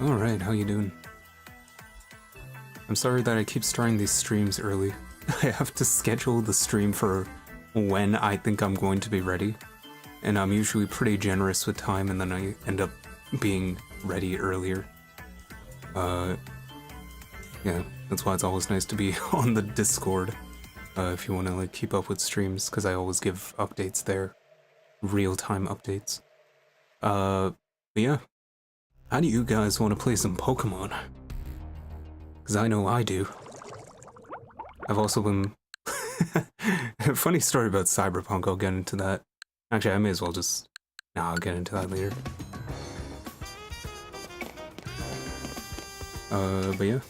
Alright, how you doing? I'm sorry that I keep starting these streams early. I have to schedule the stream for when I think I'm going to be ready. And I'm usually pretty generous with time, and then I end up being ready earlier. Yeah, that's why it's always nice to be on the Discord. If you want to like keep up with streams, because I always give updates there. Real-time updates. But yeah. How do you guys want to play some Pokémon? Because I know I do. I've also been... A funny story about Cyberpunk, I'll get into that. Actually, I may as well just... Nah, I'll get into that later. But yeah.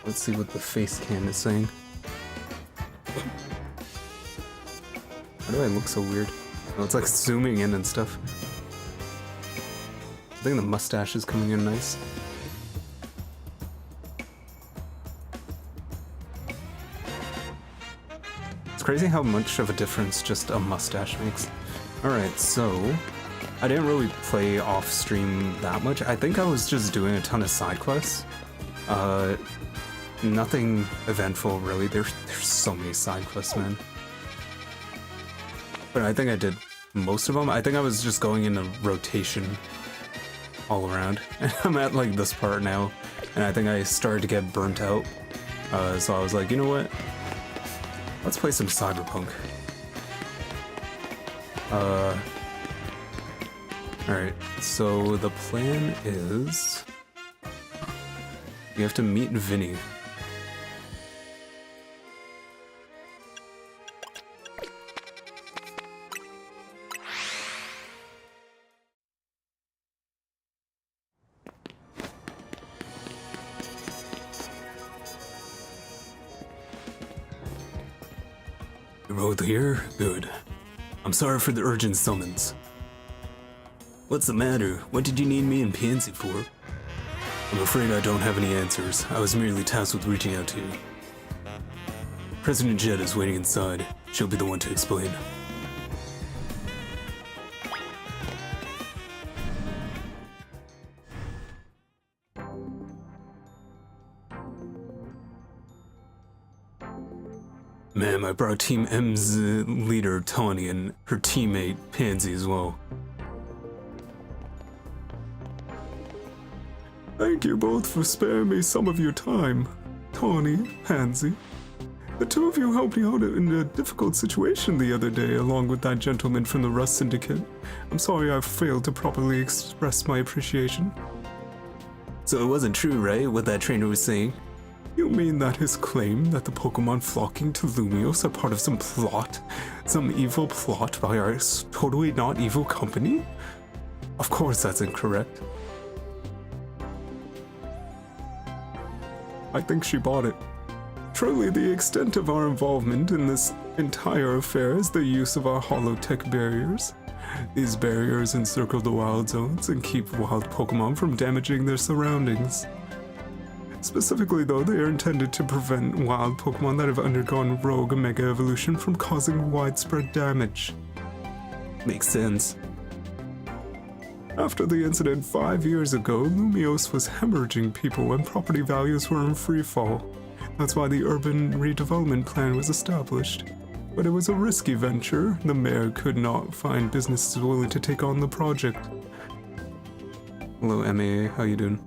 Let's see what the face cam is saying. Why do I look so weird? Oh, it's like zooming in and stuff. I think the mustache is coming in nice. It's crazy how much of a difference just a mustache makes. Alright, so... I didn't really play off-stream that much. I think I was just doing a ton of side quests. Nothing eventful, really. There's so many side quests, man. But I think I did most of them. I think I was just going in a rotation all around. And I'm at like this part now, and I think I started to get burnt out. So I was like, you know what? Let's play some Cyberpunk. Alright, so the plan is... You have to meet Vinny. You're both here? Good. I'm sorry for the urgent summons. What's the matter? What did you need me and Pansy for? I'm afraid I don't have any answers. I was merely tasked with reaching out to you. President Jed is waiting inside. She'll be the one to explain. Ma'am, I brought Team M's leader, Tawny, and her teammate, Pansy, as well. Thank you both for sparing me some of your time. Tawny, Pansy. The two of you helped me out in a difficult situation the other day, along with that gentleman from the Rust Syndicate. I'm sorry I failed to properly express my appreciation. So it wasn't true, right, what that trainer was saying? You mean that his claim that the Pokemon flocking to Lumios are part of some plot? Some evil plot by our totally not evil company? Of course that's incorrect. I think she bought it. Truly, the extent of our involvement in this entire affair is the use of our holotech barriers. These barriers encircle the wild zones and keep wild Pokemon from damaging their surroundings. Specifically though, they are intended to prevent wild Pokemon that have undergone rogue Mega Evolution from causing widespread damage. Makes sense. After the incident 5 years ago, Lumios was hemorrhaging people and property values were in free fall. That's why the urban redevelopment plan was established. But it was a risky venture. The mayor could not find businesses willing to take on the project. Hello MAA, how you doing?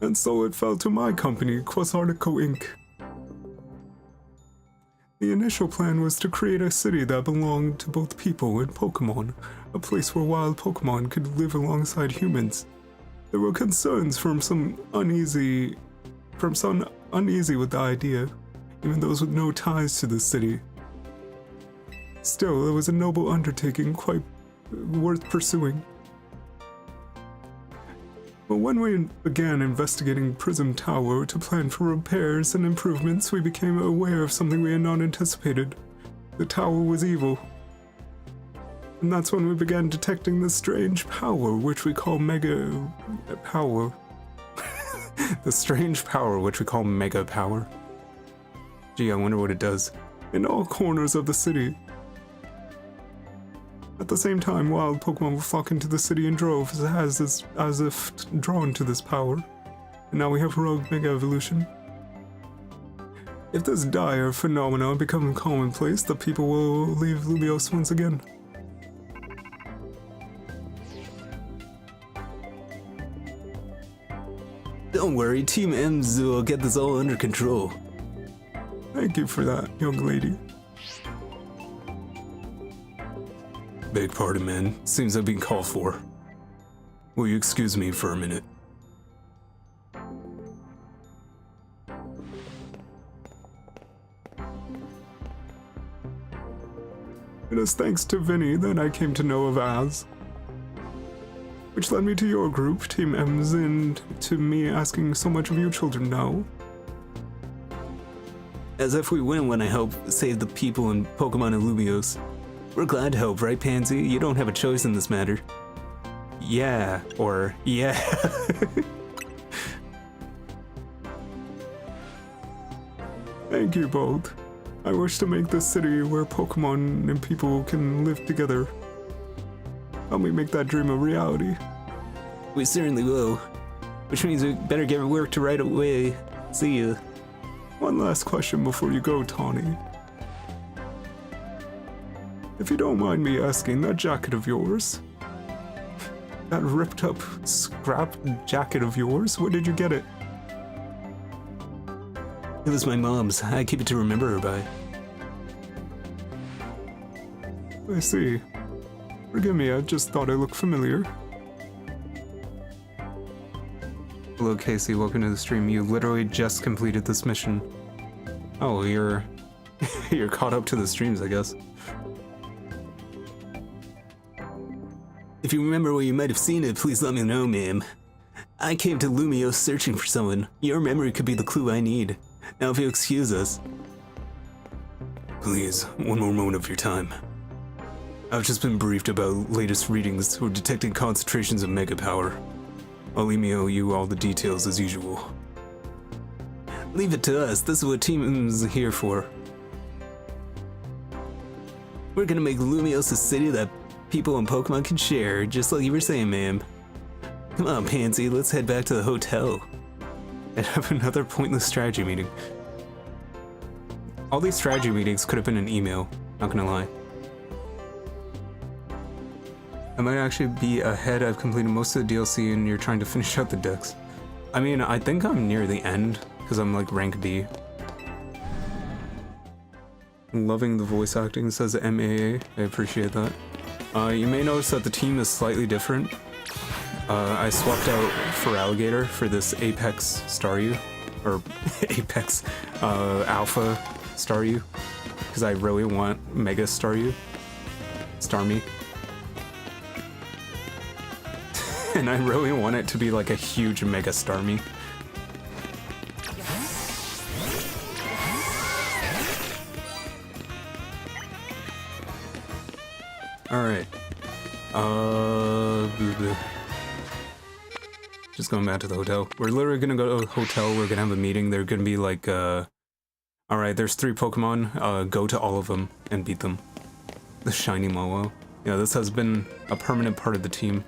And so it fell to my company, Quasartico Inc. The initial plan was to create a city that belonged to both people and Pokemon, a place where wild Pokemon could live alongside humans. There were concerns from some uneasy with the idea, even those with no ties to the city. Still, it was a noble undertaking, quite worth pursuing. But when we began investigating Prism Tower to plan for repairs and improvements, we became aware of something we had not anticipated. The tower was evil. And that's when we began detecting the strange power, which we call Mega Power. The strange power, which we call Mega Power. Gee, I wonder what it does. In all corners of the city. At the same time, wild Pokemon will flock into the city in droves as if drawn to this power. And now we have Rogue Mega Evolution. If this dire phenomenon becomes commonplace, the people will leave Lumiose once again. Don't worry, Team M's will get this all under control. Thank you for that, young lady. Beg pardon, man. Seems I've been called for. Will you excuse me for a minute? It is thanks to Vinny that I came to know of Az, which led me to your group, Team M's, and to me asking so much of you children now. As if we win when I help save the people in Pokemon and Lumiose. We're glad to help, right, Pansy? You don't have a choice in this matter. Yeah, or yeah. Thank you both. I wish to make this city where Pokemon and people can live together. Help me make that dream a reality. We certainly will. Which means we better get work to right away. See ya. One last question before you go, Tawny. If you don't mind me asking, that jacket of yours, that ripped up scrap jacket of yours, where did you get it? It was my mom's. I keep it to remember her by. I see. Forgive me, I just thought it looked familiar. Hello Casey, welcome to the stream. You literally just completed this mission. Oh, you're you're caught up to the streams, I guess. If you remember where you might have seen it, please let me know, ma'am. I came to Lumiose searching for someone. Your memory could be the clue I need. Now if you'll excuse us. Please, one more moment of your time. I've just been briefed about latest readings. We're detecting concentrations of mega power. I'll email you all the details as usual. Leave it to us. This is what Team's here for. We're gonna make Lumiose a city that people and Pokemon can share, just like you were saying, ma'am. Come on, Pansy, let's head back to the hotel. And have another pointless strategy meeting. All these strategy meetings could have been an email, not gonna lie. I might actually be ahead. I've completed most of the DLC and you're trying to finish out the decks. I mean, I think I'm near the end, because I'm like rank B. Loving the voice acting, says MAA. I appreciate that. You may notice that the team is slightly different. I swapped out Feraligatr for this Apex Staryu, or Apex Alpha Staryu, because I really want Mega Staryu, Starmie. And I really want it to be like a huge Mega Starmie. Alright. Just going back to the hotel. We're literally gonna go to a hotel, we're gonna have a meeting, they're gonna be like, alright, there's 3 Pokemon, go to all of them and beat them. The shiny Mowo. Yeah, this has been a permanent part of the team.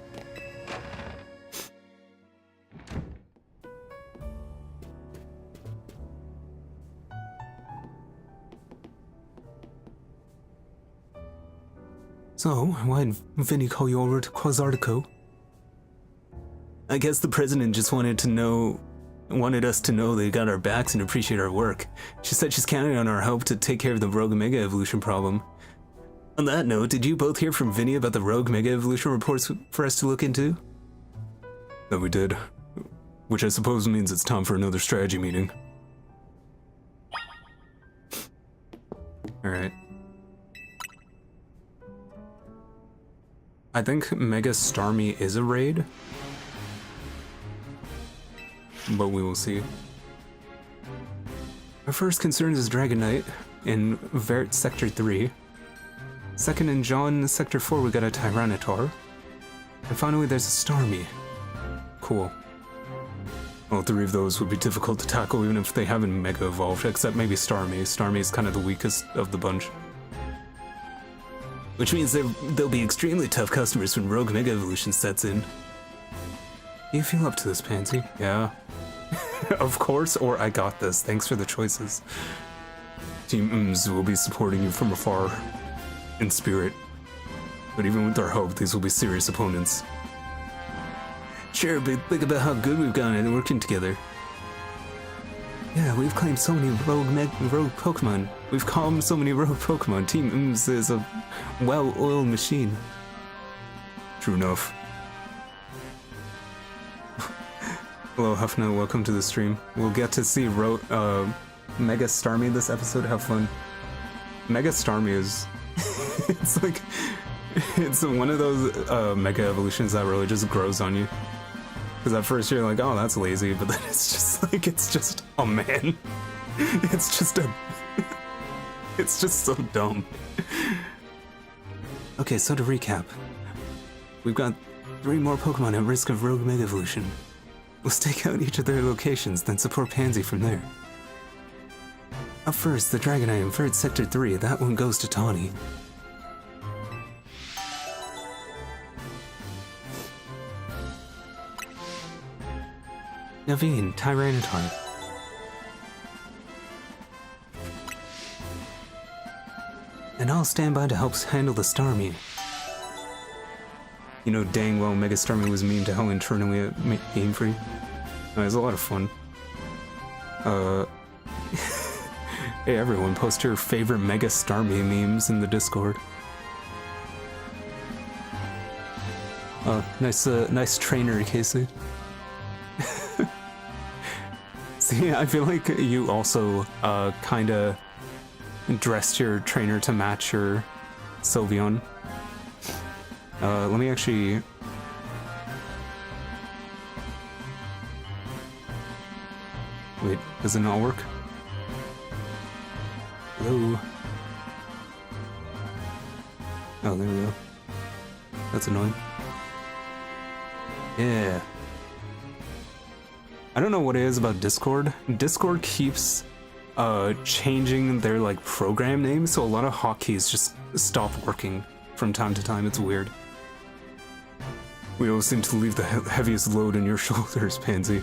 So, why'd Vinny call you over to Quasartico? I guess the president just wanted us to know they got our backs and appreciate our work. She said she's counting on our help to take care of the Rogue Mega Evolution problem. On that note, did you both hear from Vinny about the Rogue Mega Evolution reports for us to look into? That we did. Which I suppose means it's time for another strategy meeting. Alright. I think Mega Starmie is a raid, but we will see. Our first concern is Dragonite in Vert Sector 3. Second in John Sector 4 we got a Tyranitar. And finally there's a Starmie. Cool. All 3 of those would be difficult to tackle even if they haven't Mega Evolved, except maybe Starmie. Starmie is kind of the weakest of the bunch. Which means they'll be extremely tough customers when Rogue Mega Evolution sets in. Do you feel up to this, Pansy? Yeah. Of course, or I got this. Thanks for the choices. Team Ms will be supporting you from afar, in spirit. But even with our help, these will be serious opponents. Sure, but think about how good we've gotten at working together. Yeah, we've claimed so many rogue Pokemon. We've calmed so many rogue Pokemon. Team Ms is a well-oiled machine. True enough. Hello, Huffna, welcome to the stream. We'll get to see Mega Starmie this episode. Have fun. Mega Starmie is... it's like... It's one of those Mega Evolutions that really just grows on you. Because at first you're like, oh, that's lazy, but then it's just like, it's just a man. It's just a... it's just so dumb. Okay, so to recap. We've got 3 more Pokemon at risk of Rogue Mega Evolution. We'll stake out each of their locations, then support Pansy from there. Up first, the Dragonite in Vert Sector 3. That one goes to Tawny. Naveen, Tyranitar. And I'll stand by to help handle the Starmie. You know dang well Mega Starmie was memed to hell internally at Game Free. It was a lot of fun. Hey everyone, post your favorite Mega Starmie memes in the Discord. Nice trainer, Casey. See, I feel like you also kinda dressed your trainer to match your Sylveon. Let me actually... Wait, does it not work? Hello? Oh, there we go. That's annoying. Yeah. I don't know what it is about Discord. Discord keeps changing their like program names, so a lot of hotkeys just stop working from time to time. It's weird. We always seem to leave the heaviest load on your shoulders, Pansy.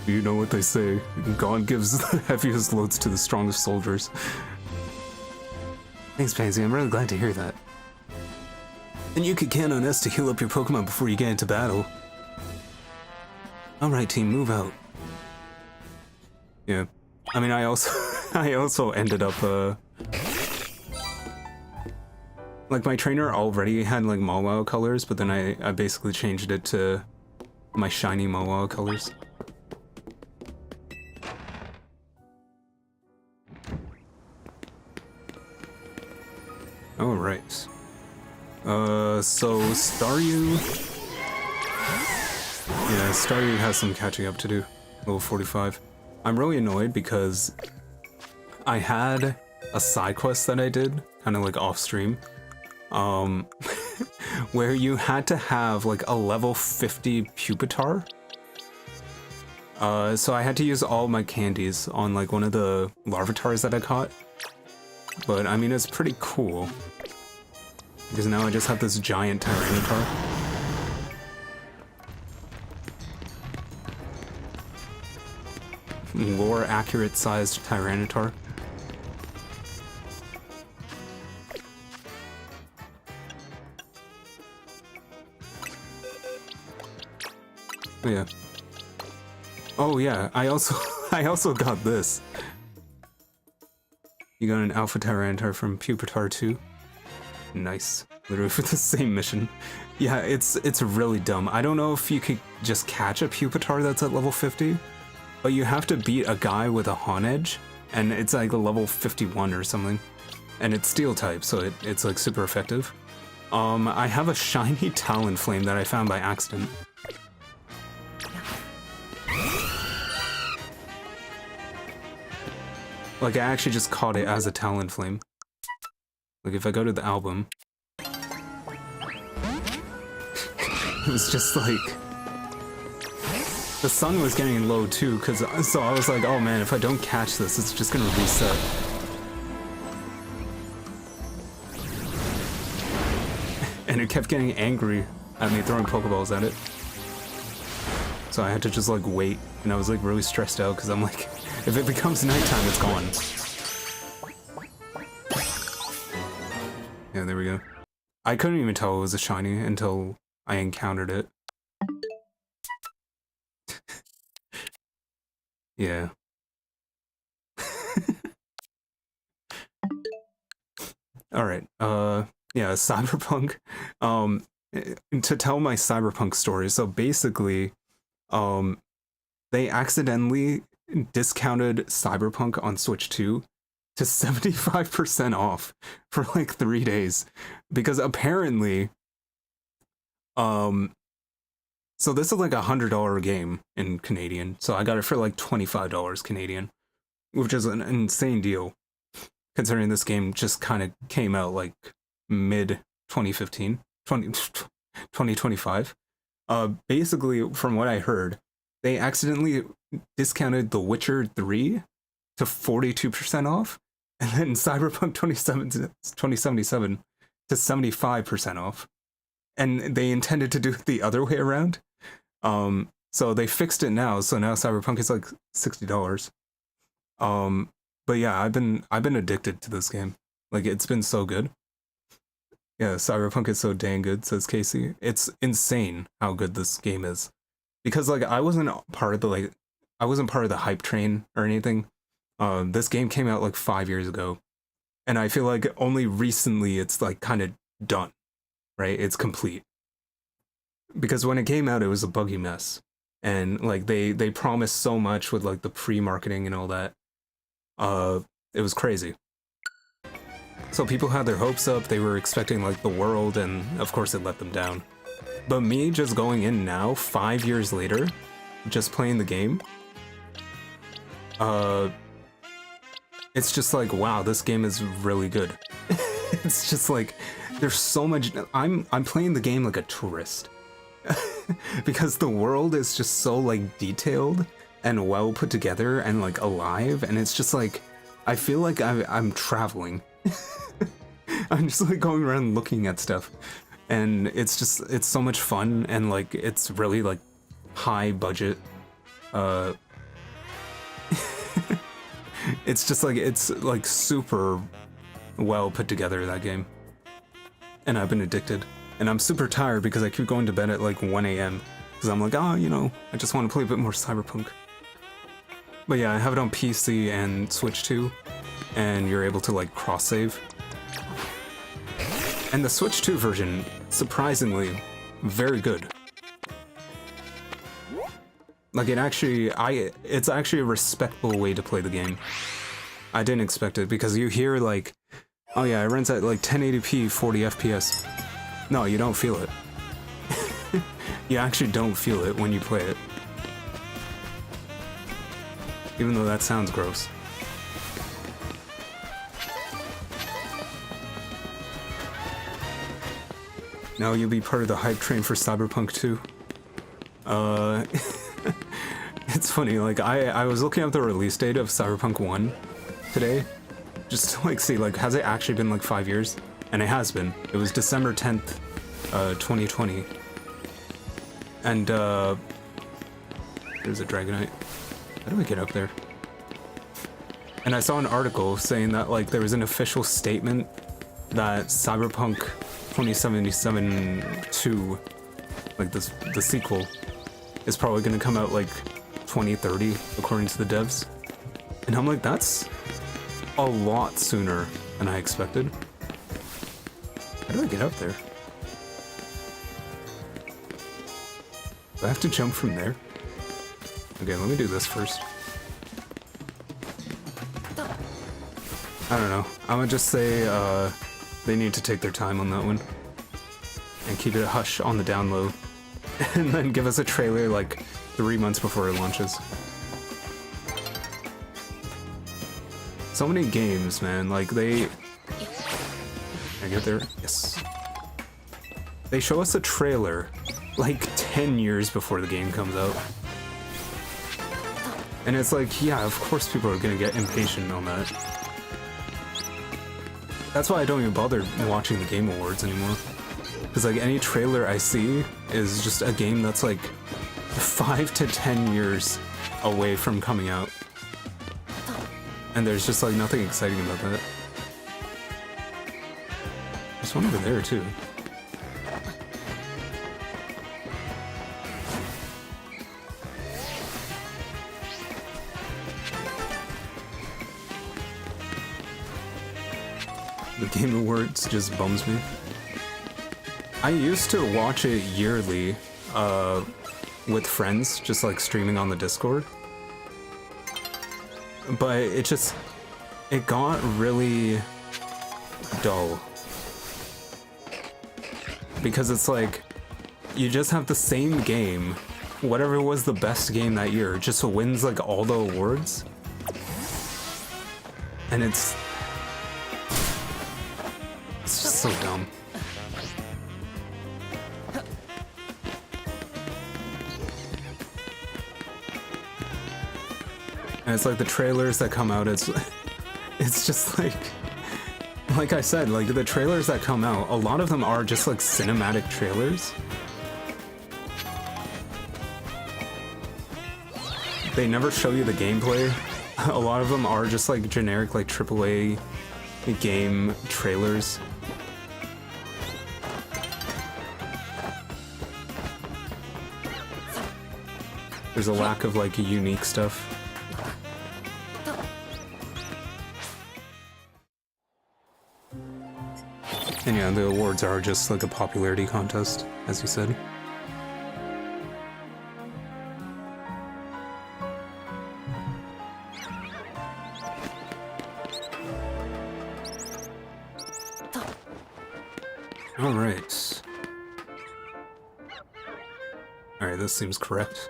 You know what they say, God gives the heaviest loads to the strongest soldiers. Thanks, Pansy, I'm really glad to hear that. And you can count on us to heal up your Pokemon before you get into battle. Alright team, move out. Yeah. I mean, I also ended up, like, my trainer already had, like, Mawile colors, but then I basically changed it to my shiny Mawile colors. Alright. So Staryu... Yeah, Staryu has some catching up to do. Level 45. I'm really annoyed because I had a side quest that I did, kind of like off stream, where you had to have like a level 50 Pupitar. So I had to use all my candies on like one of the Larvitars that I caught. But I mean, it's pretty cool. Because now I just have this giant Tyranitar. Lore accurate sized Tyranitar. Oh yeah. Oh yeah, I also got this. You got an Alpha Tyranitar from Pupitar 2. Nice. Literally for the same mission. Yeah, it's really dumb. I don't know if you could just catch a Pupitar that's at level 50, but you have to beat a guy with a Honedge, and it's like a level 51 or something. And it's Steel type, so it's like super effective. I have a shiny Talonflame that I found by accident. Like, I actually just caught it as a Talonflame. Like, if I go to the album... it was just like... The sun was getting low too, so I was like, oh man, if I don't catch this, it's just gonna reset. and it kept getting angry at me throwing Pokeballs at it. So I had to just like wait, and I was like really stressed out because I'm like, if it becomes nighttime, it's gone. Yeah, there we go. I couldn't even tell it was a shiny until I encountered it. Yeah. Alright, yeah, Cyberpunk. To tell my Cyberpunk story, so basically, they accidentally discounted Cyberpunk on Switch 2 to 75% off for like 3 days. Because apparently, so this is like $100 game in Canadian, so I got it for like $25 Canadian, which is an insane deal, considering this game just kind of came out like mid 2015, 2025. Basically, from what I heard, they accidentally discounted The Witcher 3 to 42% off, and then Cyberpunk 2077 to 75% off. And they intended to do it the other way around. So they fixed it now, so now Cyberpunk is like $60. But yeah, I've been addicted to this game. Like, it's been so good. Yeah, Cyberpunk is so dang good, says Casey. It's insane how good this game is. Because like I wasn't part of the hype train or anything. This game came out like 5 years ago. And I feel like only recently it's like kind of done. Right? It's complete. Because when it came out, it was a buggy mess. And like they promised so much with like the pre-marketing and all that. It was crazy. So people had their hopes up, they were expecting like the world, and of course it let them down. But me just going in now, 5 years later, just playing the game, it's just like, wow, this game is really good. It's just like, there's so much. I'm playing the game like a tourist. Because the world is just so like detailed and well put together and like alive, and it's just like, I feel like I'm traveling. I'm just like going around looking at stuff, and it's so much fun, and like it's really like high budget. It's just like, it's like super well put together, that game. And I've been addicted. And I'm super tired because I keep going to bed at like 1 a.m. Because I'm like, you know, I just want to play a bit more Cyberpunk. But yeah, I have it on PC and Switch too. And you're able to like cross-save. And the Switch 2 version, surprisingly, very good. Like it's actually a respectable way to play the game. I didn't expect it, because you hear like, oh yeah, it runs at like 1080p 40 FPS. No, you don't feel it. You actually don't feel it when you play it. Even though that sounds gross. Now you'll be part of the hype train for Cyberpunk 2. It's funny, like I was looking up the release date of Cyberpunk 1 today, just to like see, like, has it actually been like 5 years? And it has been. It was December 10th, 2020. And there's a Dragonite. How do I get up there? And I saw an article saying that like there was an official statement that Cyberpunk 2077 2, like the sequel, is probably gonna come out like 2030 according to the devs. And I'm like, that's a lot sooner than I expected. How do I get up there? Do I have to jump from there? Okay, let me do this first. I don't know. I'm gonna just say they need to take their time on that one. And keep it a hush on the down low. And then give us a trailer like 3 months before it launches. So many games, man. Like Can I get there? Yes. They show us a trailer like 10 years before the game comes out. And it's like, yeah, of course people are gonna get impatient on that. That's why I don't even bother watching the Game Awards anymore. Because like any trailer I see is just a game that's like 5 to 10 years away from coming out. And there's just like nothing exciting about that. There's one over there too. The Game Awards just bums me. I used to watch it yearly, with friends, just like streaming on the Discord. But it got really dull. Because it's like, you just have the same game, whatever was the best game that year, just wins like all the awards. And it's just so dumb. And it's like the trailers that come out, it's just like I said, like the trailers that come out, a lot of them are just like cinematic trailers. They never show you the gameplay. A lot of them are just like generic like AAA game trailers. There's a lack of like unique stuff. And yeah, the awards are just like a popularity contest, as you said. Alright. Alright, this seems correct.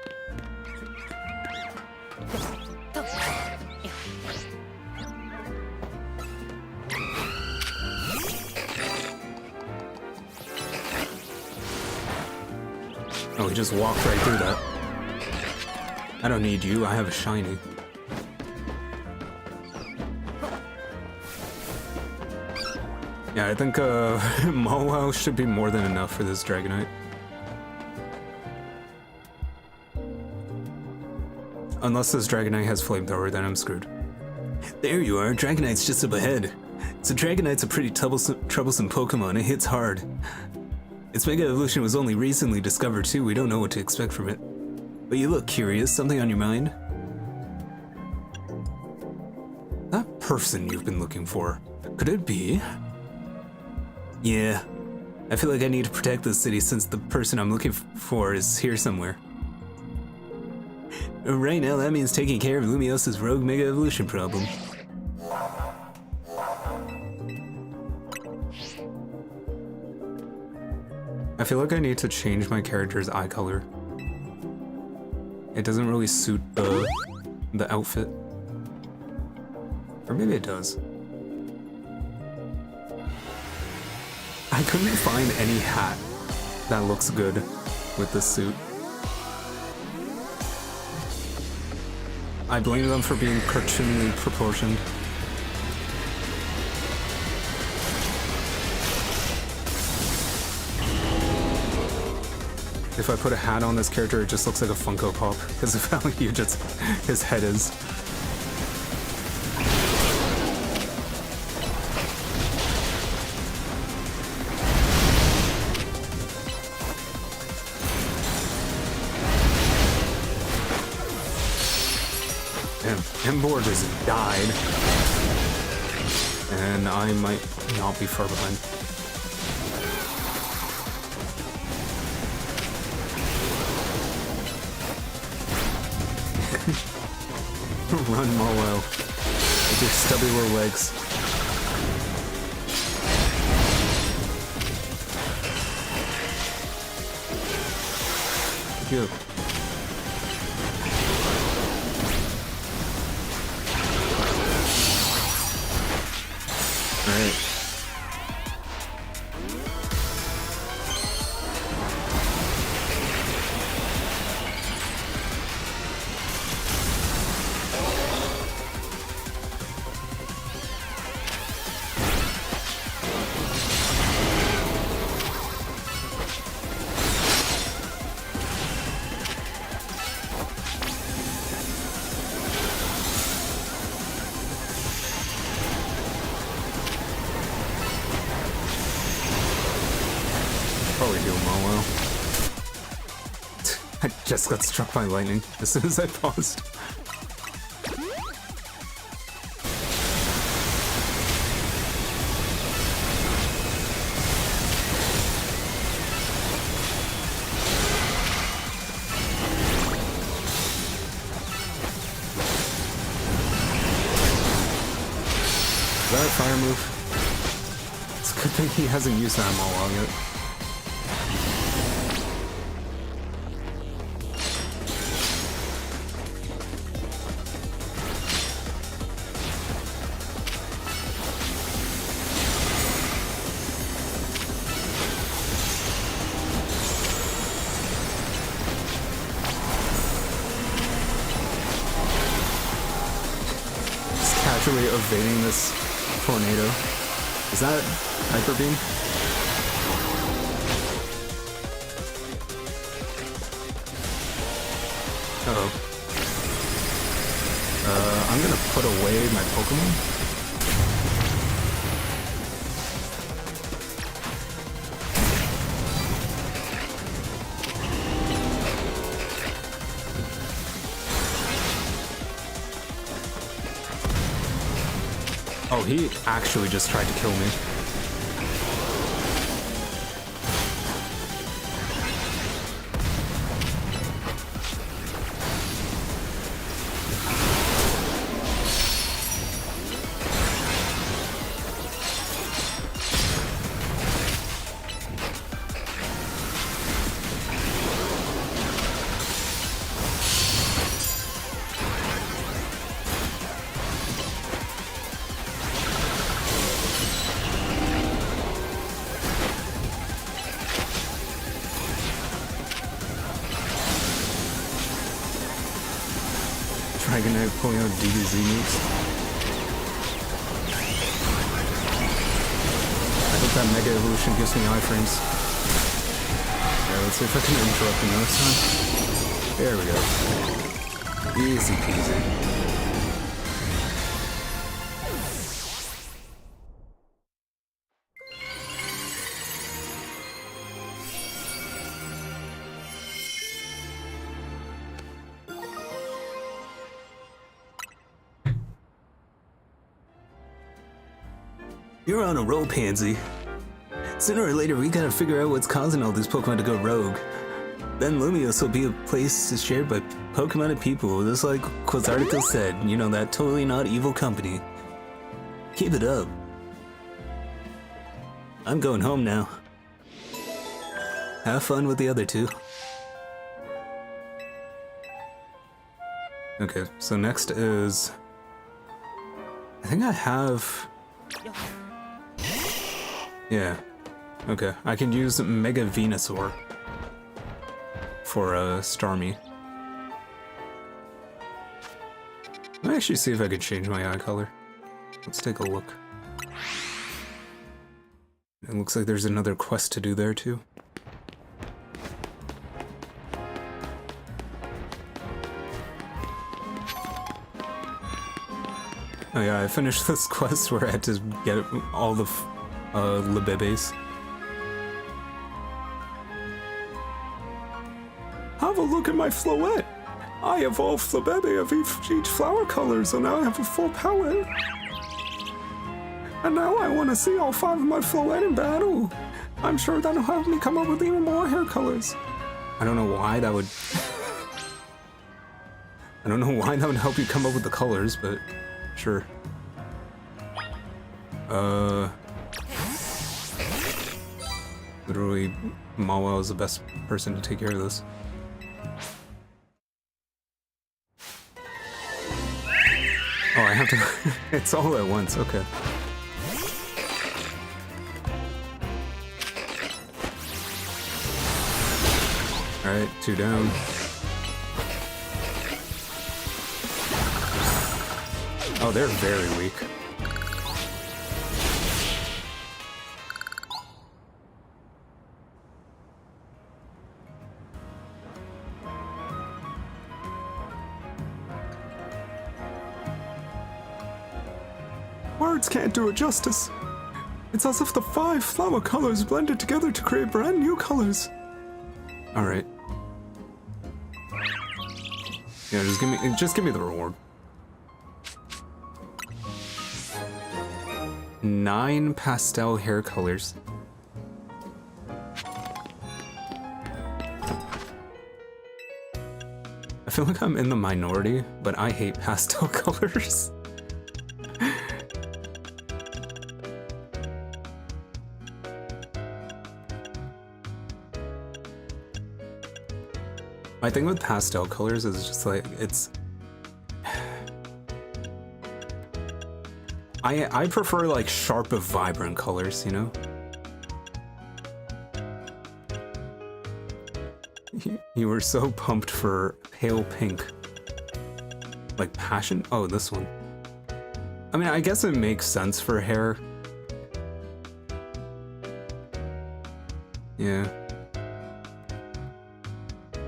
Oh, he just walked right through that. I don't need you, I have a shiny. Yeah, I think Mohawk should be more than enough for this Dragonite. Unless this Dragonite has Flamethrower, then I'm screwed. There you are, Dragonite's just up ahead. So Dragonite's a pretty troublesome Pokemon, it hits hard. Its Mega Evolution was only recently discovered too, we don't know what to expect from it. But you look curious, something on your mind? That person you've been looking for, could it be? Yeah, I feel like I need to protect this city since the person I'm looking for is here somewhere. Right now, that means taking care of Lumios's rogue Mega Evolution problem. I feel like I need to change my character's eye color. It doesn't really suit the outfit. Or maybe it does. I couldn't find any hat that looks good with this suit. I blame them for being cartoonily proportioned. If I put a hat on this character, it just looks like a Funko Pop because of how huge his head is. Embor just died, and I might not be far behind. Run, Molo, with your stubby little legs. Good. Alright. I just got struck by lightning as soon as I paused. Is that a fire move? It's a good thing he hasn't used that Mawile yet. Just casually evading this tornado. Is that Hyper Beam? Uh-oh. I'm gonna put away my Pokémon. Oh, he actually just tried to kill me. Dragonite pulling out DBZ moves. I hope that Mega Evolution gives me iframes. Alright, let's see if I can interrupt him this time. There we go. Easy peasy. You're on a roll, Pansy. Sooner or later, we gotta figure out what's causing all these Pokemon to go rogue. Then Lumios will be a place shared by Pokemon and people, just like Quasarticle said. You know, that totally not evil company. Keep it up. I'm going home now. Have fun with the other two. Okay, so next is... I think I have... Yeah. Okay, I can use Mega Venusaur for Starmie. Let me actually see if I could change my eye color. Let's take a look. It looks like there's another quest to do there too. Oh yeah, I finished this quest where I had to get all the Libebes. Have a look at my Floette. I evolved Flabebe of each flower color, so now I have a full palette. And now I want to see all 5 of my Floette in battle. I'm sure that'll help me come up with even more hair colors. I don't know why that would... I don't know why that would help you come up with the colors, but sure. Literally, Mawile is the best person to take care of this. Oh, I have to... It's all at once, okay. Alright, 2 down. Oh, they're very weak. Words can't do it justice. It's as if the 5 flower colors blended together to create brand new colors. Alright. Yeah, just give me the reward. 9 pastel hair colors. I feel like I'm in the minority, but I hate pastel colors. My thing with pastel colors is just like, it's... I prefer like sharp, vibrant colors, you know? You were so pumped for pale pink. Like passion? Oh, this one. I mean, I guess it makes sense for hair. Yeah.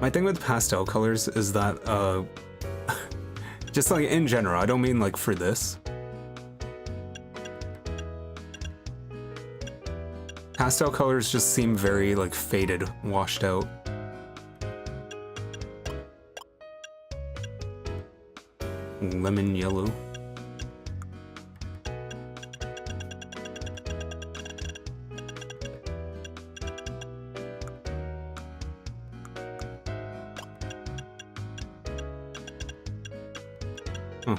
My thing with pastel colors is that, just like in general, I don't mean like for this. Pastel colors just seem very like faded, washed out. Lemon yellow. Huh.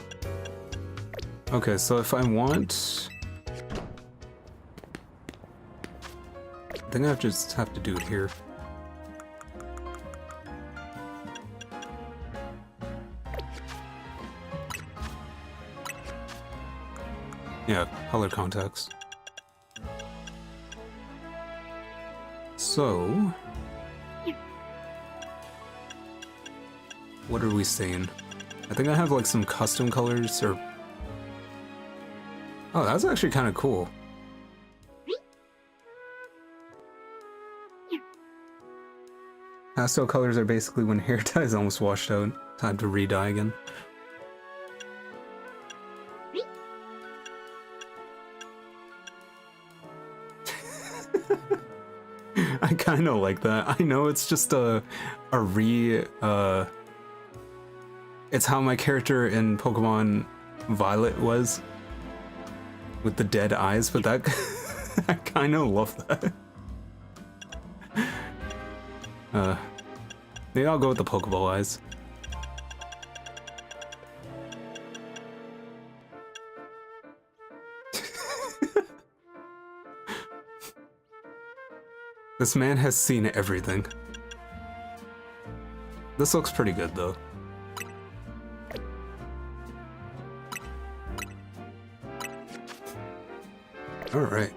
Okay, so if I want... I think I just have to do it here. Yeah, color contacts. So... what are we saying? I think I have like some custom colors or... oh, that's actually kind of cool. Pastel colors are basically when hair dye is almost washed out. Time to re-dye again. I kind of like that. I know it's just it's how my character in Pokemon Violet was. With the dead eyes, but that... I kind of love that. Maybe I'll go with the Pokeball eyes. This man has seen everything. This looks pretty good, though. Alright.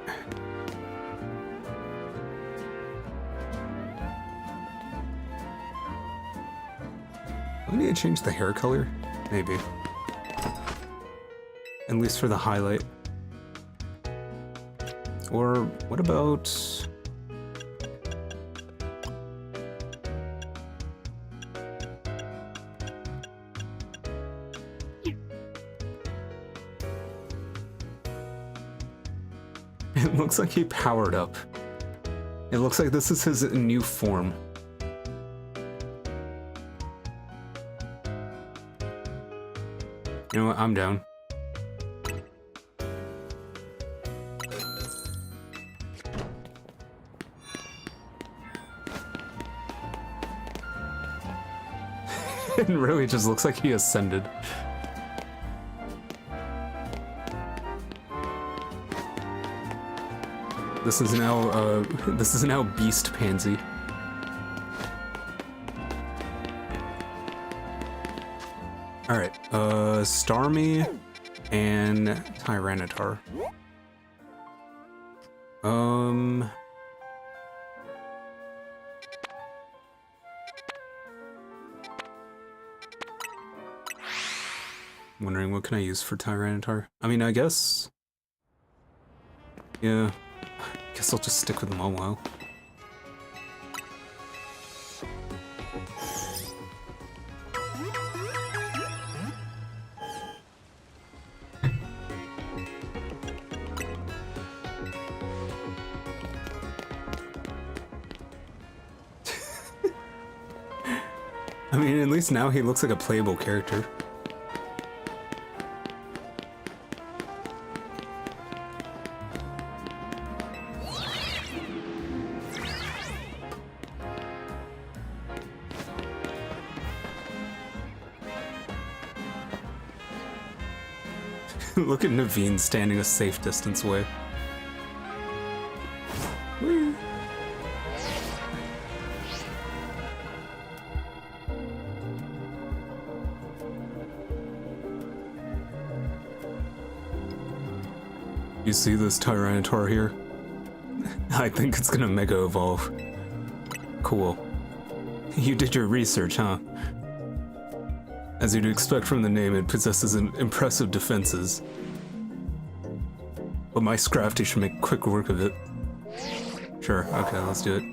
Do I need to change the hair color? Maybe. At least for the highlight. Or what about... it looks like he powered up. It looks like this is his new form. You know what? I'm down. It really just looks like he ascended. This is now Beast Pansy. Alright, Starmie and Tyranitar. Wondering what can I use for Tyranitar? I mean, I guess... yeah. Guess I'll just stick with them all a while. I mean, at least now he looks like a playable character. Look at Naveen standing a safe distance away. Whee. You see this Tyranitar here? I think it's gonna Mega Evolve. Cool. You did your research, huh? As you'd expect from the name, it possesses impressive defenses. But my Scrafty should make quick work of it. Sure, okay, let's do it.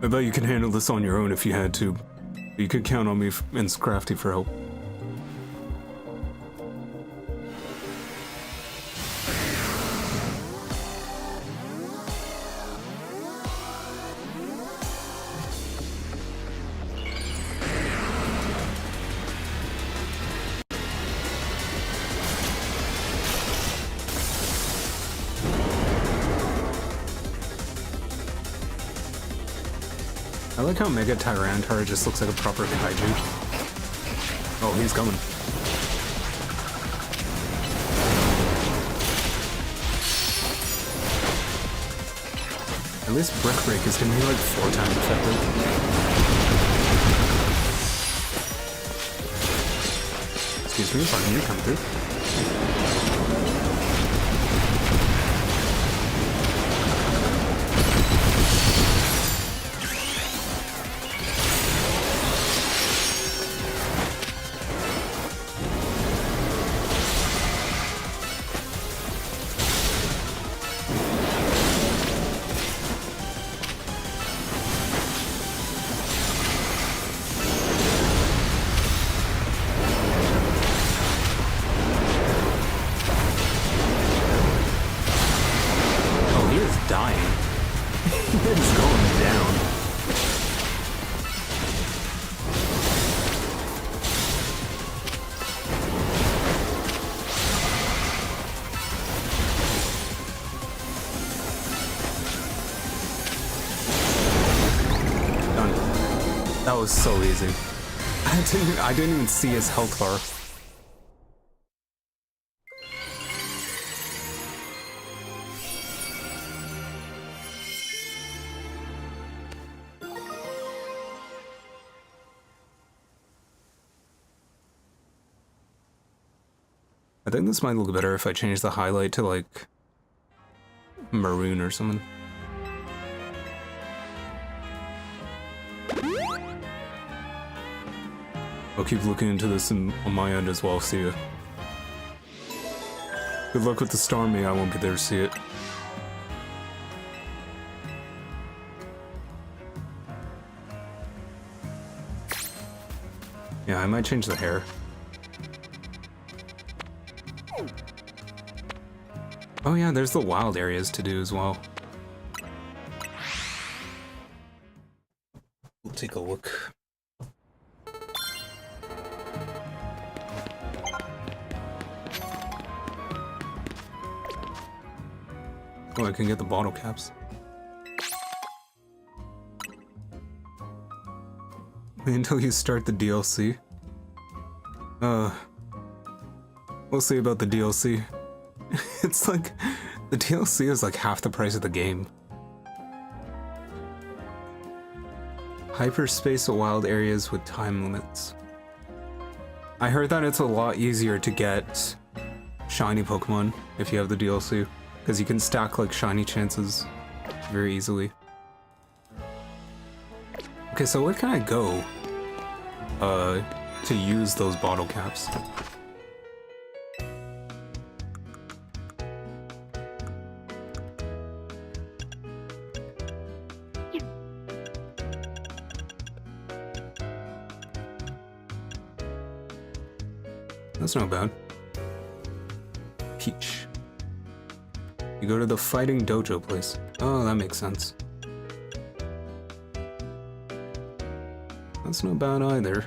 I bet you can handle this on your own if you had to. But you could count on me and Scrafty for help. I like how Mega Tyranitar just looks like a proper kaiju. Oh, he's coming. At least Brick Break is gonna be like 4 times effective. Excuse me, pardon me, come through. Dying. It's going down. Done. That was so easy. I didn't even see his health bar. I think this might look better if I change the highlight to like maroon or something. I'll keep looking into this on my end as well, see ya. Good luck with the Starmie, I won't be there to see it. Yeah, I might change the hair. Oh yeah, there's the wild areas to do as well. We'll take a look. Oh, I can get the bottle caps. Wait until you start the DLC. We'll see about the DLC. It's like, the DLC is like half the price of the game. Hyperspace wild areas with time limits. I heard that it's a lot easier to get shiny Pokemon if you have the DLC, because you can stack like shiny chances very easily. Okay, so where can I go to use those bottle caps? That's not bad. Peach. You go to the fighting dojo place. Oh, that makes sense. That's not bad either.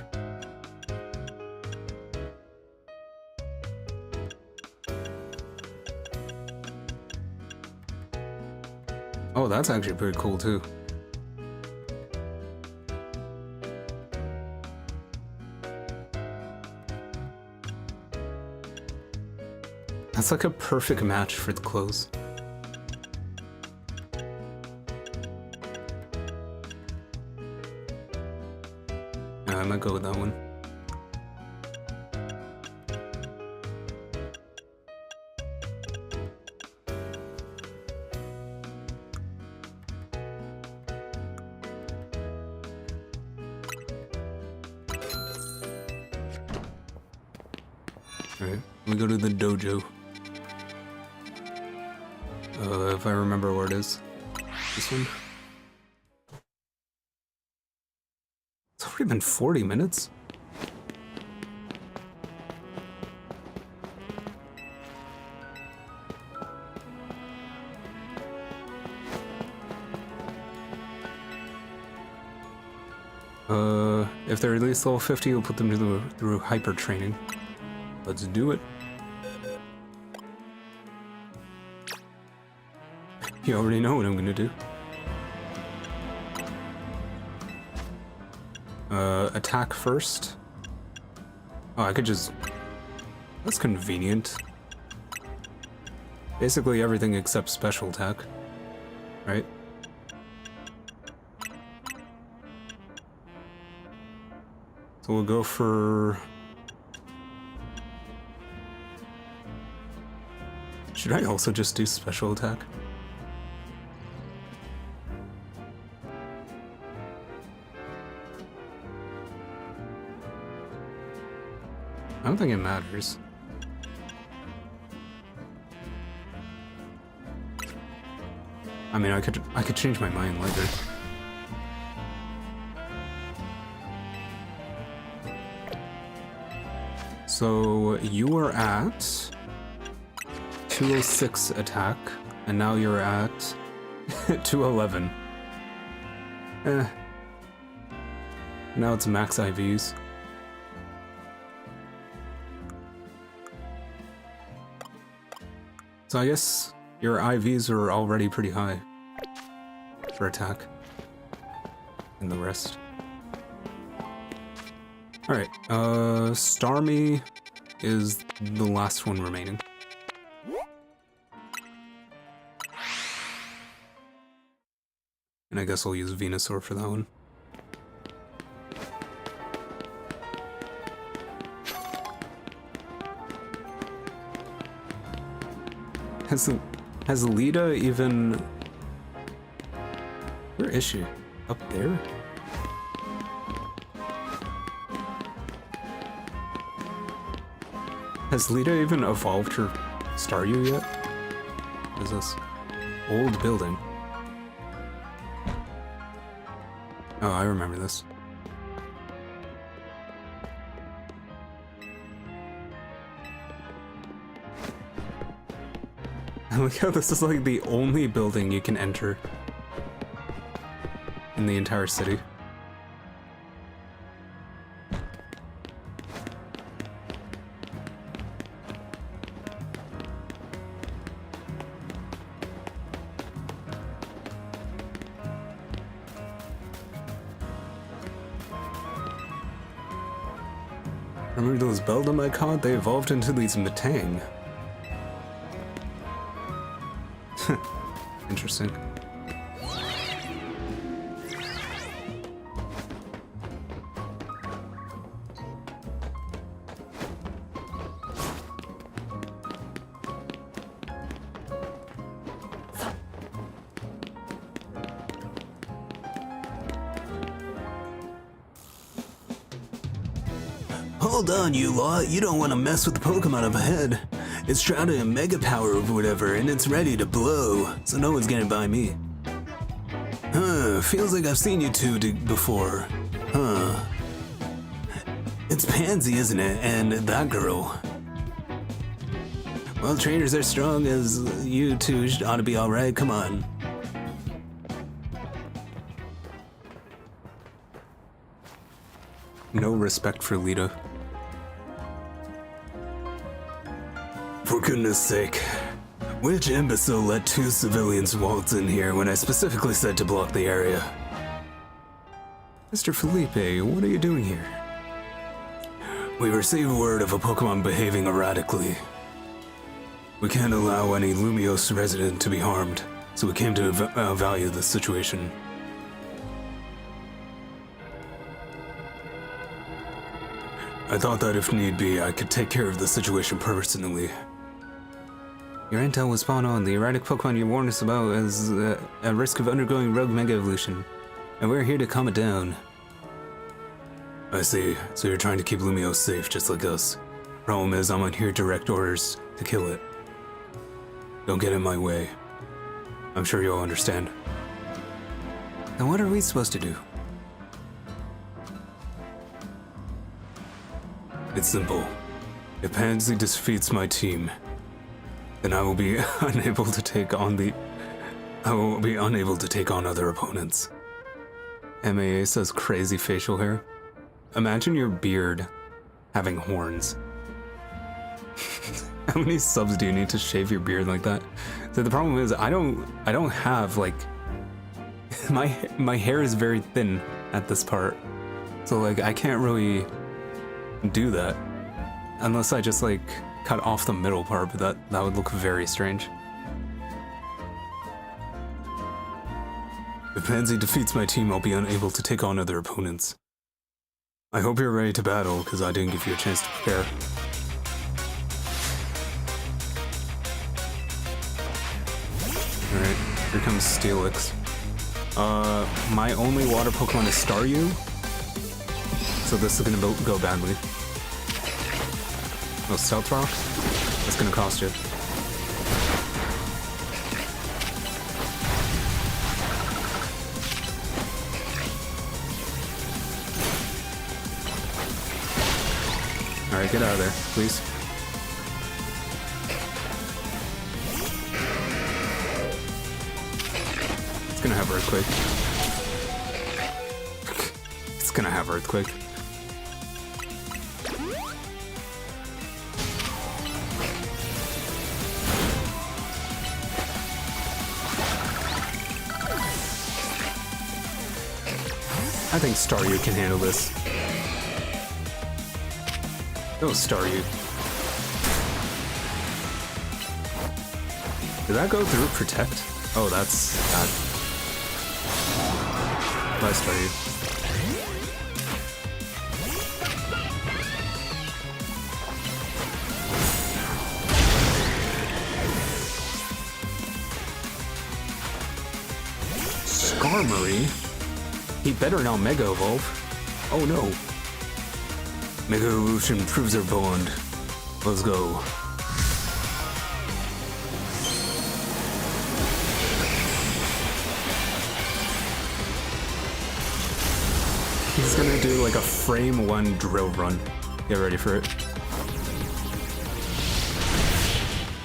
Oh, that's actually pretty cool too. That's like a perfect match for the clothes. Yeah, I might go with that one. Alright, we go to the dojo. If I remember where it is. This one? It's already been 40 minutes? If they're at least level 50, we'll put them through hyper training. Let's do it. You already know what I'm gonna do. Attack first. Oh, I could just... That's convenient. Basically everything except special attack. Right? So we'll go for... Should I also just do special attack? I don't think it matters. I mean, I could change my mind later. So you were at 206 attack, and now you're at 211. Now it's max IVs. So I guess your IVs are already pretty high for attack. And the rest. Alright, Starmie is the last one remaining. And I guess I'll use Venusaur for that one. Has Lita even... Where is she? Up there? Has Lita even evolved her Staryu yet? What is this? Old building. Oh, I remember this. Look how this is like the only building you can enter in the entire city. Remember those Beldum I caught? They evolved into these Metang. Interesting. Hold on, you lot. You don't want to mess with the Pokemon up ahead. It's shrouded in mega power or whatever, and it's ready to blow, so no one's getting by me. Huh, feels like I've seen you two before. Huh. It's Pansy, isn't it? And that girl. Well, trainers are strong as you two ought to be alright, come on. No respect for Lita. For goodness sake, which imbecile let 2 civilians waltz in here when I specifically said to block the area? Mr. Felipe, what are you doing here? We received word of a Pokémon behaving erratically. We can't allow any Lumiose resident to be harmed, so we came to evaluate the situation. I thought that if need be, I could take care of the situation personally. Your intel was spot on. The erratic Pokemon you warned us about is at risk of undergoing rogue mega evolution, and we're here to calm it down. I see. So you're trying to keep Lumiose safe, just like us. Problem is, I'm on here direct orders to kill it. Don't get in my way. I'm sure you'll understand. Then what are we supposed to do? It's simple. If Pansy defeats my team, then I will be unable to take on other opponents. MAA says crazy facial hair. Imagine your beard having horns. How many subs do you need to shave your beard like that? So the problem is I don't have like my hair is very thin at this part. So like I can't really do that unless I just like cut off the middle part, but that would look very strange. If Pansy defeats my team, I'll be unable to take on other opponents. I hope you're ready to battle, because I didn't give you a chance to prepare. Alright, here comes Steelix. My only water Pokemon is Staryu, so this is gonna go badly. Oh, Stealth Rock? That's gonna cost you. Alright, get out of there, please. It's gonna have Earthquake. It's gonna have Earthquake. I think Staryu can handle this. Oh, Staryu. Did that go through Protect? Oh, that's bad. Bye, Staryu. Skarmory? He better not Mega Evolve. Oh no. Mega Evolution proves our bond. Let's go. He's gonna do like a frame 1 drill run. Get ready for it.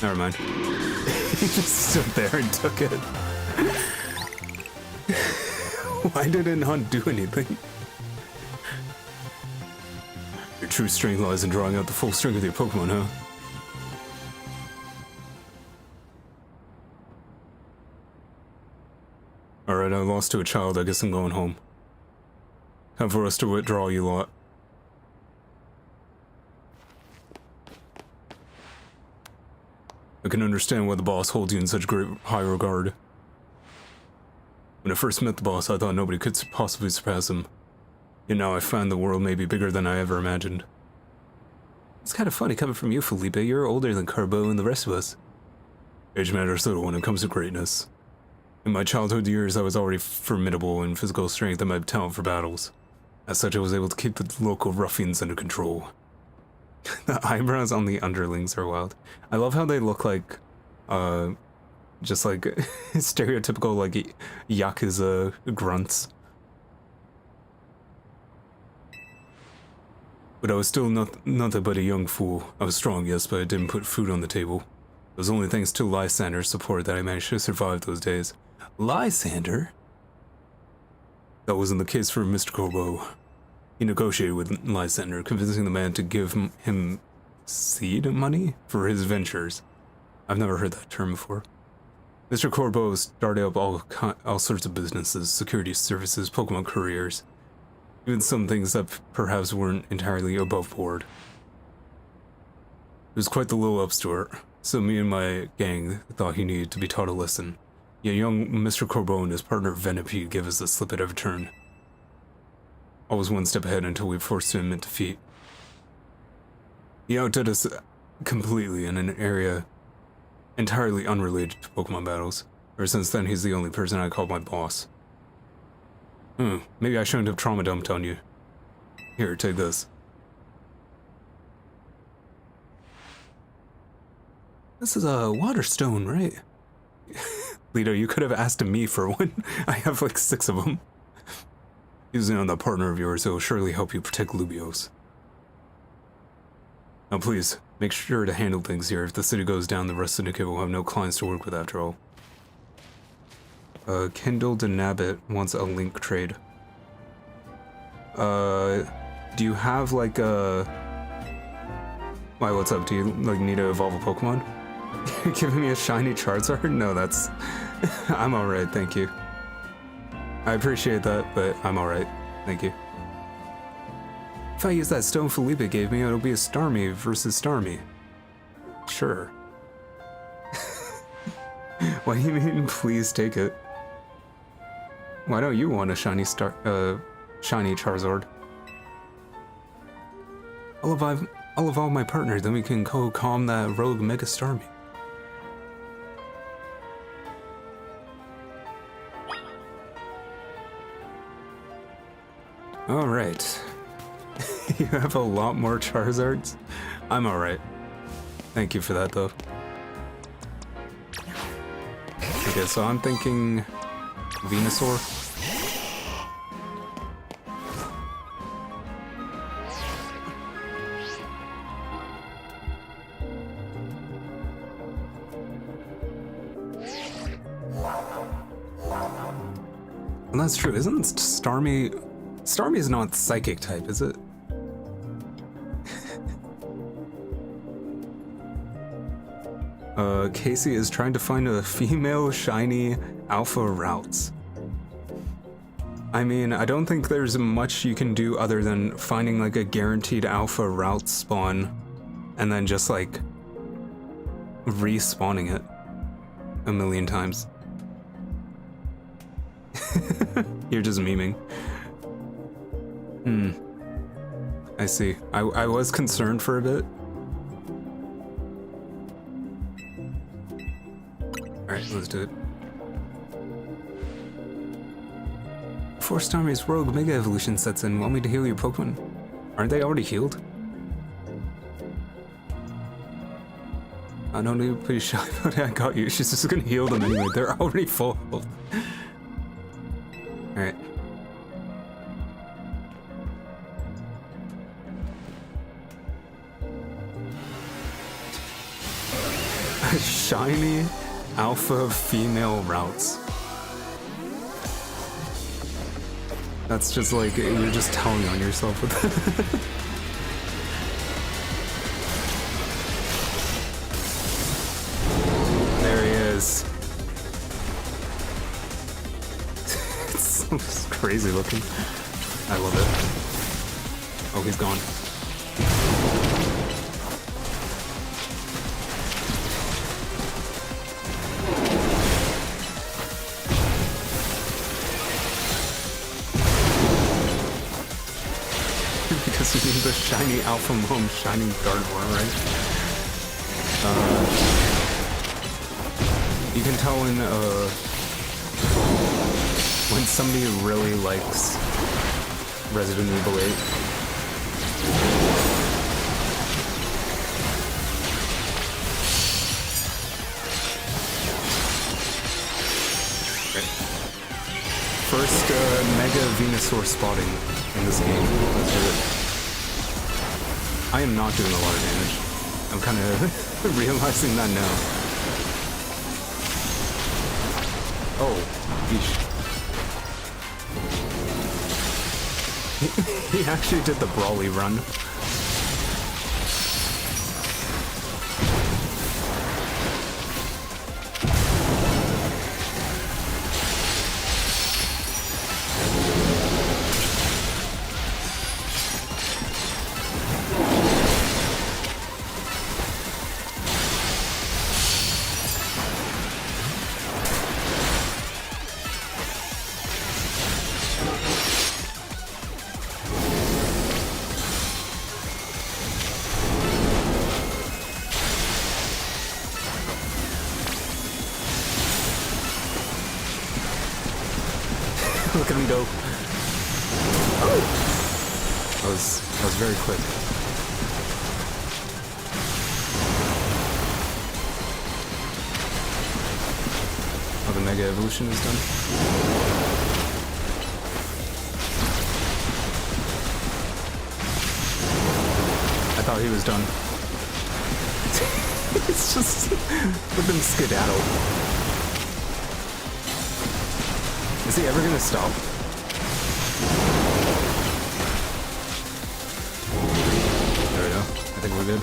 Never mind. He just stood there and took it. Why did it not do anything? Your true strength lies in drawing out the full strength of your Pokemon, huh? Alright, I lost to a child. I guess I'm going home. Time for us to withdraw, you lot. I can understand why the boss holds you in such great high regard. When I first met the boss, I thought nobody could possibly surpass him. Yet now I find the world may be bigger than I ever imagined. It's kind of funny coming from you, Felipe. You're older than Carbo and the rest of us. Age matters little when it comes to greatness. In my childhood years, I was already formidable in physical strength and my talent for battles. As such, I was able to keep the local ruffians under control. The eyebrows on the underlings are wild. I love how they look like, just like stereotypical like Yakuza grunts. But I was still nothing but a young fool. I was strong, yes, but I didn't put food on the table. It was only thanks to Lysander's support that I managed to survive those days. Lysander? That wasn't the case for Mr. Corbeau. He negotiated with Lysander, convincing the man to give him seed money for his ventures. I've never heard that term before. Mr. Corbeau started up all sorts of businesses, security services, Pokemon couriers, even some things that perhaps weren't entirely above board. It was quite the little upstart, so me and my gang thought he needed to be taught a lesson. Yet young Mr. Corbeau and his partner Venipede gave us the slip at every turn. Always one step ahead until we forced him into defeat. He outdid us completely in an area entirely unrelated to Pokemon battles. Ever since then, he's the only person I call my boss. Maybe I shouldn't have trauma dumped on you. Here, take this. This is a water stone, right? Lito, you could have asked me for one. I have like 6 of them. Using on that partner of yours, it will surely help you protect Lubios. Now please, make sure to handle things here. If the city goes down, the rest syndicate will have no clients to work with after all. Kendall Denabbit wants a link trade. Do you have like a... Why, what's up? Do you like need to evolve a Pokemon? You're giving me a shiny Charizard? No, that's... I'm alright, thank you. I appreciate that, but I'm alright. Thank you. If I use that stone Felipe gave me, it'll be a Starmie versus Starmie. Sure. What do you mean, please take it? Why don't you want a shiny shiny Charizard? I'll evolve my partner, then we can go calm that rogue Mega Starmie. Alright. You have a lot more Charizards? I'm alright. Thank you for that, though. Okay, so I'm thinking... Venusaur? Well, that's true. Isn't Starmie... Starmie is not psychic type, is it? Casey is trying to find a female shiny alpha routes. I mean, I don't think there's much you can do other than finding like a guaranteed alpha route spawn and then just like respawning it a million times. You're just memeing. I see. I was concerned for a bit. Alright, let's do it. Before Starmie's rogue Mega Evolution sets in, want me to heal your Pokemon? Aren't they already healed? I don't need to be shy about it, I got you. She's just gonna heal them anyway, they're already full health. Alright. Shiny alpha female routes. That's just like, you're just telling on yourself with that. There he is. It's so crazy looking. I love it. Oh, he's gone. Because you need the shiny Alpha Mom, shiny Gardevoir, right? You can tell when somebody really likes Resident Evil 8. Okay. First Mega Venusaur spotting in this game. Let's do it. I am not doing a lot of damage. I'm kind of realizing that now. Oh, yeesh. He actually did the brawly run. Look at him go. That was very quick. Oh, the Mega Evolution is done. I thought he was done. It's just let them skedaddle. Is he ever gonna stop? There we go. I think we're good.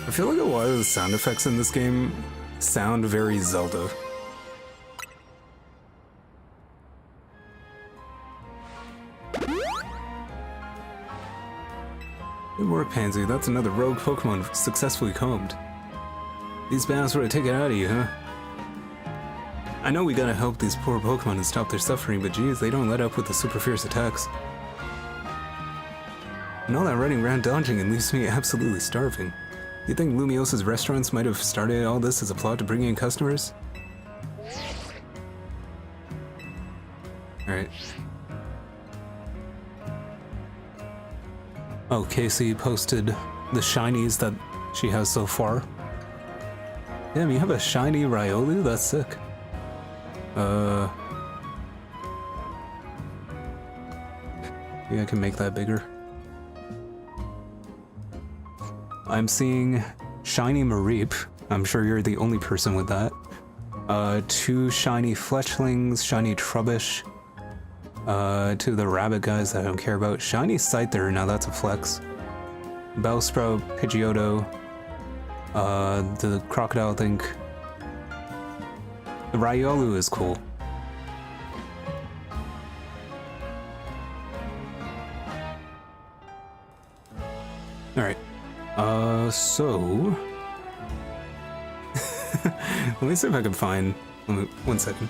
I feel like a lot of the sound effects in this game sound very Zelda. Good work, Pansy. That's another rogue Pokemon successfully combed. These banners would have taken it out of you, huh? I know we gotta help these poor Pokemon and stop their suffering, but geez, they don't let up with the super fierce attacks. And all that running around dodging and leaves me absolutely starving. You think Lumios's restaurants might have started all this as a plot to bring in customers? Alright. Oh, Casey posted the shinies that she has so far. Damn, you have a shiny Riolu? That's sick. Maybe I can make that bigger. I'm seeing shiny Mareep. I'm sure you're the only person with that. 2 shiny Fletchlings, shiny Trubbish. 2 of the rabbit guys that I don't care about. Shiny Scyther, now that's a flex. Bellsprout, Pidgeotto. The Crocodile, I think. The Riolu is cool. Alright. So... let me see if I can find... 1 second.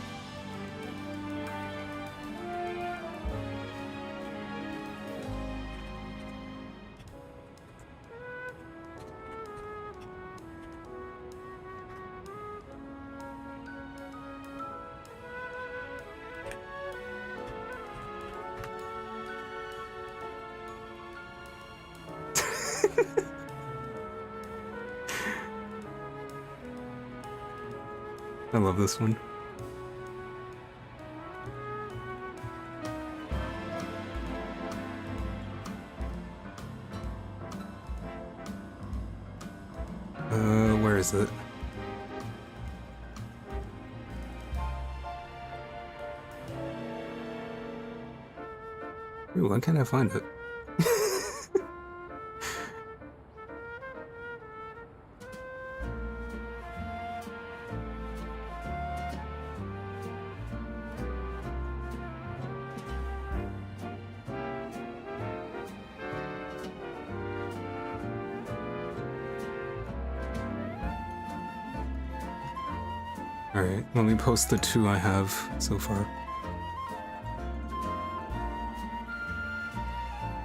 I love this one. Where is it? Ooh, why can't I find it? Alright, let me post the 2 I have so far.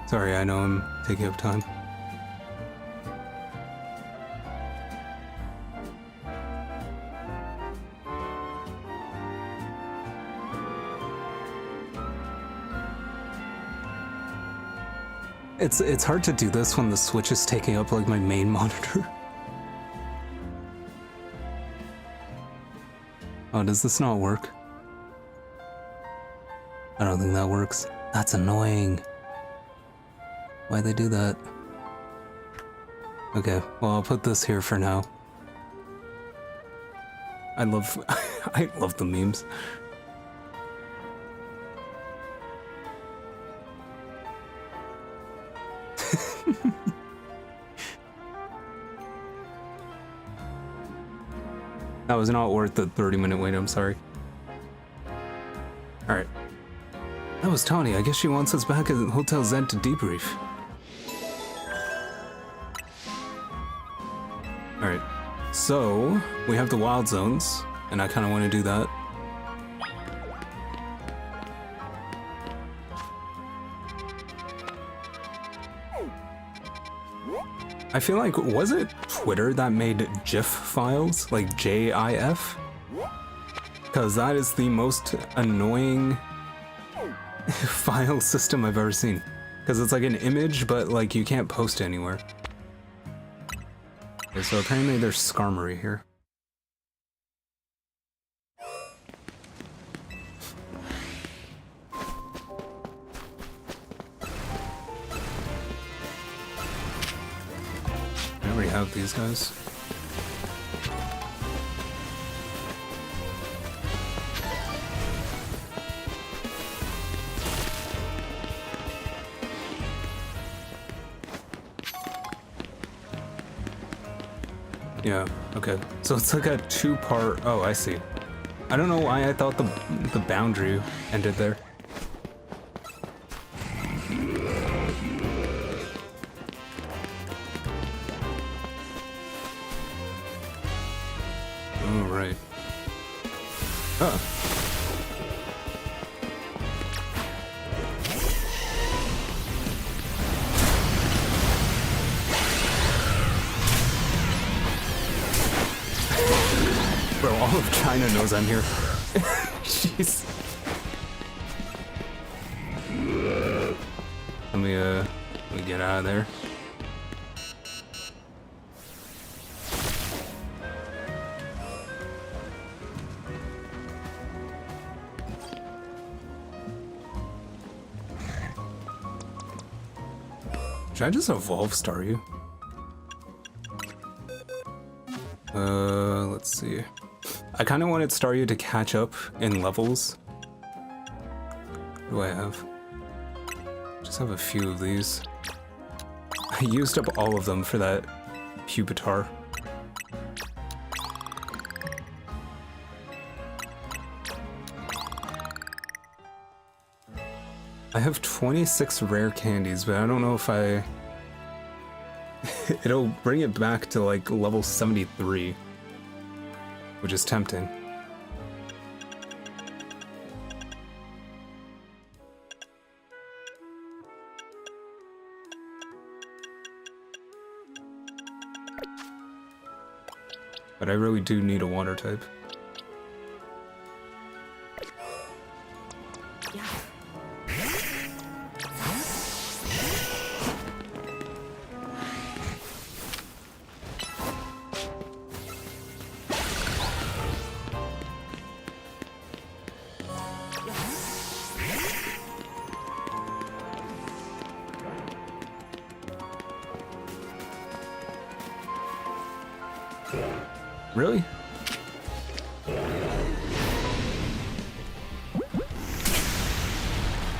Sorry, I know I'm taking up time. It's hard to do this when the Switch is taking up like my main monitor. Oh, does this not work? I don't think that works. That's annoying. Why'd they do that? Okay, well I'll put this here for now. I love I love the memes. That was not worth the 30-minute wait, I'm sorry. Alright. That was Tawny. I guess she wants us back at Hotel Zen to debrief. Alright. So, we have the wild zones, and I kind of want to do that. I feel like, was it Twitter that made GIF files, like GIF? Because that is the most annoying file system I've ever seen. Because it's like an image, but like you can't post it anywhere. Okay, so apparently there's Skarmory here. I already have these guys. Yeah, okay. So it's like a 2-part... Oh, I see. I don't know why I thought the boundary ended there. Oh, right. Huh. Bro, all of China knows I'm here. Jeez. Let me get out of there. Should I just evolve Staryu? Let's see. I kind of wanted Staryu to catch up in levels. What do I have? Just have a few of these. I used up all of them for that Pupitar. I have 26 rare candies, but I don't know if I... It'll bring it back to like level 73, which is tempting. But I really do need a water type. Really?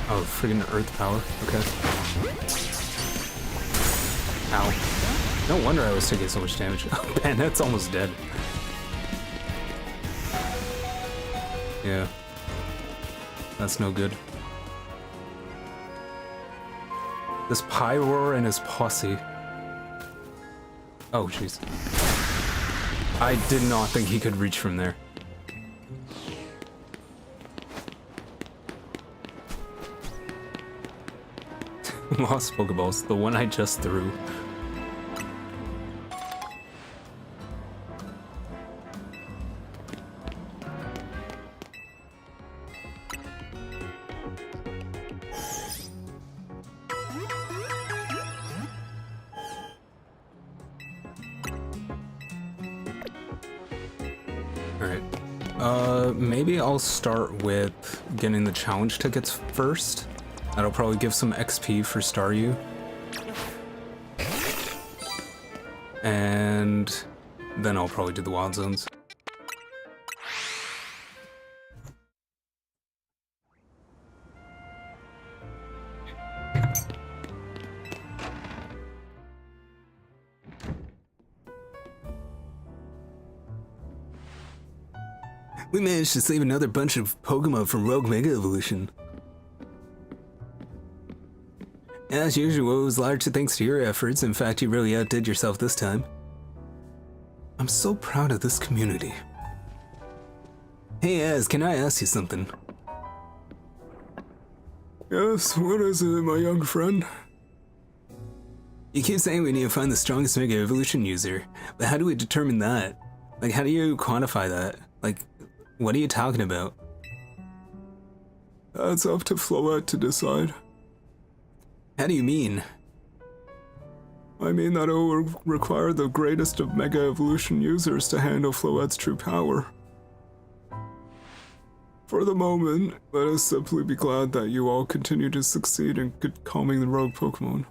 Oh, friggin' earth power. Okay. Ow. No wonder I was taking so much damage. Oh, man, that's almost dead. Yeah. That's no good. This Pyroar and his posse. Oh, jeez. I did not think he could reach from there. Lost Pokeballs, the one I just threw. Maybe I'll start with getting the challenge tickets first. That'll probably give some XP for Staryu. And then I'll probably do the Wild Zones. We managed to save another bunch of Pokemon from Rogue Mega Evolution. As usual, it was largely thanks to your efforts. In fact, you really outdid yourself this time. I'm so proud of this community. Hey Az, can I ask you something? Yes, what is it, my young friend? You keep saying we need to find the strongest Mega Evolution user, but how do we determine that? Like, how do you quantify that? Like, what are you talking about? That's up to Floette to decide. How do you mean? I mean that it will require the greatest of Mega Evolution users to handle Floette's true power. For the moment, let us simply be glad that you all continue to succeed in calming the rogue Pokemon.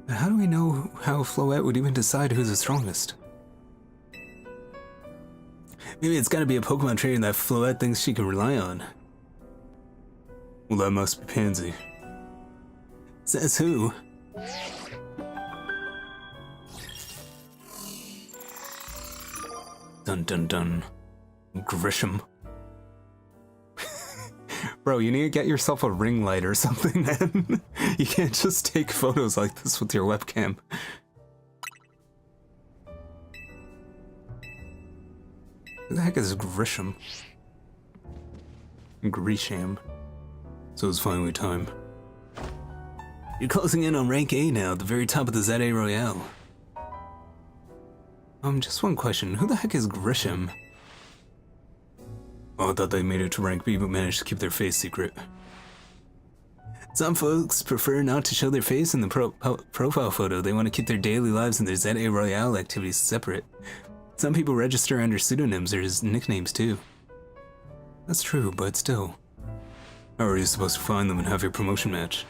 How do we know how Floette would even decide who's the strongest? Maybe it's gotta be a Pokemon trainer that Floette thinks she can rely on. Well, that must be Pansy. Says who? Dun dun dun. Grisham. Bro, you need to get yourself a ring light or something, man. You can't just take photos like this with your webcam. Who the heck is Grisham? Grisham. So it's finally time. You're closing in on rank A now, at the very top of the ZA Royale. Just one question. Who the heck is Grisham? Oh, I thought they made it to rank B but managed to keep their face secret. Some folks prefer not to show their face in the profile photo. They want to keep their daily lives and their ZA Royale activities separate. Some people register under pseudonyms or as nicknames too. That's true, but still. How are you supposed to find them and have your promotion match?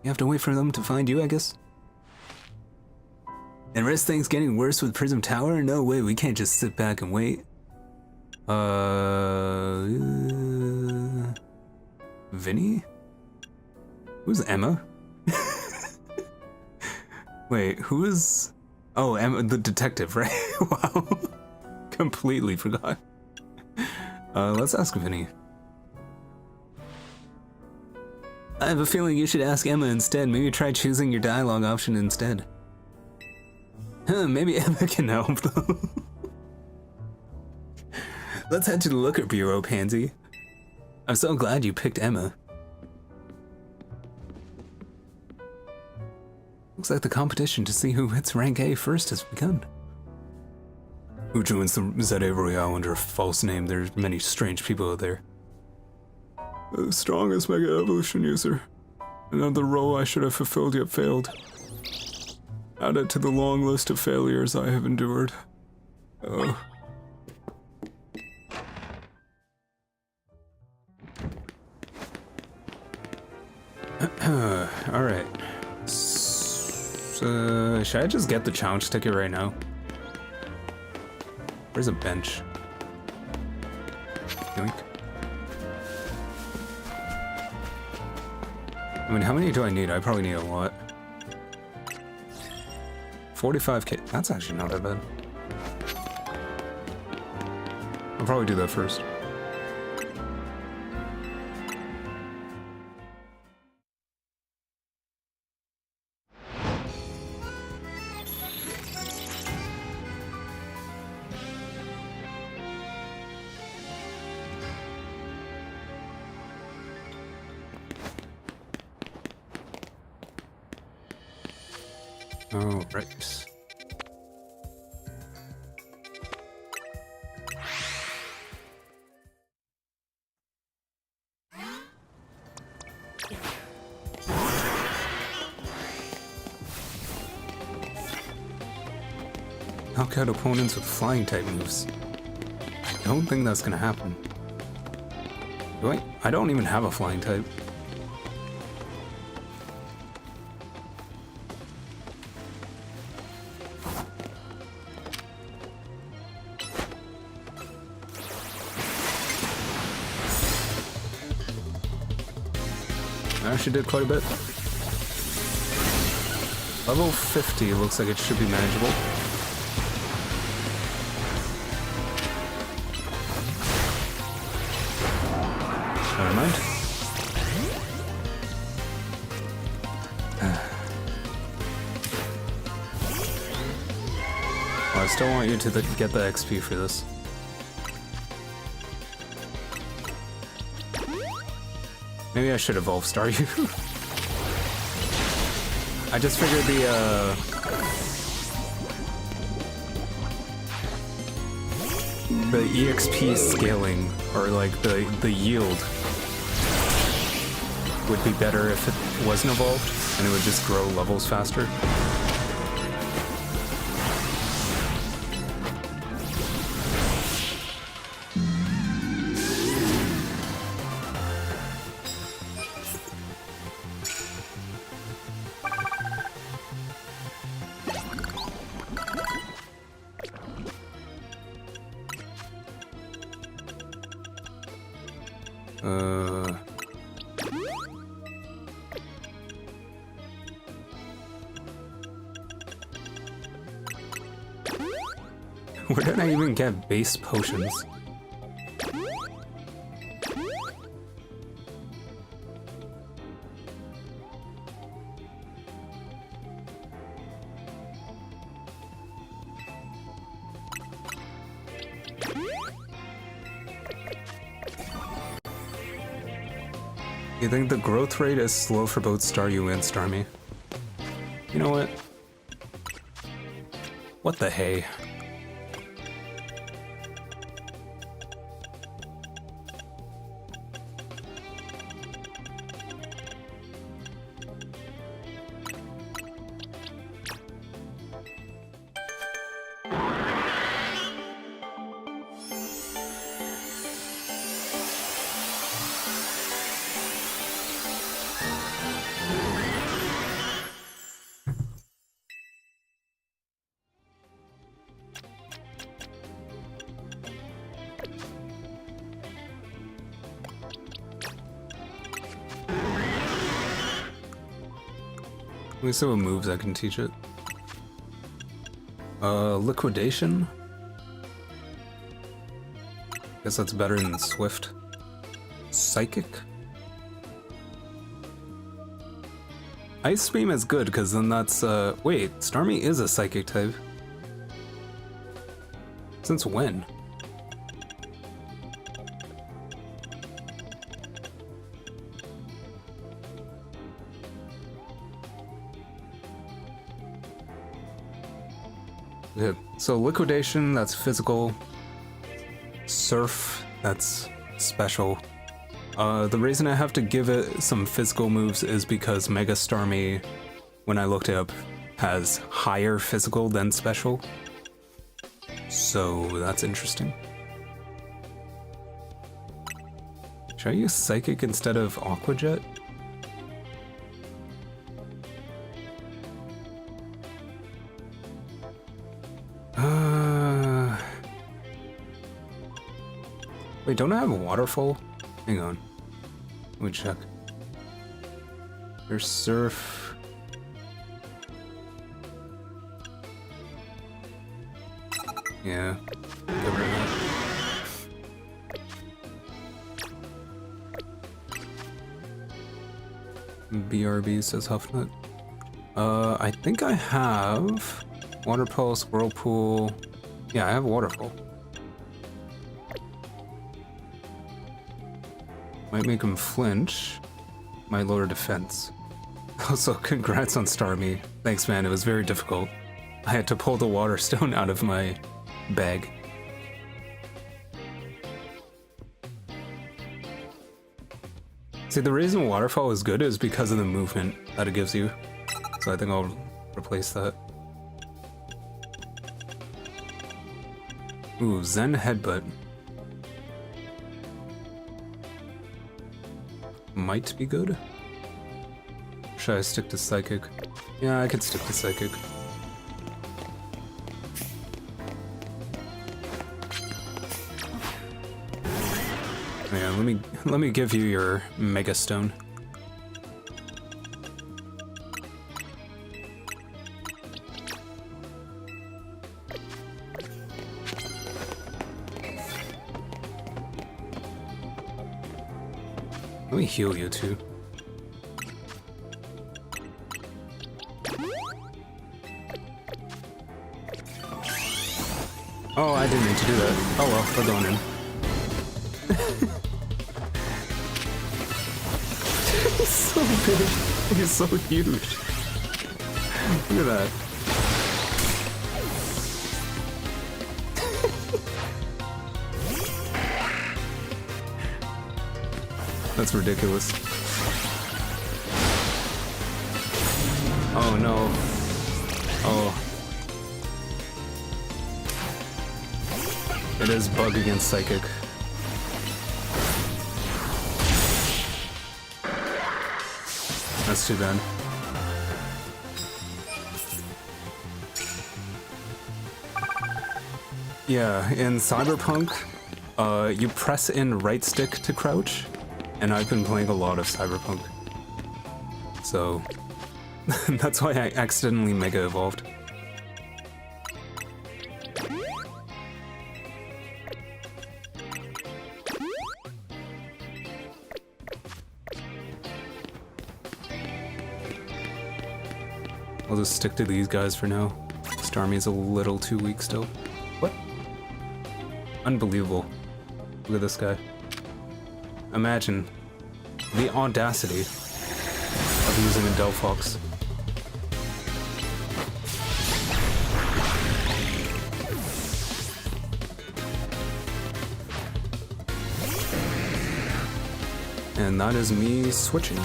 You have to wait for them to find you, I guess? And risk things getting worse with Prism Tower? No way, we can't just sit back and wait. Vinny? Who's Emma? Wait, who is... Oh, Emma, the detective, right? Wow. Completely forgot. Let's ask Vinny. I have a feeling you should ask Emma instead. Maybe try choosing your dialogue option instead. Huh, maybe Emma can help though. Let's head to the Looker Bureau, Pansy. I'm so glad you picked Emma. Looks like the competition to see who hits rank A first has begun. Who joins the ZA Royale under a false name? There's many strange people out there. The strongest Mega Evolution user. Another role I should have fulfilled yet failed. Added to the long list of failures I have endured. Oh. Alright. So, should I just get the challenge ticket right now? Where's a bench? Yoink. I mean, how many do I need? I probably need a lot. 45k. That's actually not that bad. I'll probably do that first. Oh, right. Knock out opponents with flying type moves. I don't think that's gonna happen. Do I? I don't even have a flying type. I actually did quite a bit. Level 50 looks like it should be manageable. Never mind. Well, I still want you to get the XP for this. Maybe I should evolve Staryu. I just figured the EXP scaling, or like the yield, would be better if it wasn't evolved, and it would just grow levels faster. Where did I even get base potions? You think the growth rate is slow for both Staryu and Starmie? You know what? What the hey? At least what moves I can teach it. Liquidation? Guess that's better than Swift. Psychic? Ice Beam is good, because then that's, wait, Starmie is a Psychic type. Since when? Yeah, so Liquidation, that's physical. Surf, that's special. The reason I have to give it some physical moves is because Mega Starmie, when I looked it up, has higher physical than special. So that's interesting. Should I use Psychic instead of Aqua Jet? Wait, don't I have a waterfall? Hang on. Let me check. There's surf. Yeah. Get rid of that. BRB says Huffnut. I think I have Water Pulse, Whirlpool. Yeah, I have Waterfall. Might make him flinch. Might lower defense. Also, congrats on Starmie. Thanks, man. It was very difficult. I had to pull the water stone out of my bag. See, the reason waterfall is good is because of the movement that it gives you. So I think I'll replace that. Ooh, Zen headbutt. Might be good. Should I stick to psychic? Yeah, I could stick to psychic. Yeah, let me give you your Mega Stone. Let me heal you too. Oh, I didn't mean to do that. Oh well, we're going in. He's so big. He's so huge. Look at that. That's ridiculous. Oh no. Oh. It is bug against psychic. That's too bad. Yeah, in Cyberpunk, you press in right stick to crouch, and I've been playing a lot of Cyberpunk. So, that's why I accidentally Mega Evolved. I'll just stick to these guys for now. Starmie's a little too weak still. What? Unbelievable. Look at this guy. Imagine the audacity of using a Delphox. And that is me switching.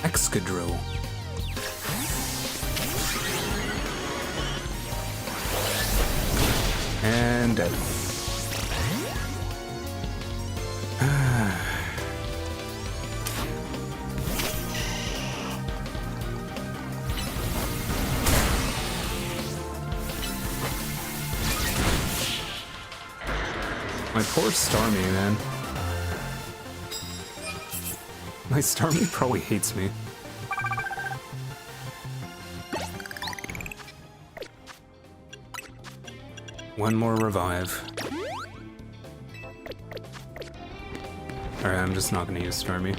Excadrill. And dead. My poor Starmie, man. My Starmie probably hates me. One more revive. Alright, I'm just not gonna use Starmie.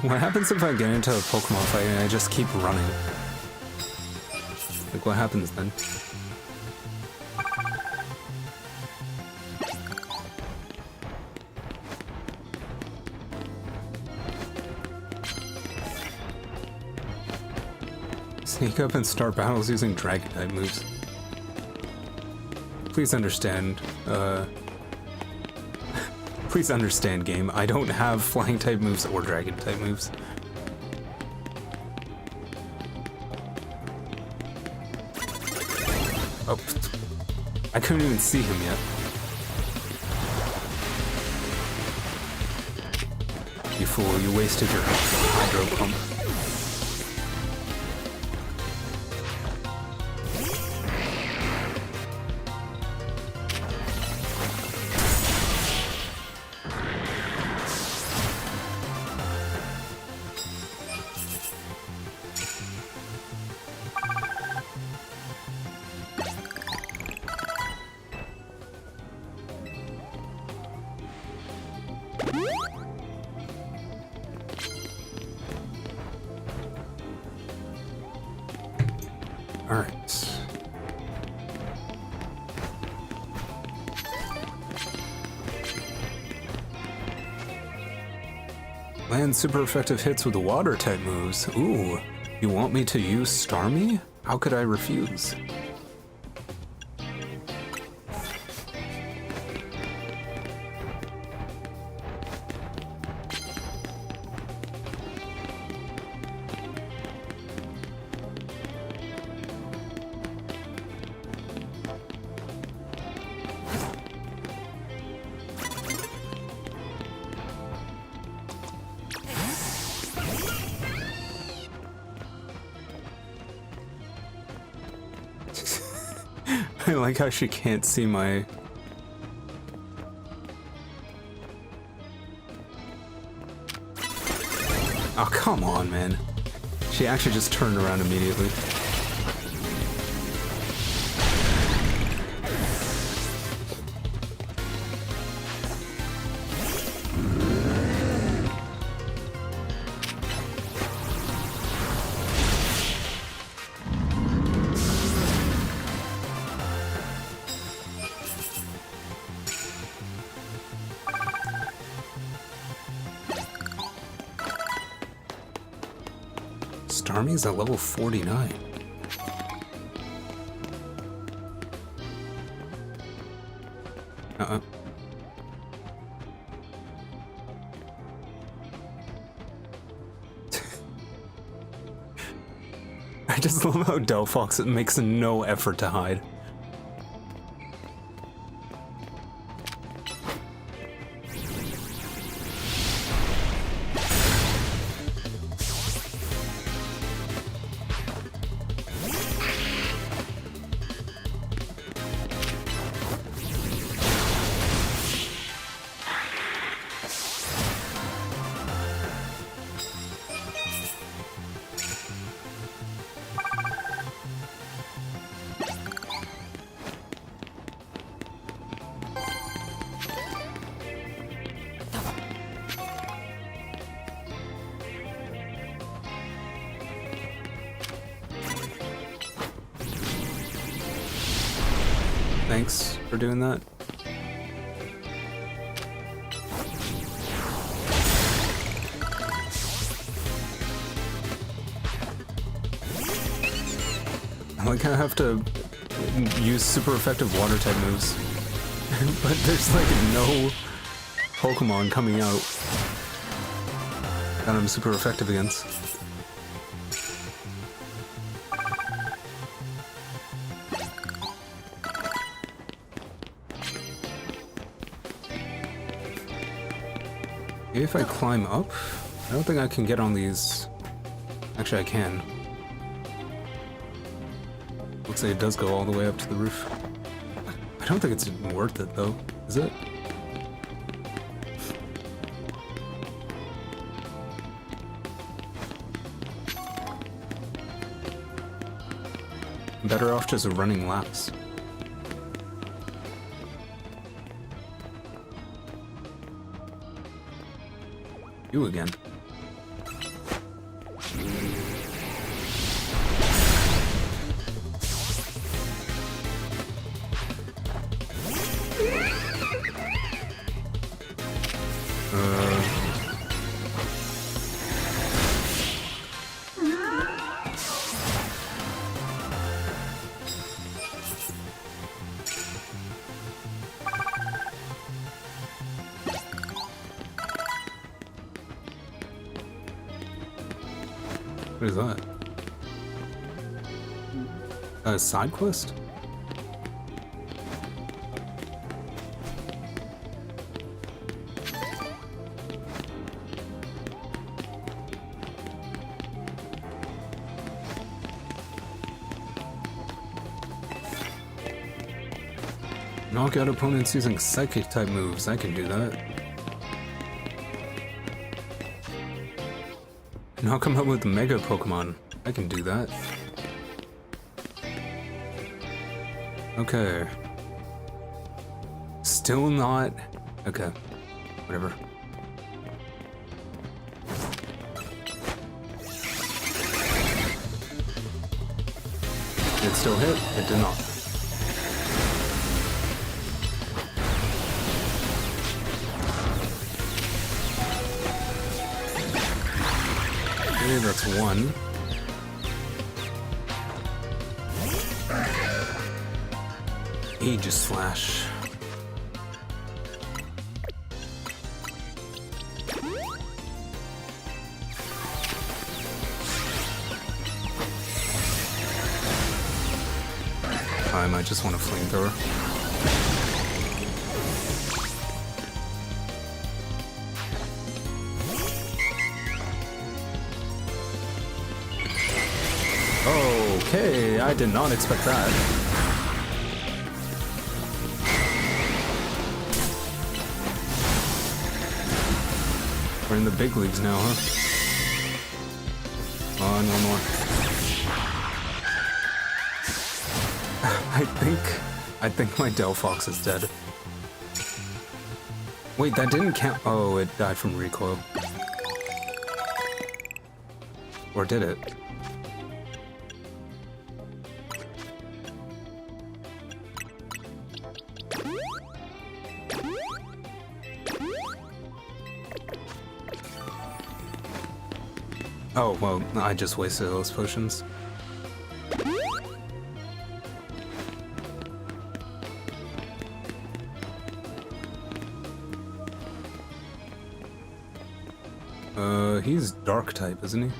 What happens if I get into a Pokemon fight and I just keep running? Like, what happens then? Sneak up and start battles using Dragon-type moves. Please understand, Please understand, game. I don't have flying-type moves or dragon-type moves. Oh, I couldn't even see him yet. You fool, you wasted your hydro pump. Alright. Land super effective hits with the water type moves. Ooh, you want me to use Starmie? How could I refuse? I like how she can't see my... Oh, come on, man. She actually just turned around immediately. Starmie's at level 49. Uh-uh. I just love how Delphox makes no effort to hide. Thanks for doing that. Like I have to use super effective water type moves, but there's like no Pokemon coming out that I'm super effective against. Maybe if I climb up? I don't think I can get on these. Actually, I can. Looks like it does go all the way up to the roof. I don't think it's worth it, though. Is it? I'm better off just running laps. You again. What is that? A side quest? Knock out opponents using psychic type moves. I can do that. Knock them out with Mega Pokemon. I can do that. Okay. Still not... Okay. Whatever. still hit? It did not. Okay, that's one. Aegis Slash. I might just want a flamethrower. Okay, I did not expect that. We're in the big leagues now, huh? On, one more. I think my Delphox is dead. Wait, that didn't count. Oh, it died from recoil. Or did it? Oh, well, I just wasted those potions. He's dark type, isn't he?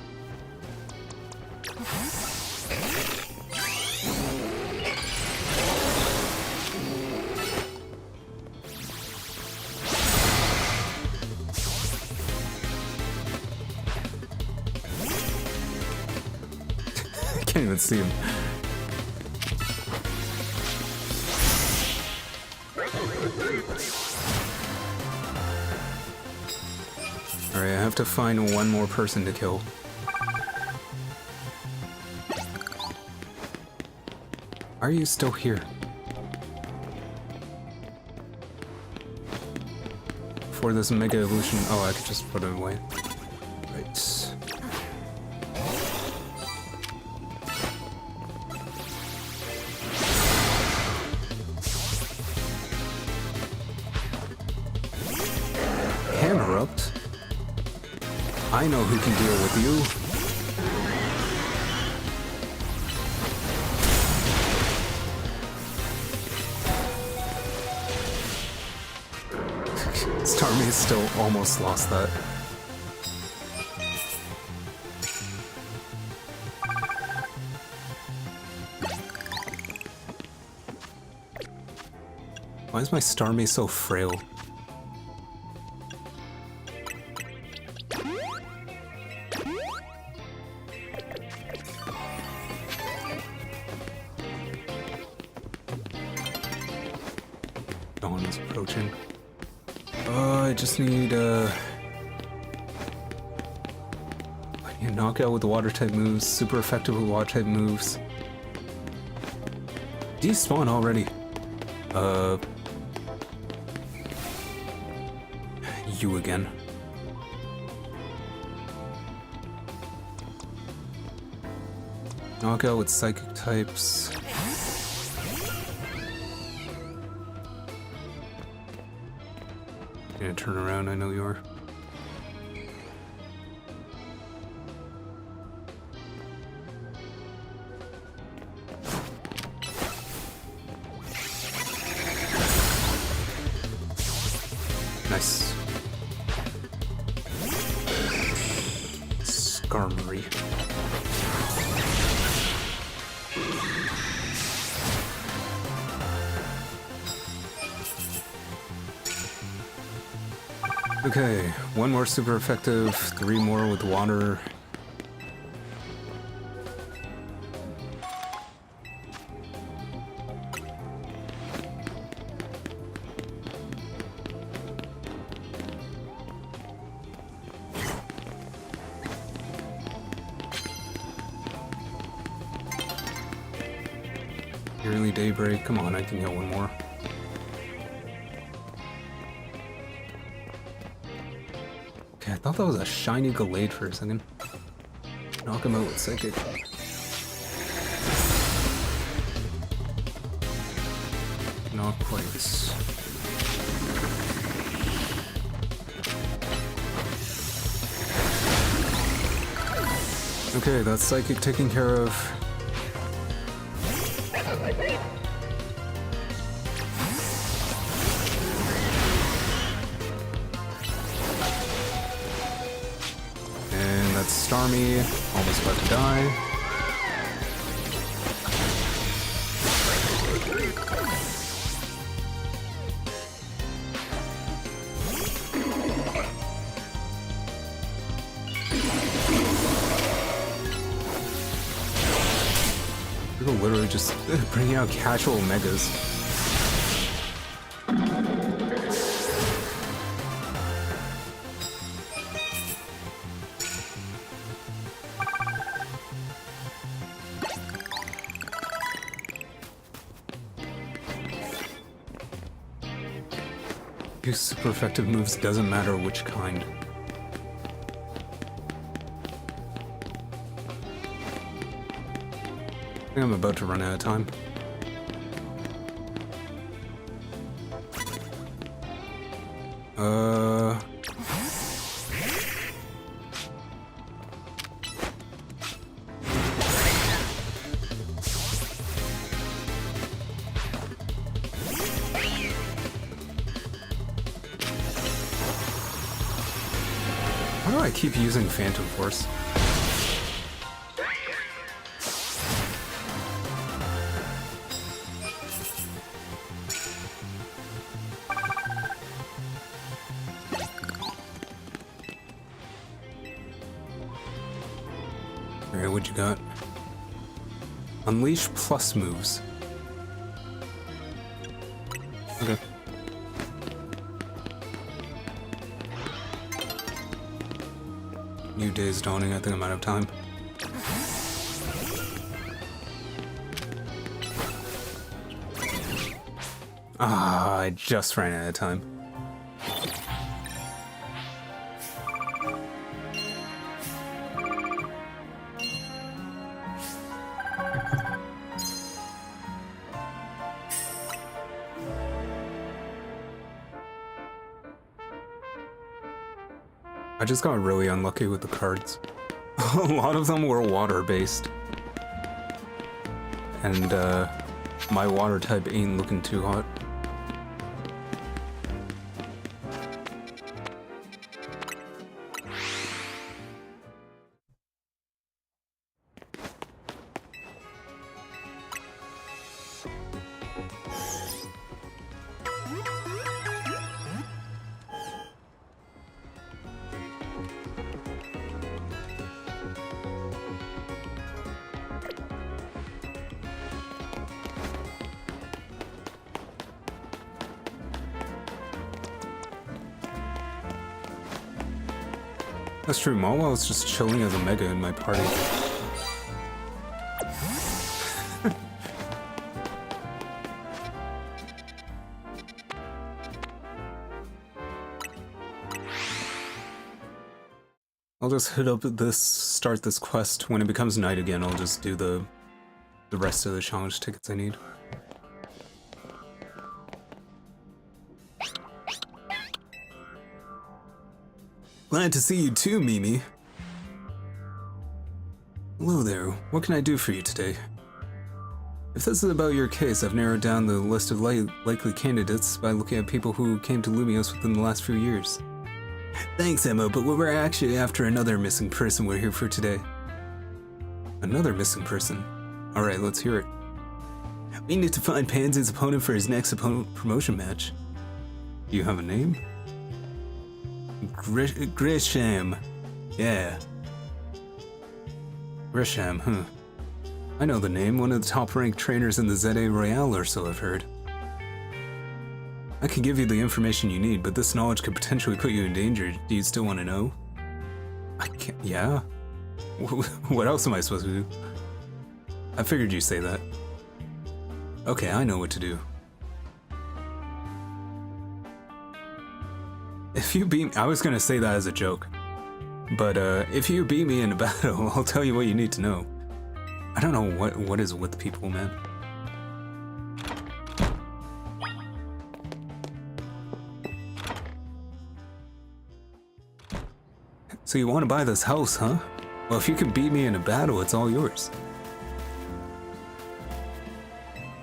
I can't even see him. Alright, I have to find one more person to kill. Are you still here? For this Mega Evolution... Oh, I could just put it away. Right. Hammerupt? I know who can deal with you. Starmie still almost lost that. Why is my Starmie so frail? Dawn is approaching. I just need I need a knockout with the water type moves, super effective with water type moves. Despawn already. You again. Knockout with psychic types. Gonna turn around, I know you are. Nice. Skarmory. Okay, one more super effective, 3 more with water. Early daybreak, come on, I can get one more. Okay, I thought that was a shiny Gallade for a second. Knock him out with Psychic. not quite. Okay, that's Psychic taken care of. And that's Starmie, almost about to die. People literally just bringing out casual megas. Use super effective moves, doesn't matter which kind. I think I'm about to run out of time. Why do I keep using Phantom Force? Alright, what you got? Unleash plus moves. Okay. New day is dawning, I think I'm out of time. Ah, I just ran out of time. I just got really unlucky with the cards. A lot of them were water-based. And, my water type ain't looking too hot. That's true, Mawa was just chilling as a mega in my party. I'll just hit up this, start this quest. When it becomes night again, I'll just do the rest of the challenge tickets I need. Glad to see you too, Mimi. Hello there, what can I do for you today? If this is about your case, I've narrowed down the list of likely candidates by looking at people who came to Lumios within the last few years. Thanks, Emma, but we're actually after another missing person we're here for today. Another missing person? Alright, let's hear it. We need to find Pansy's opponent for his next promotion match. Do you have a name? Grisham. Yeah. Grisham, huh. I know the name, one of the top-ranked trainers in the ZA Royale or so I've heard. I can give you the information you need, but this knowledge could potentially put you in danger. Do you still want to know? I can't, yeah? What else am I supposed to do? I figured you'd say that. Okay, I know what to do. If you beat me, I was gonna say that as a joke. But if you beat me in a battle, I'll tell you what you need to know. I don't know what is with people, man. So you want to buy this house, huh? Well, if you can beat me in a battle, it's all yours.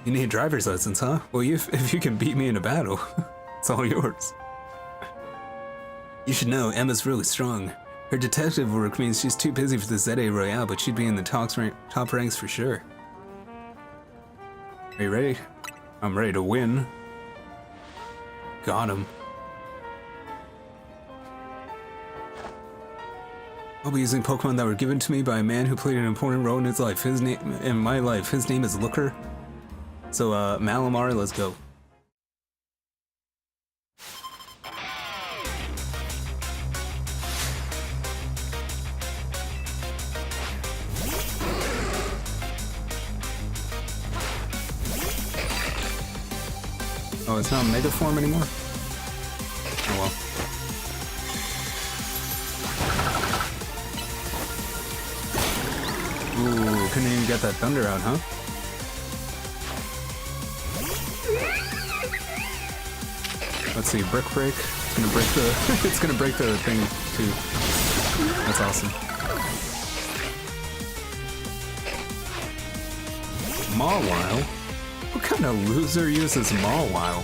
You need a driver's license, huh? Well, if you can beat me in a battle, it's all yours. You should know, Emma's really strong. Her detective work means she's too busy for the ZA Royale, but she'd be in the top ranks for sure. Are you ready? I'm ready to win. Got him. I'll be using Pokemon that were given to me by a man who played an important role in his life. In my life. His name is Looker. So, Malamar, let's go. Oh, it's not Mega Form anymore? Oh well. Ooh, couldn't even get that thunder out, huh? Let's see, Brick Break. It's gonna break the it's gonna break the thing too. That's awesome. Mawile? What kind of loser uses Mawile?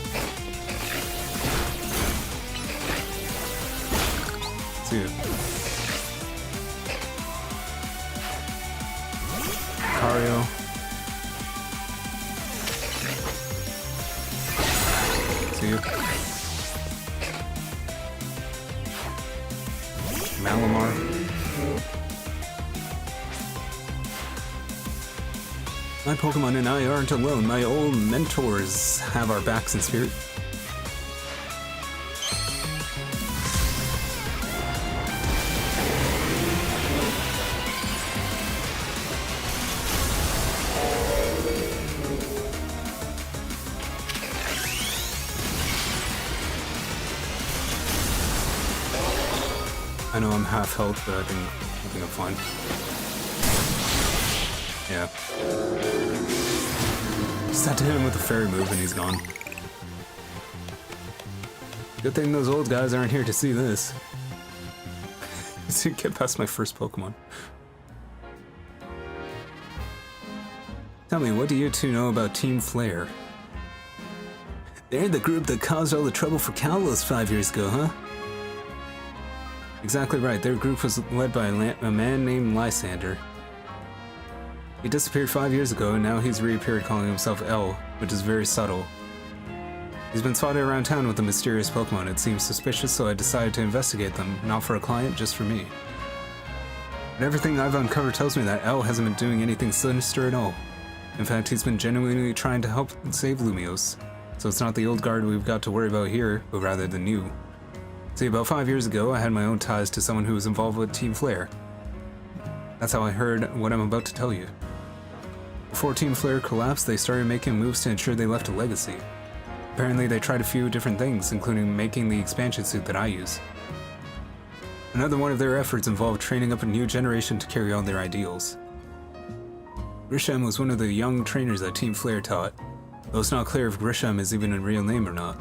Dude. Cario. See you. Malamar. My Pokemon and I aren't alone. My old mentors have our backs in spirit. I know I'm half health, but I think I'm fine. Yeah. Just had to hit him with a fairy move and he's gone. Good thing those old guys aren't here to see this. Get past my first Pokemon. Tell me, what do you two know about Team Flare? They're the group that caused all the trouble for Kalos 5 years ago, huh? Exactly right, their group was led by a man named Lysander. He disappeared 5 years ago, and now he's reappeared calling himself L, which is very subtle. He's been spotted around town with a mysterious Pokemon. It seems suspicious, so I decided to investigate them, not for a client, just for me. But everything I've uncovered tells me that L hasn't been doing anything sinister at all. In fact, he's been genuinely trying to help save Lumiose, so it's not the old guard we've got to worry about here, but rather the new. See, about 5 years ago, I had my own ties to someone who was involved with Team Flare. That's how I heard what I'm about to tell you. Before Team Flare collapsed, they started making moves to ensure they left a legacy. Apparently, they tried a few different things, including making the expansion suit that I use. Another one of their efforts involved training up a new generation to carry on their ideals. Grisham was one of the young trainers that Team Flare taught, though it's not clear if Grisham is even a real name or not.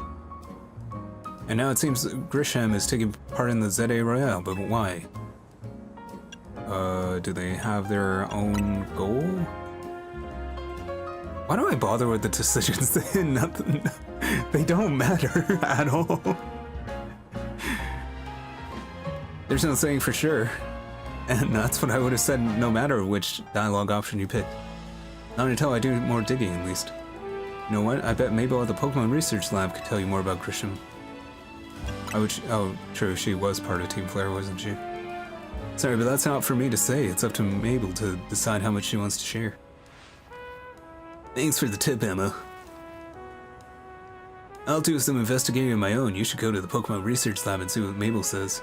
And now it seems Grisham is taking part in the ZA Royale, but why? Do they have their own goal? Why do I bother with the decisions? Nothing. They don't matter at all. There's no saying for sure. And that's what I would have said no matter which dialogue option you picked. Not until I do more digging, at least. You know what? I bet Mabel at the Pokemon Research Lab could tell you more about Grisham. Oh, true, she was part of Team Flare, wasn't she? Sorry, but that's not for me to say. It's up to Mabel to decide how much she wants to share. Thanks for the tip, Emma. I'll do some investigating of my own. You should go to the Pokemon Research Lab and see what Mabel says.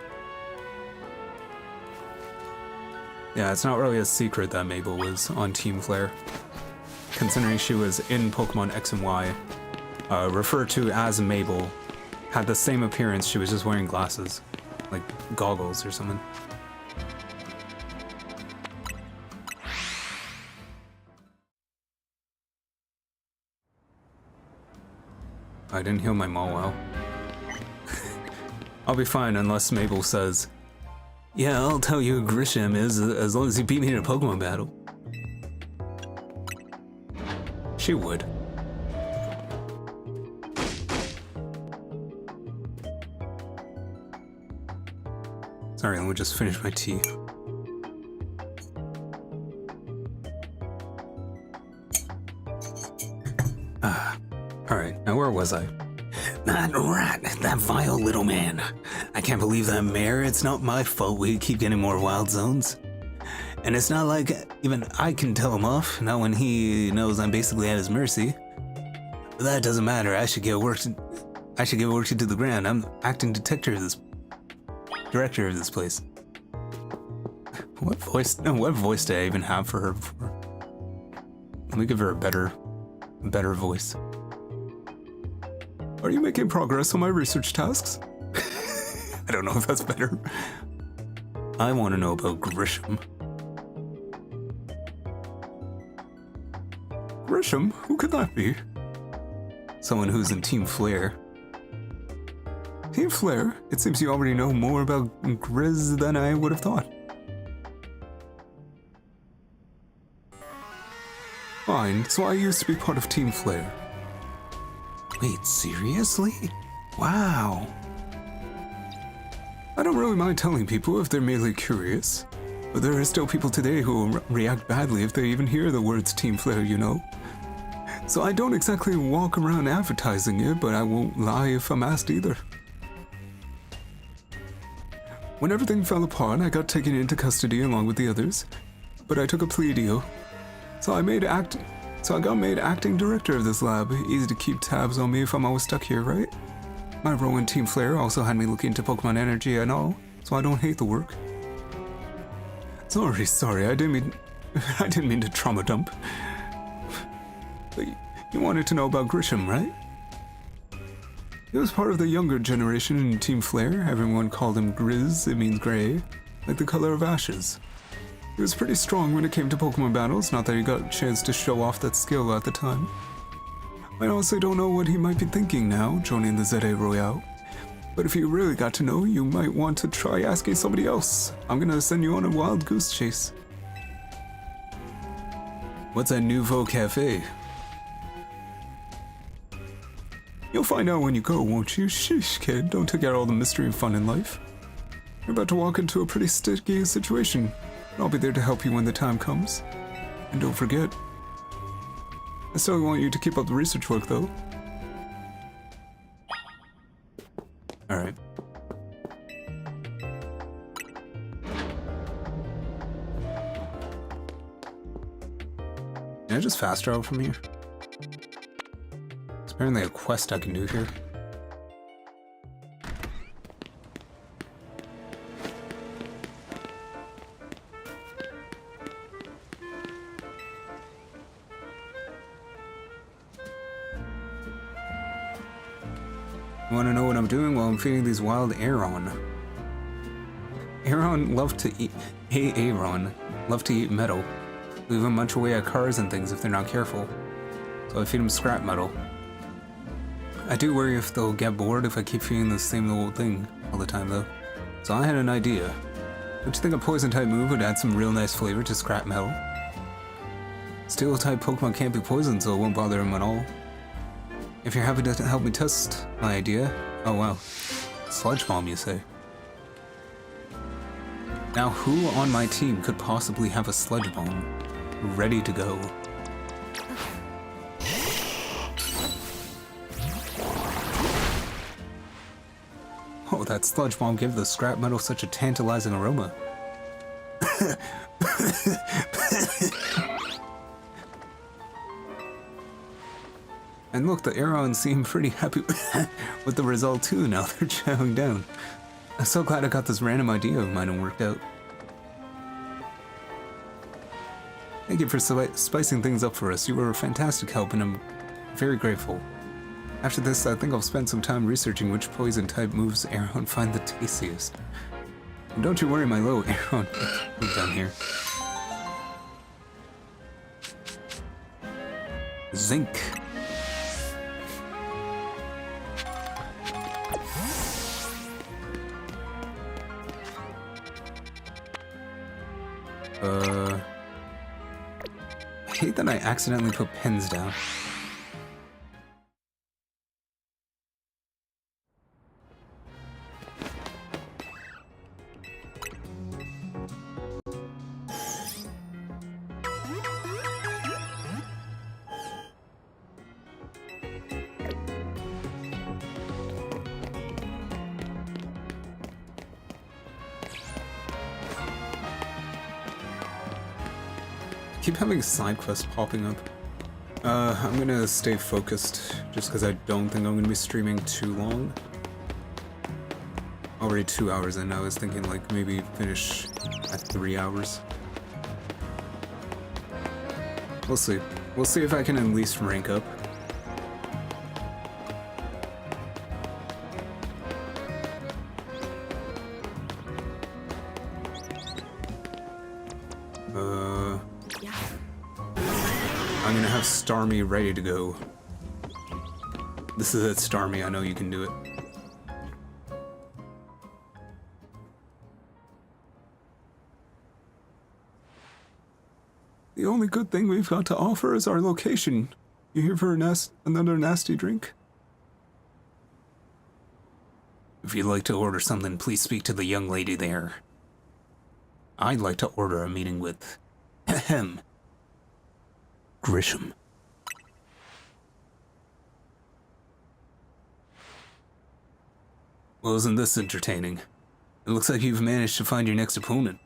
Yeah, it's not really a secret that Mabel was on Team Flare, considering she was in Pokemon X and Y, referred to as Mabel, had the same appearance, she was just wearing glasses, like goggles or something. I didn't heal my Mawile. I'll be fine unless Mabel says, Yeah, I'll tell you who Grisham is as long as you beat me in a Pokemon battle. She would. Sorry, let me just finish my tea. Alright, now where was I? That rat, that vile little man. I can't believe that mare. It's not my fault we keep getting more wild zones. And it's not like even I can tell him off, not when he knows I'm basically at his mercy. But that doesn't matter. I should get worked into the ground. I'm acting director of this place. What voice did I even have for her before? Let me give her a better voice. Are you making progress on my research tasks? I don't know if that's better. I want to know about Grisham. Grisham? Who could that be? Someone who's in Team Flare. Team Flare? It seems you already know more about Grizz than I would have thought. Fine, so I used to be part of Team Flare. Wait, seriously? Wow. I don't really mind telling people if they're merely curious, but there are still people today who will react badly if they even hear the words Team Flare, you know? So I don't exactly walk around advertising it, but I won't lie if I'm asked either. When everything fell apart, I got taken into custody along with the others, but I took a plea deal. So I got made acting director of this lab. Easy to keep tabs on me if I'm always stuck here, right? My role in Team Flare also had me look into Pokemon energy and all, so I don't hate the work. Sorry, I didn't mean to trauma dump. But you wanted to know about Grisham, right? He was part of the younger generation in Team Flare. Everyone called him Grizz, it means gray, like the color of ashes. He was pretty strong when it came to Pokemon battles, not that he got a chance to show off that skill at the time. I honestly don't know what he might be thinking now, joining the ZA Royale. But if you really got to know, you might want to try asking somebody else. I'm gonna send you on a wild goose chase. What's that Nouveau Cafe? You'll find out when you go, won't you? Sheesh, kid, don't take out all the mystery and fun in life. You're about to walk into a pretty sticky situation. I'll be there to help you when the time comes. And don't forget, I still want you to keep up the research work, though. Alright. Can I just fast travel from here? There's apparently a quest I can do here. You want to know what I'm doing while I'm feeding these wild Aeron? Aeron love to eat metal. Leave them munch away at cars and things if they're not careful. So I feed them scrap metal. I do worry if they'll get bored if I keep feeding the same old thing all the time though. So I had an idea. Don't you think a poison type move would add some real nice flavor to scrap metal? Steel type Pokemon can't be poisoned, so it won't bother them at all. If you're happy to help me test my idea. Oh wow. Sludge Bomb, you say? Now who on my team could possibly have a Sludge Bomb ready to go? Oh, that Sludge Bomb gave the scrap metal such a tantalizing aroma. And look, the Aeron seem pretty happy with the result too, now they're chowing down. I'm so glad I got this random idea of mine and worked out. Thank you for spicing things up for us. You were a fantastic help and I'm very grateful. After this, I think I'll spend some time researching which poison type moves Aeron find the tastiest. And don't you worry, my little Aeron. Move down here. Zinc. I hate that I accidentally put pins down. Keep having side quests popping up. I'm gonna stay focused just because I don't think I'm gonna be streaming too long. Already 2 hours in. I was thinking like maybe finish at 3 hours. We'll see. We'll see if I can at least rank up. I'm gonna have Starmie ready to go. This is it, Starmie. I know you can do it. The only good thing we've got to offer is our location. You here for another nasty drink? If you'd like to order something, please speak to the young lady there. I'd like to order a meeting with... Ahem. Grisham. Well, isn't this entertaining? It looks like you've managed to find your next opponent.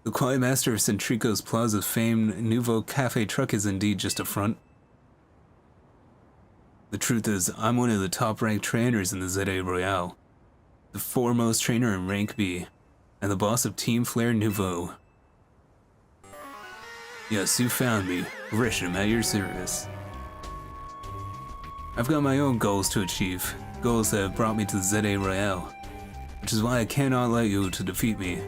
The quiet master of Centrico's Plaza's famed Nouveau Cafe truck is indeed just a front. The truth is, I'm one of the top-ranked trainers in the ZA Royale, the foremost trainer in Rank B, and the boss of Team Flare Nouveau. Yes, you found me, Grisham, at your service. I've got my own goals to achieve, goals that have brought me to the ZA Royale, which is why I cannot let you to defeat me.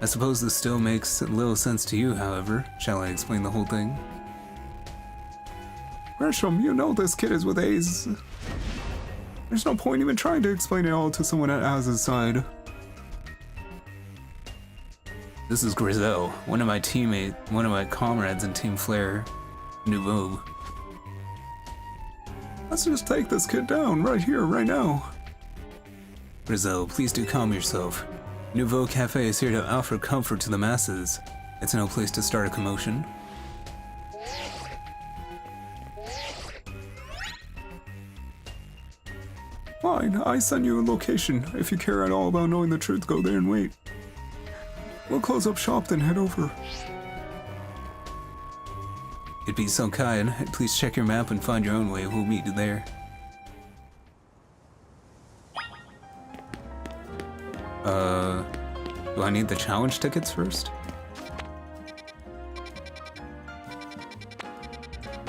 I suppose this still makes little sense to you, however. Shall I explain the whole thing? Grisham, you know this kid is with A's. There's no point even trying to explain it all to someone at Az's side. This is Grizel, one of my comrades in Team Flare Nouveau. Let's just take this kid down right here, right now. Grizel, please do calm yourself. Nouveau Cafe is here to offer comfort to the masses. It's no place to start a commotion. Fine, I send you a location. If you care at all about knowing the truth, go there and wait. We'll close up shop, then head over. It'd be so kind. Please check your map and find your own way. We'll meet you there. Do I need the challenge tickets first?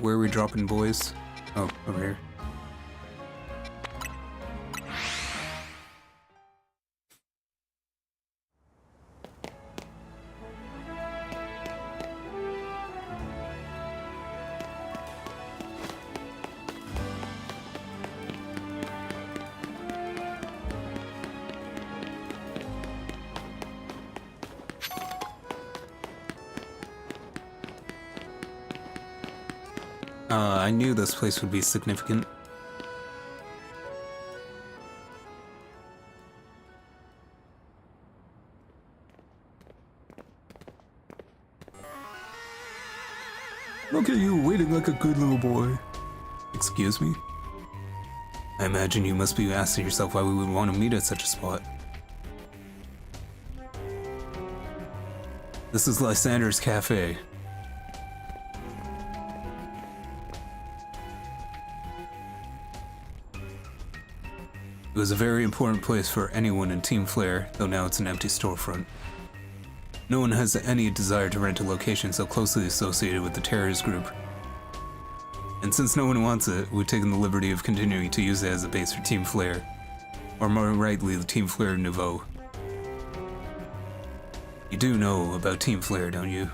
Where are we dropping, boys? Oh, over here. I knew this place would be significant. Look at you, waiting like a good little boy. Excuse me? I imagine you must be asking yourself why we would want to meet at such a spot. This is Lysander's Cafe. It was a very important place for anyone in Team Flare, though now it's an empty storefront. No one has any desire to rent a location so closely associated with the terrorist group. And since no one wants it, we've taken the liberty of continuing to use it as a base for Team Flare. Or more rightly, the Team Flare Nouveau. You do know about Team Flare, don't you?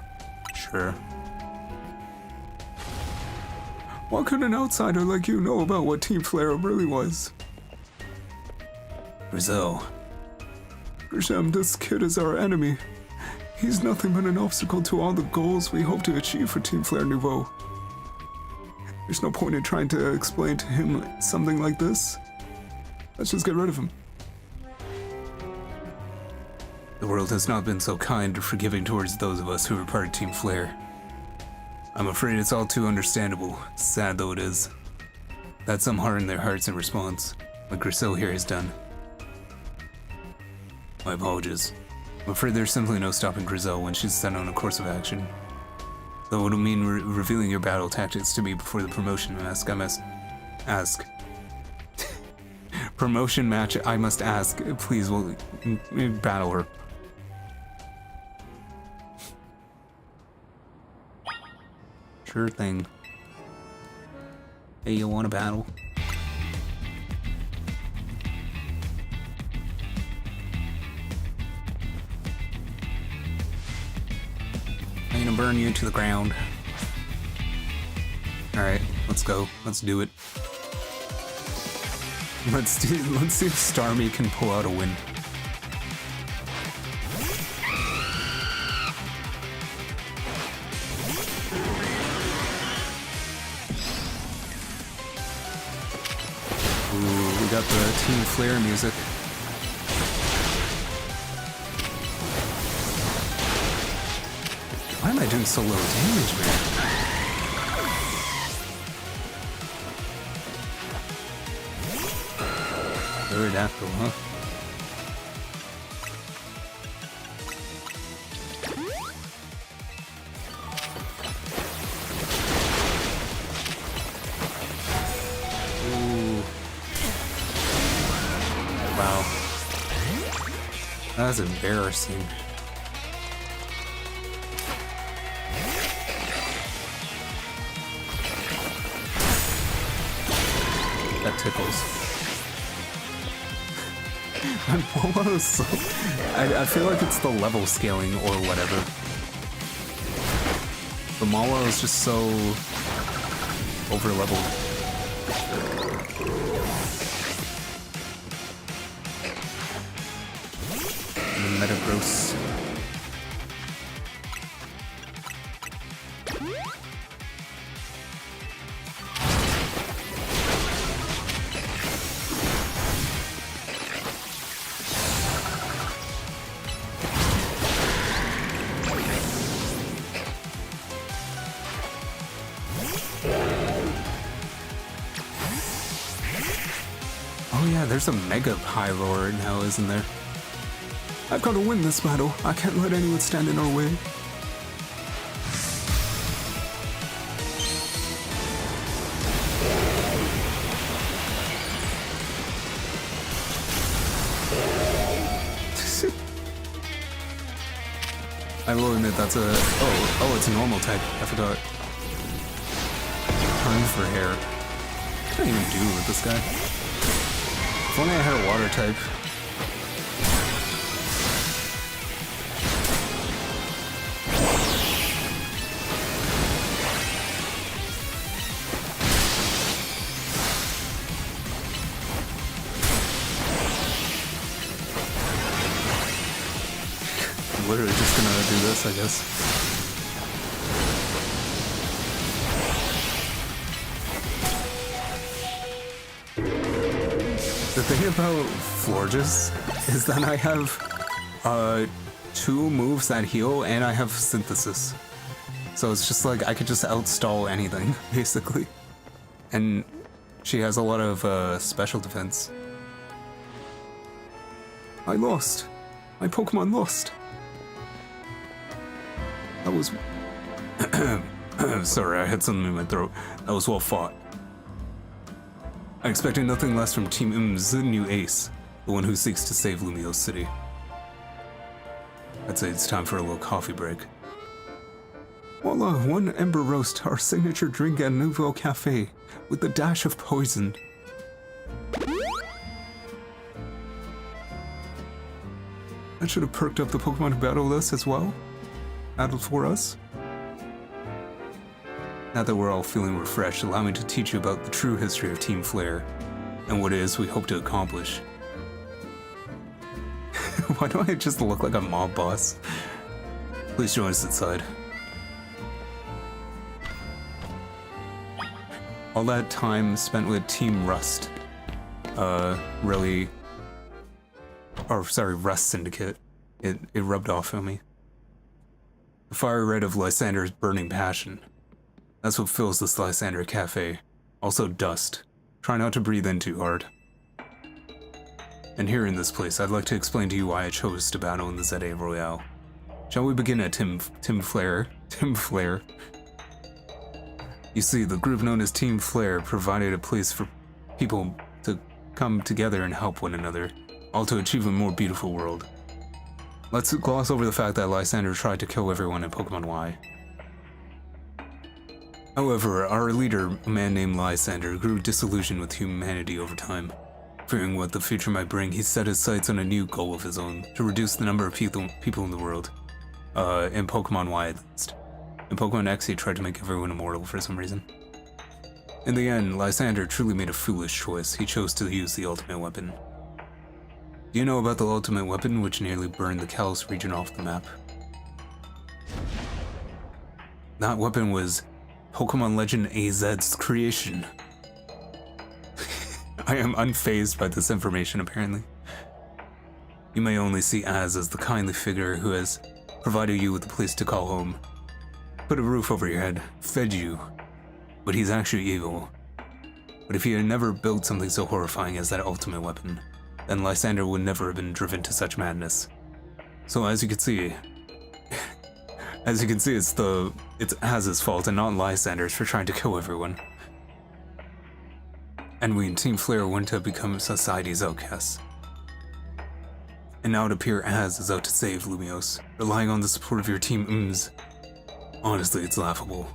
Sure. What could an outsider like you know about what Team Flare really was? Grizel, Grisham, this kid is our enemy. He's nothing but an obstacle to all the goals we hope to achieve for Team Flare Nouveau. There's no point in trying to explain to him something like this. Let's just get rid of him. The world has not been so kind or forgiving towards those of us who are part of Team Flare. I'm afraid it's all too understandable, sad though it is. That some harden their hearts in response, like Grisel here has done. My apologies. I'm afraid there's simply no stopping Grisel when she's set on a course of action. Though it'll mean revealing your battle tactics to me before the promotion match, I must ask. Promotion match, I must ask. Please, will battle her. Sure thing. Hey, you want to battle? I'm gonna burn you to the ground. Alright, let's go. Let's do it. Let's see if Starmie can pull out a win. Ooh, we got the Team Flare music. Why am I doing so low damage, man? Pterodactyl, huh? Ooh. Wow. That's embarrassing. That tickles. I feel like it's the level scaling or whatever. The Molo is just so over leveled. Metagross. Oh yeah, there's a Mega Pylor now, isn't there? I've got to win this battle. I can't let anyone stand in our way. I will admit that's a... Oh, it's a normal type. I forgot. Time for hair. What can I even do with this guy? If only I had a water type. Literally just gonna do this, I guess. The thing about Florges is that I have 2 moves that heal and I have Synthesis. So it's just like I could just outstall anything, basically. And she has a lot of special defense. I lost. My Pokemon lost. That was... Sorry, I had something in my throat. That was well fought. I expected nothing less from Team M's new ace, the one who seeks to save Lumiose City. I'd say it's time for a little coffee break. Voila, 1 Ember Roast, our signature drink at Nouveau Cafe, with a dash of poison. That should have perked up the Pokemon who battle us as well. Battled for us. Now that we're all feeling refreshed, allow me to teach you about the true history of Team Flare, and what it is we hope to accomplish. Why do I just look like a mob boss? Please join us inside. All that time spent with Team Rust, Rust Syndicate, it rubbed off on me. The fire red of Lysander's burning passion. That's what fills this Lysander cafe. Also dust. Try not to breathe in too hard. And here in this place, I'd like to explain to you why I chose to battle in the ZA Royale. Shall we begin at Tim Flare? Tim Flare. You see, the group known as Team Flare provided a place for people to come together and help one another, all to achieve a more beautiful world. Let's gloss over the fact that Lysander tried to kill everyone in Pokemon Y. However, our leader, a man named Lysander, grew disillusioned with humanity over time. Fearing what the future might bring, he set his sights on a new goal of his own, to reduce the number of people in the world. In Pokemon Y at least. In Pokemon X, he tried to make everyone immortal for some reason. In the end, Lysander truly made a foolish choice. He chose to use the ultimate weapon. Do you know about the ultimate weapon, which nearly burned the Kalos region off the map? That weapon was Pokemon Legend AZ's creation. I am unfazed by this information, apparently. You may only see Az as the kindly figure who has provided you with a place to call home, put a roof over your head, fed you, but he's actually evil. But if he had never built something so horrifying as that ultimate weapon, then Lysander would never have been driven to such madness. So as you can see, it's Az's fault and not Lysander's for trying to kill everyone. And we in Team Flare went to become society's outcasts. And now it appears Az is out to save Lumiose, relying on the support of your Team Honestly, it's laughable.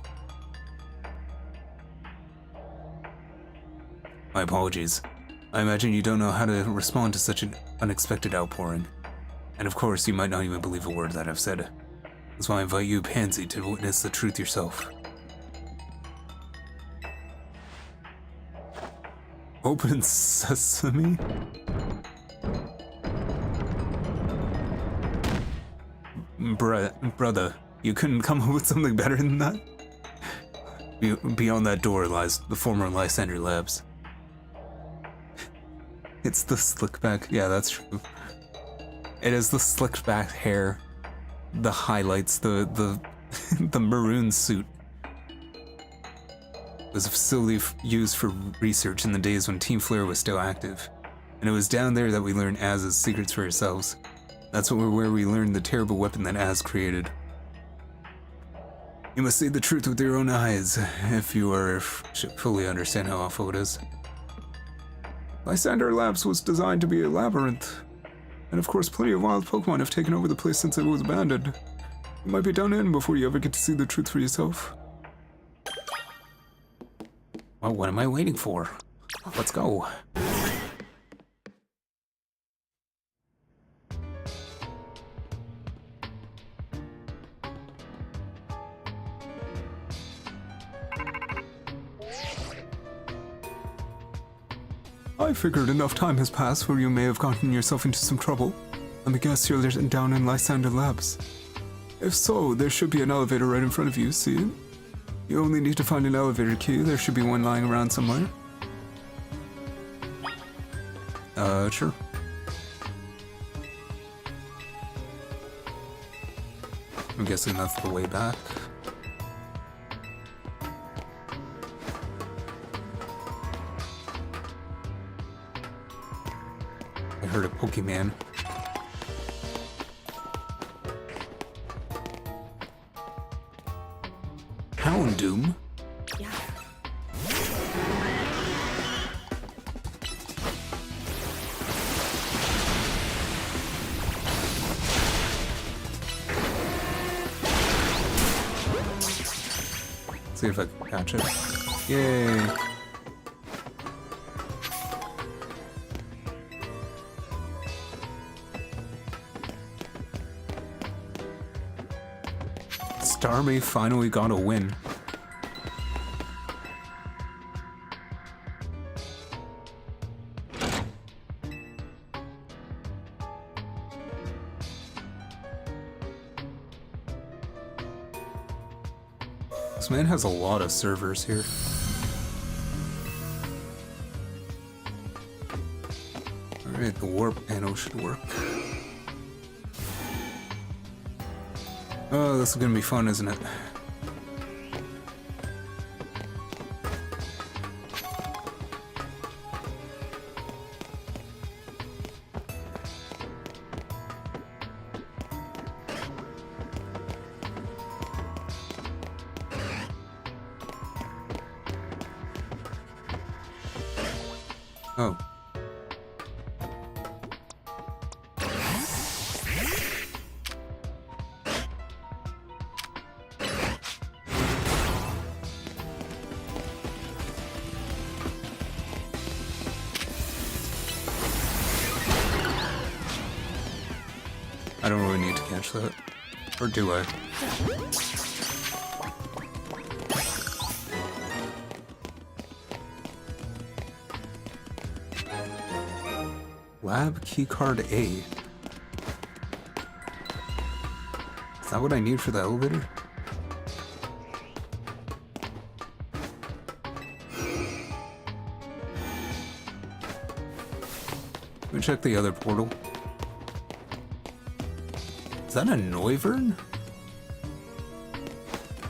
My apologies. I imagine you don't know how to respond to such an unexpected outpouring. And of course, you might not even believe a word that I've said. That's why I invite you, Pansy, to witness the truth yourself. Open sesame? Brother, you couldn't come up with something better than that? Beyond that door lies the former Lysander Labs. It's the slick back, yeah, that's true. It is the slicked back hair, the highlights, the maroon suit. It was a facility used for research in the days when Team Flare was still active. And it was down there that we learned Az's secrets for ourselves. That's where we learned the terrible weapon that Az created. You must see the truth with your own eyes, if you are fully understand how awful it is. Lysander Labs was designed to be a labyrinth. And of course, plenty of wild Pokemon have taken over the place since it was abandoned. You might be done in before you ever get to see the truth for yourself. Well, what am I waiting for? Let's go. I figured enough time has passed where you may have gotten yourself into some trouble. Let me guess you're down in Lysander Labs. If so, there should be an elevator right in front of you, see it? You only need to find an elevator key, there should be one lying around somewhere. Sure. I'm guessing that's the way back. I heard a Pokemon. Houndoom? Yeah. See if I can catch it. Yay! Starmie finally got a win. This man has a lot of servers here. Alright, the warp panel should work. Oh, this is gonna be fun, isn't it? Oh. I don't really need to catch that. Or do I? Lab keycard A. Is that what I need for the elevator? Let me check the other portal. Is that a Noivern?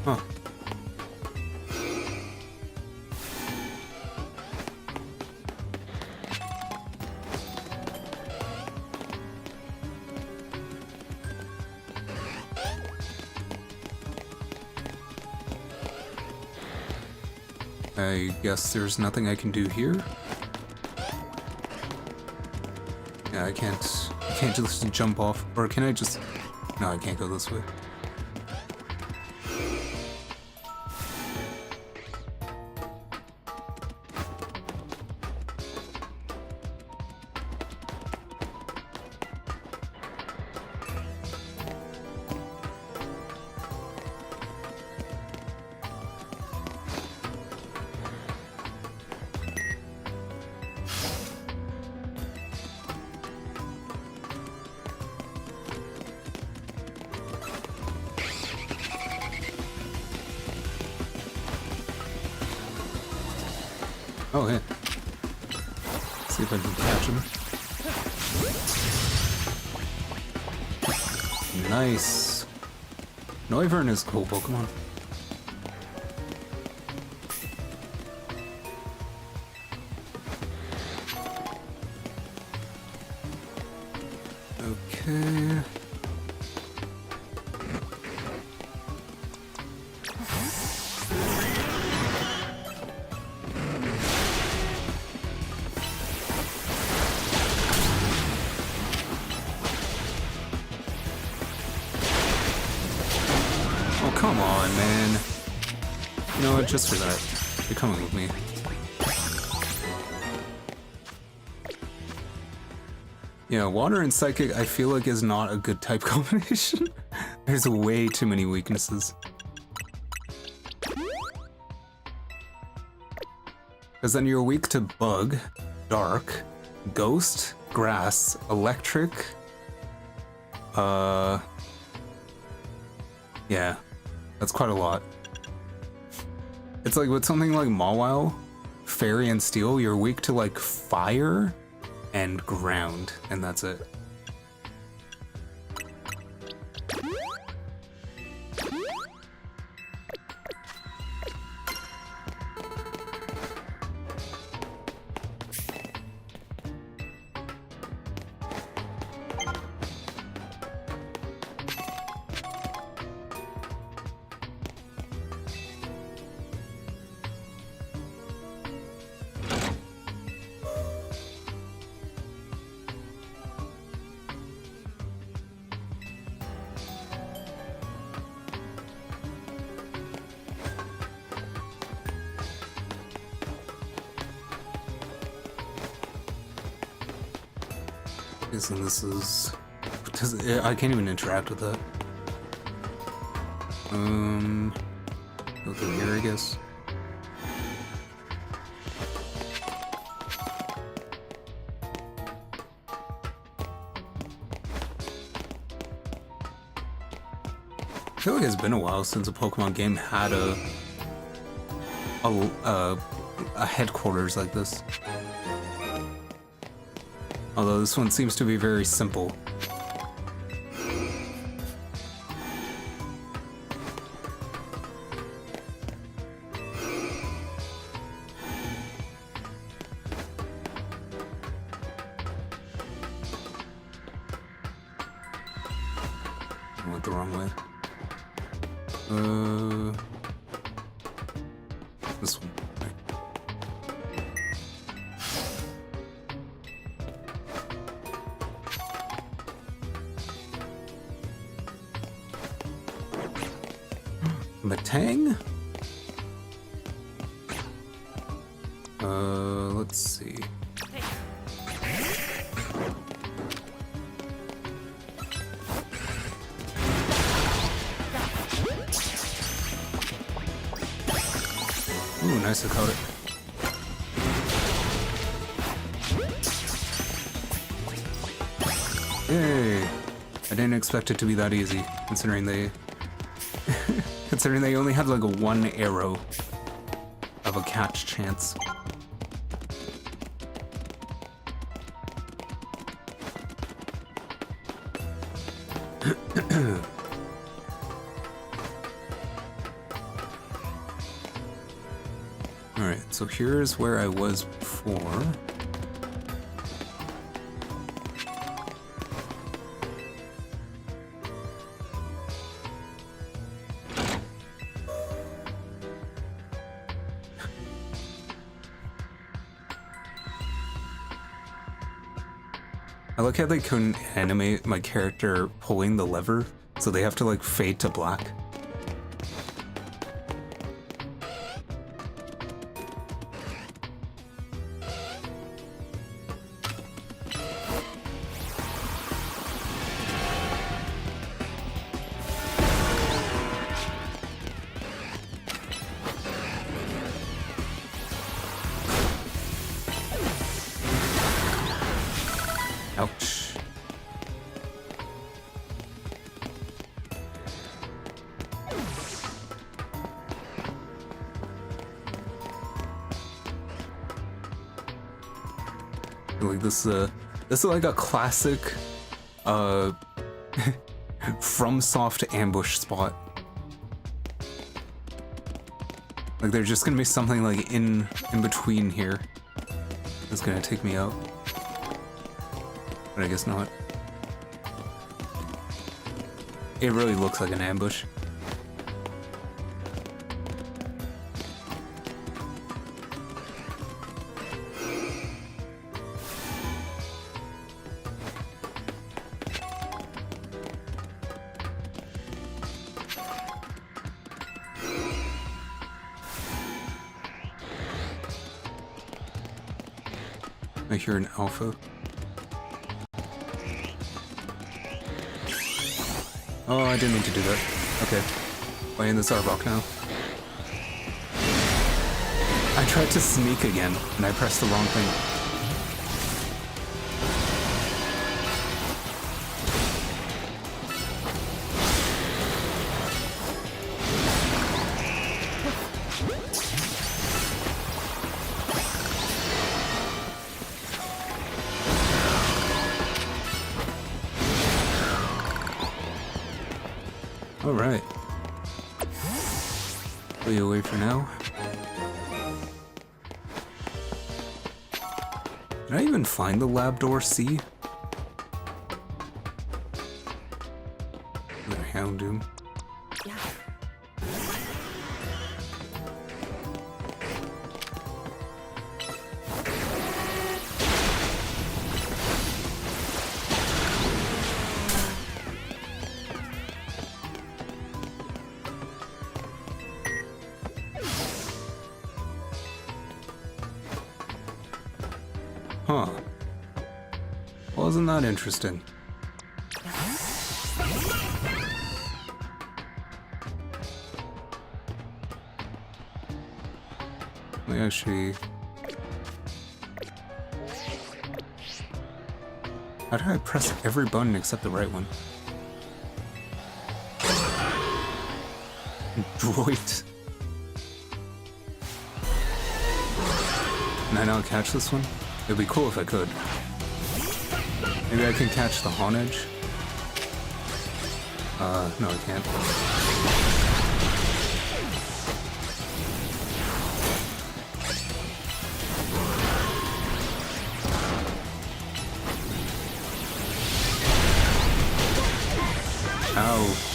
Huh. I guess there's nothing I can do here. Yeah, I can't just jump off, or can I just? No, I can't go this way. Oh, hey. See if I can catch him. Nice. Noivern is a cool Pokemon. Okay. Come on, man. You know what, just for that, you're coming with me. Yeah, water and psychic I feel like is not a good type combination. There's way too many weaknesses. Because then you're weak to bug, dark, ghost, grass, electric, yeah. That's quite a lot. It's like with something like Mawile, Fairy, and Steel, you're weak to like fire and ground, and that's it. And this is... I can't even interact with that. Go through here, I guess. feel like it's been a while since a Pokemon game had a headquarters like this. Although this one seems to be very simple. I went the wrong way. This one. Matang? Let's see. Ooh, nice, I caught it. Yay! I didn't expect it to be that easy, considering they considering they only had like a 1 arrow of a catch chance. Alright, so here's where I was before. I like how they couldn't animate my character pulling the lever, so they have to like fade to black. Ouch. Like this is like a classic FromSoft ambush spot. Like there's just gonna be something like in between here that's gonna take me out. But I guess not. It really looks like an ambush. I hear an alpha. Oh, I didn't mean to do that. Okay. Playing this Arbok now. I tried to sneak again, and I pressed the wrong thing. Alright. Put you away for now. Did I even find the lab door C? The Houndoom. Huh. Wasn't that interesting? Let me actually... How did I press every button except the right one? Droid. Can I not catch this one? It'd be cool if I could. Maybe I can catch the Hawn Edge? No I can't. Ouch.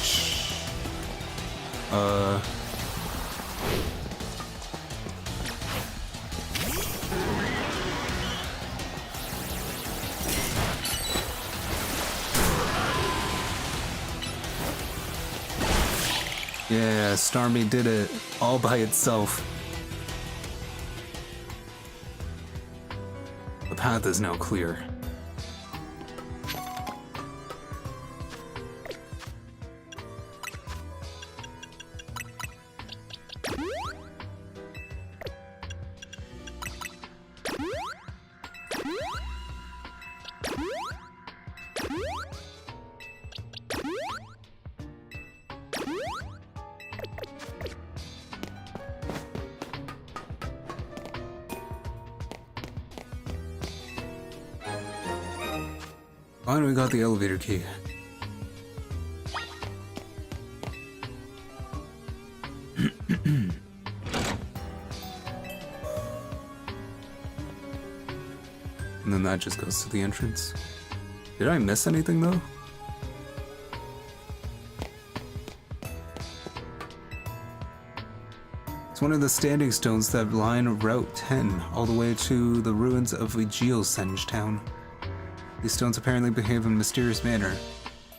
Yeah, Starmie did it all by itself. The path is now clear. Finally got the elevator key. And then that just goes to the entrance. Did I miss anything though? It's one of the standing stones that line Route 10 all the way to the ruins of Geosenge Town. These stones apparently behave in a mysterious manner.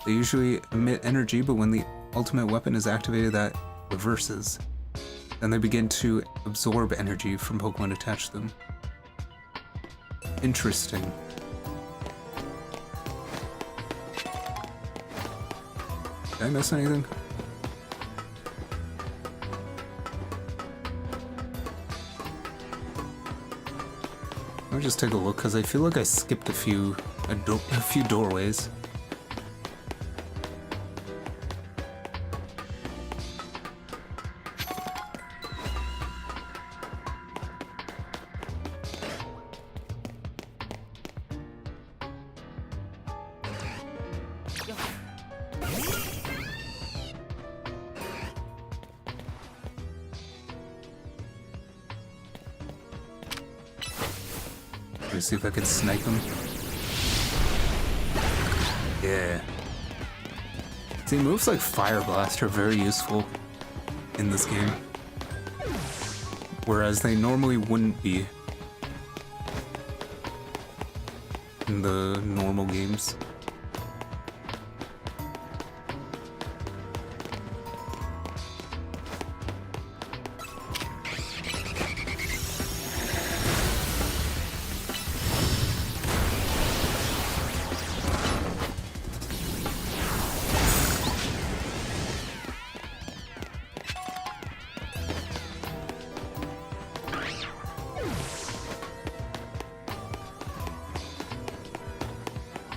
They usually emit energy, but when the ultimate weapon is activated, that reverses. Then they begin to absorb energy from Pokemon attached to them. Interesting. Did I miss anything? I'll just take a look, because I feel like I skipped a few doorways. Let me see if I can snipe him. Yeah. See, moves like Fire Blast are very useful in this game, whereas they normally wouldn't be in the normal games.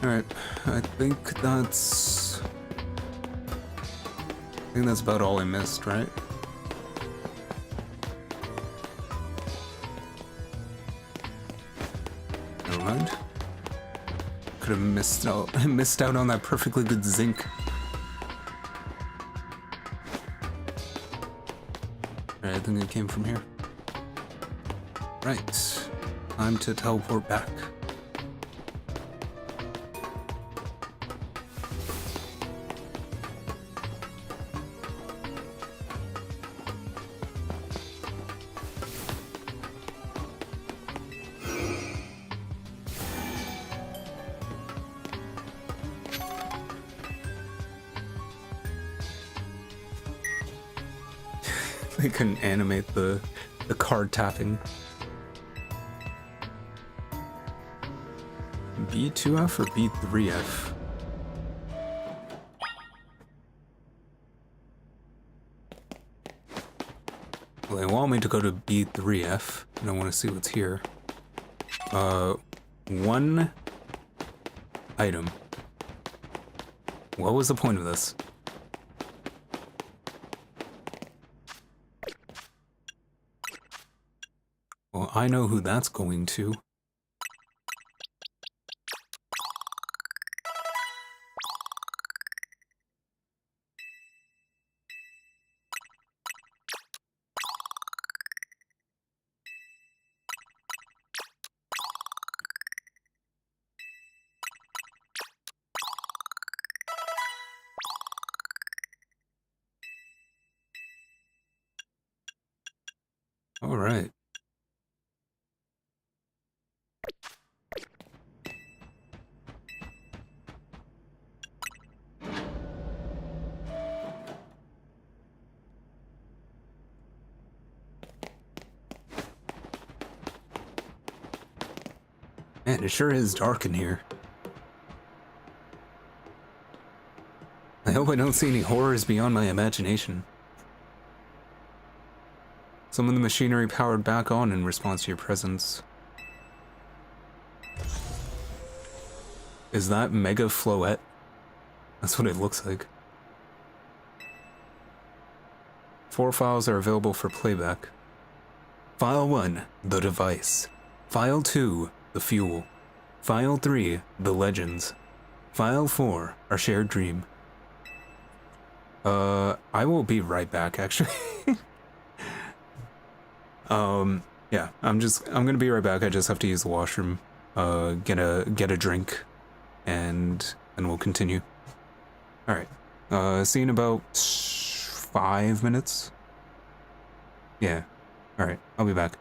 Alright, I think that's about all I missed, right? Never mind. Could have missed out on that perfectly good zinc. Alright, I think it came from here. Right. Time to teleport back. They couldn't animate the card tapping. B2F or B3F? Well, they want me to go to B3F, and I want to see what's here. One item. What was the point of this? I know who that's going to. All right. Man, it sure is dark in here. I hope I don't see any horrors beyond my imagination. Some of the machinery powered back on in response to your presence. Is that Mega Floette? That's what it looks like. 4 files are available for playback. File 1, the device. File 2, the fuel. File 3, the legends. File 4, our shared dream. I will be right back, actually. Yeah, I'm gonna be right back. I just have to use the washroom, get a drink, and we'll continue. All right, see you in about 5 minutes. Yeah, all right, I'll be back.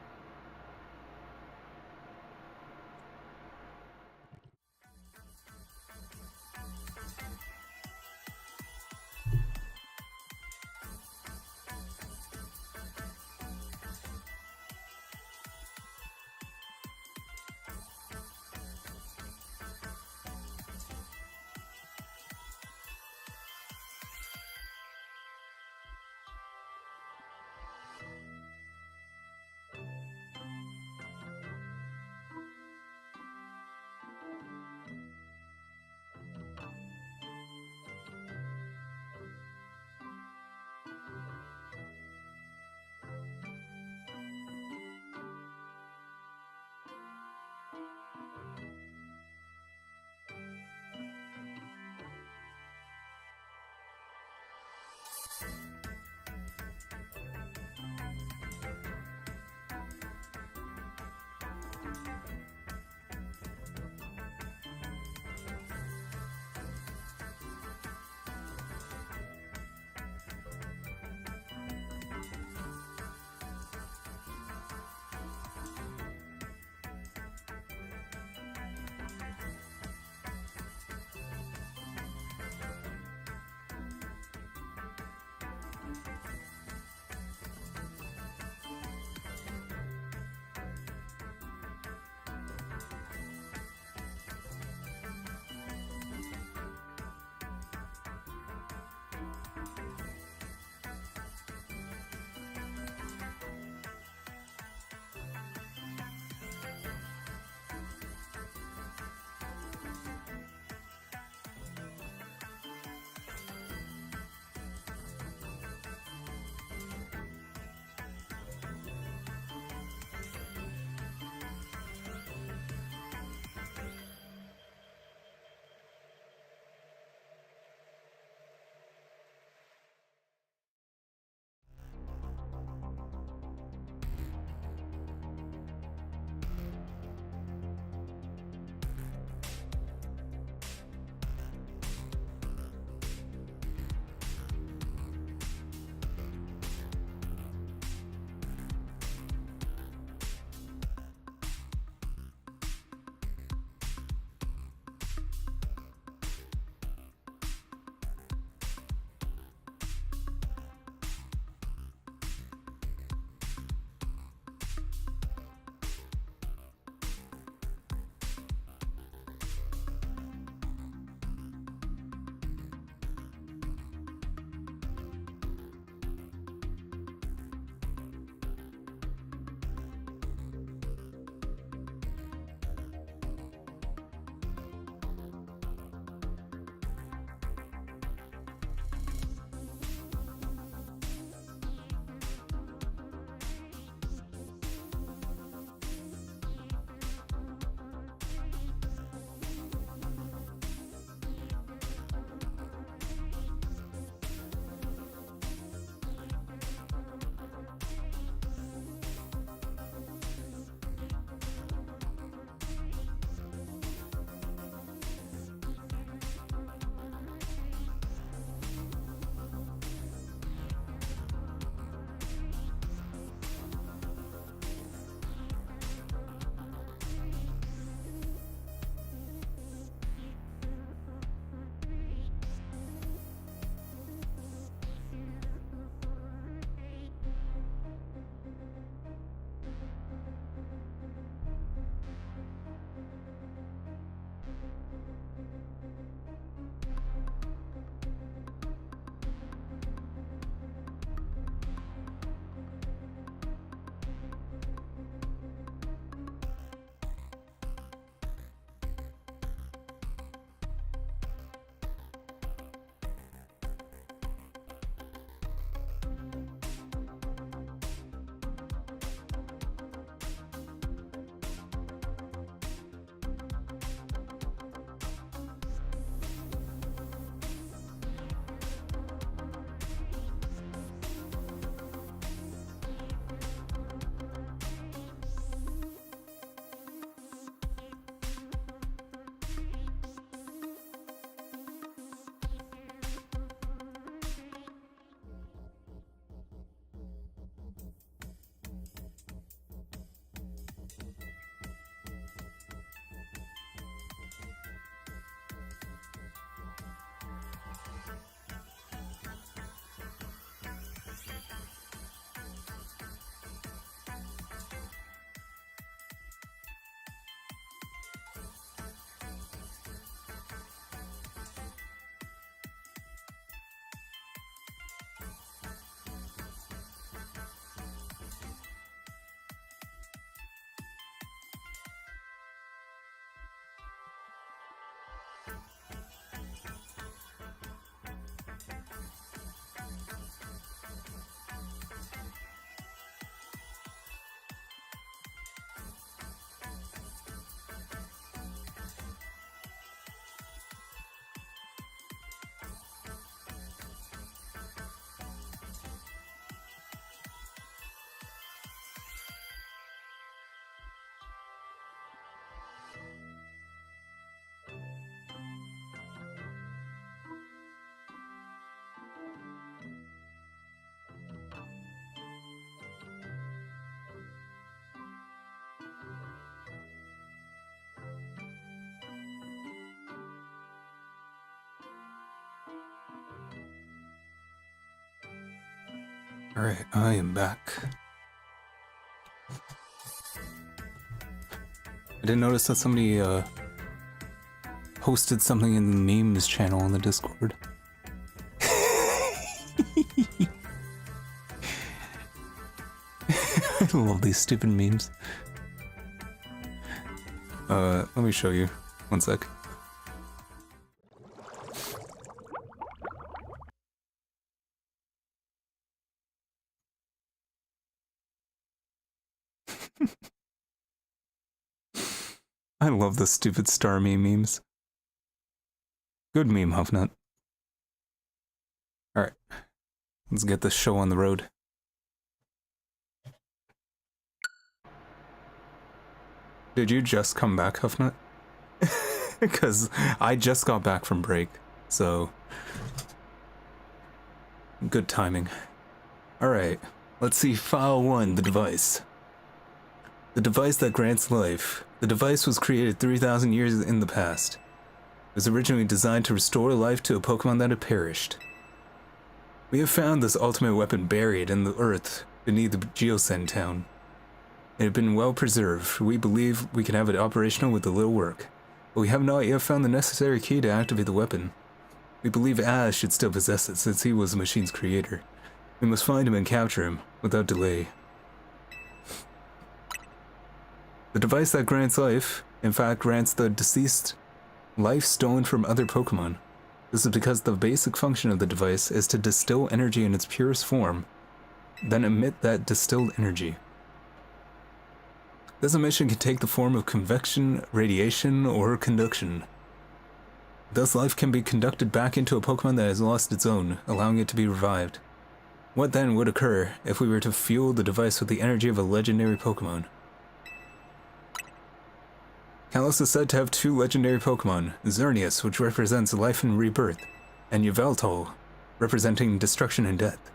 Alright, I am back. I did notice that somebody posted something in the memes channel on the Discord. I love these stupid memes. Let me show you. One sec. I love the stupid star meme memes. Good meme, Huffnut. Alright. Let's get this show on the road. Did you just come back, Huffnut? Because I just got back from break, so... Good timing. Alright, let's see File 1, the device. The device that grants life. The device was created 3,000 years in the past. It was originally designed to restore life to a Pokemon that had perished. We have found this ultimate weapon buried in the earth beneath the Geosend town. It had been well preserved. We believe we can have it operational with a little work. But we have not yet found the necessary key to activate the weapon. We believe Az should still possess it since he was the machine's creator. We must find him and capture him, without delay. The device that grants life, in fact, grants the deceased life stolen from other Pokemon. This is because the basic function of the device is to distill energy in its purest form, then emit that distilled energy. This emission can take the form of convection, radiation, or conduction. Thus, life can be conducted back into a Pokemon that has lost its own, allowing it to be revived. What then would occur if we were to fuel the device with the energy of a legendary Pokemon? Kalos is said to have two legendary Pokemon, Xerneas, which represents life and rebirth, and Yveltal, representing destruction and death.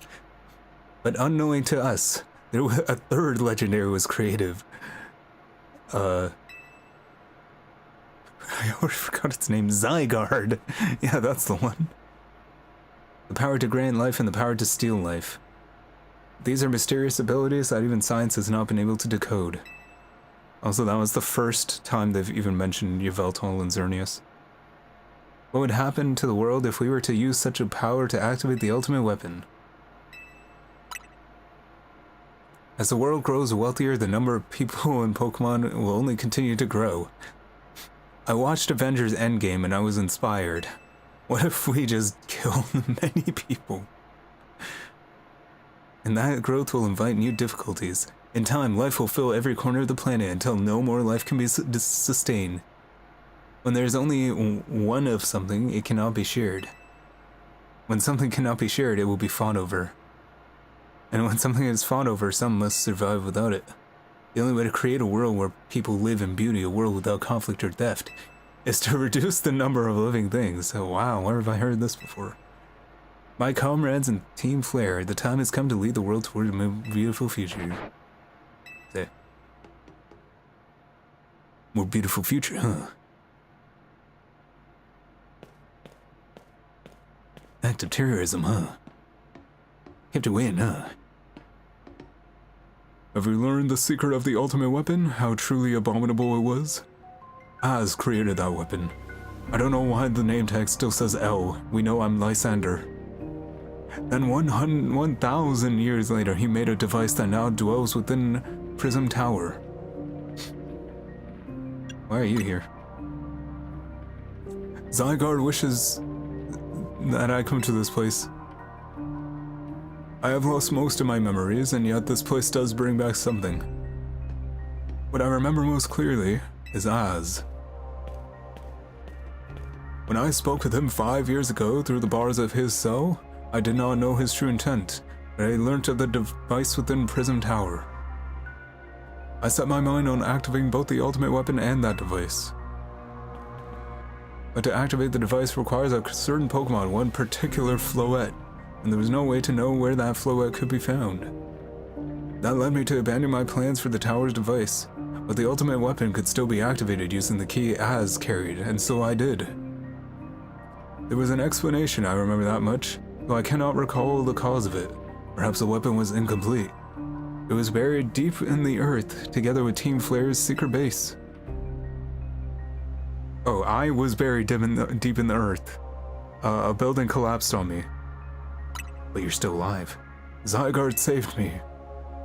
But unknowing to us, a third legendary was created. I already forgot its name. Zygarde. Yeah, that's the one. The power to grant life and the power to steal life. These are mysterious abilities that even science has not been able to decode. Also, that was the first time they've even mentioned Yveltal and Xerneas. What would happen to the world if we were to use such a power to activate the ultimate weapon? As the world grows wealthier, the number of people in Pokemon will only continue to grow. I watched Avengers Endgame and I was inspired. What if we just kill many people? And that growth will invite new difficulties. In time, life will fill every corner of the planet until no more life can be sustained. When there is only one of something, it cannot be shared. When something cannot be shared, it will be fought over. And when something is fought over, some must survive without it. The only way to create a world where people live in beauty, a world without conflict or theft, is to reduce the number of living things. Oh, wow, where have I heard this before? My comrades and Team Flare, the time has come to lead the world toward a beautiful future. Say. More beautiful future, huh? Active terrorism, huh? Kept away, huh? Have we learned the secret of the ultimate weapon? How truly abominable it was? Az created that weapon. I don't know why the name tag still says L. We know I'm Lysander. Then 1,000 years later, he made a device that now dwells within Prism Tower. Why are you here? Zygarde wishes that I come to this place. I have lost most of my memories, and yet this place does bring back something. What I remember most clearly is Az. When I spoke with him 5 years ago through the bars of his cell, I did not know his true intent, but I learnt of the device within Prism Tower. I set my mind on activating both the ultimate weapon and that device. But to activate the device requires a certain Pokemon, one particular Floette, and there was no way to know where that Floette could be found. That led me to abandon my plans for the tower's device, but the ultimate weapon could still be activated using the key Az carried, and so I did. There was an explanation, I remember that much, though I cannot recall the cause of it. Perhaps the weapon was incomplete. It was buried deep in the earth, together with Team Flare's secret base. Oh, I was buried deep in the earth. A building collapsed on me. But you're still alive. Zygarde saved me.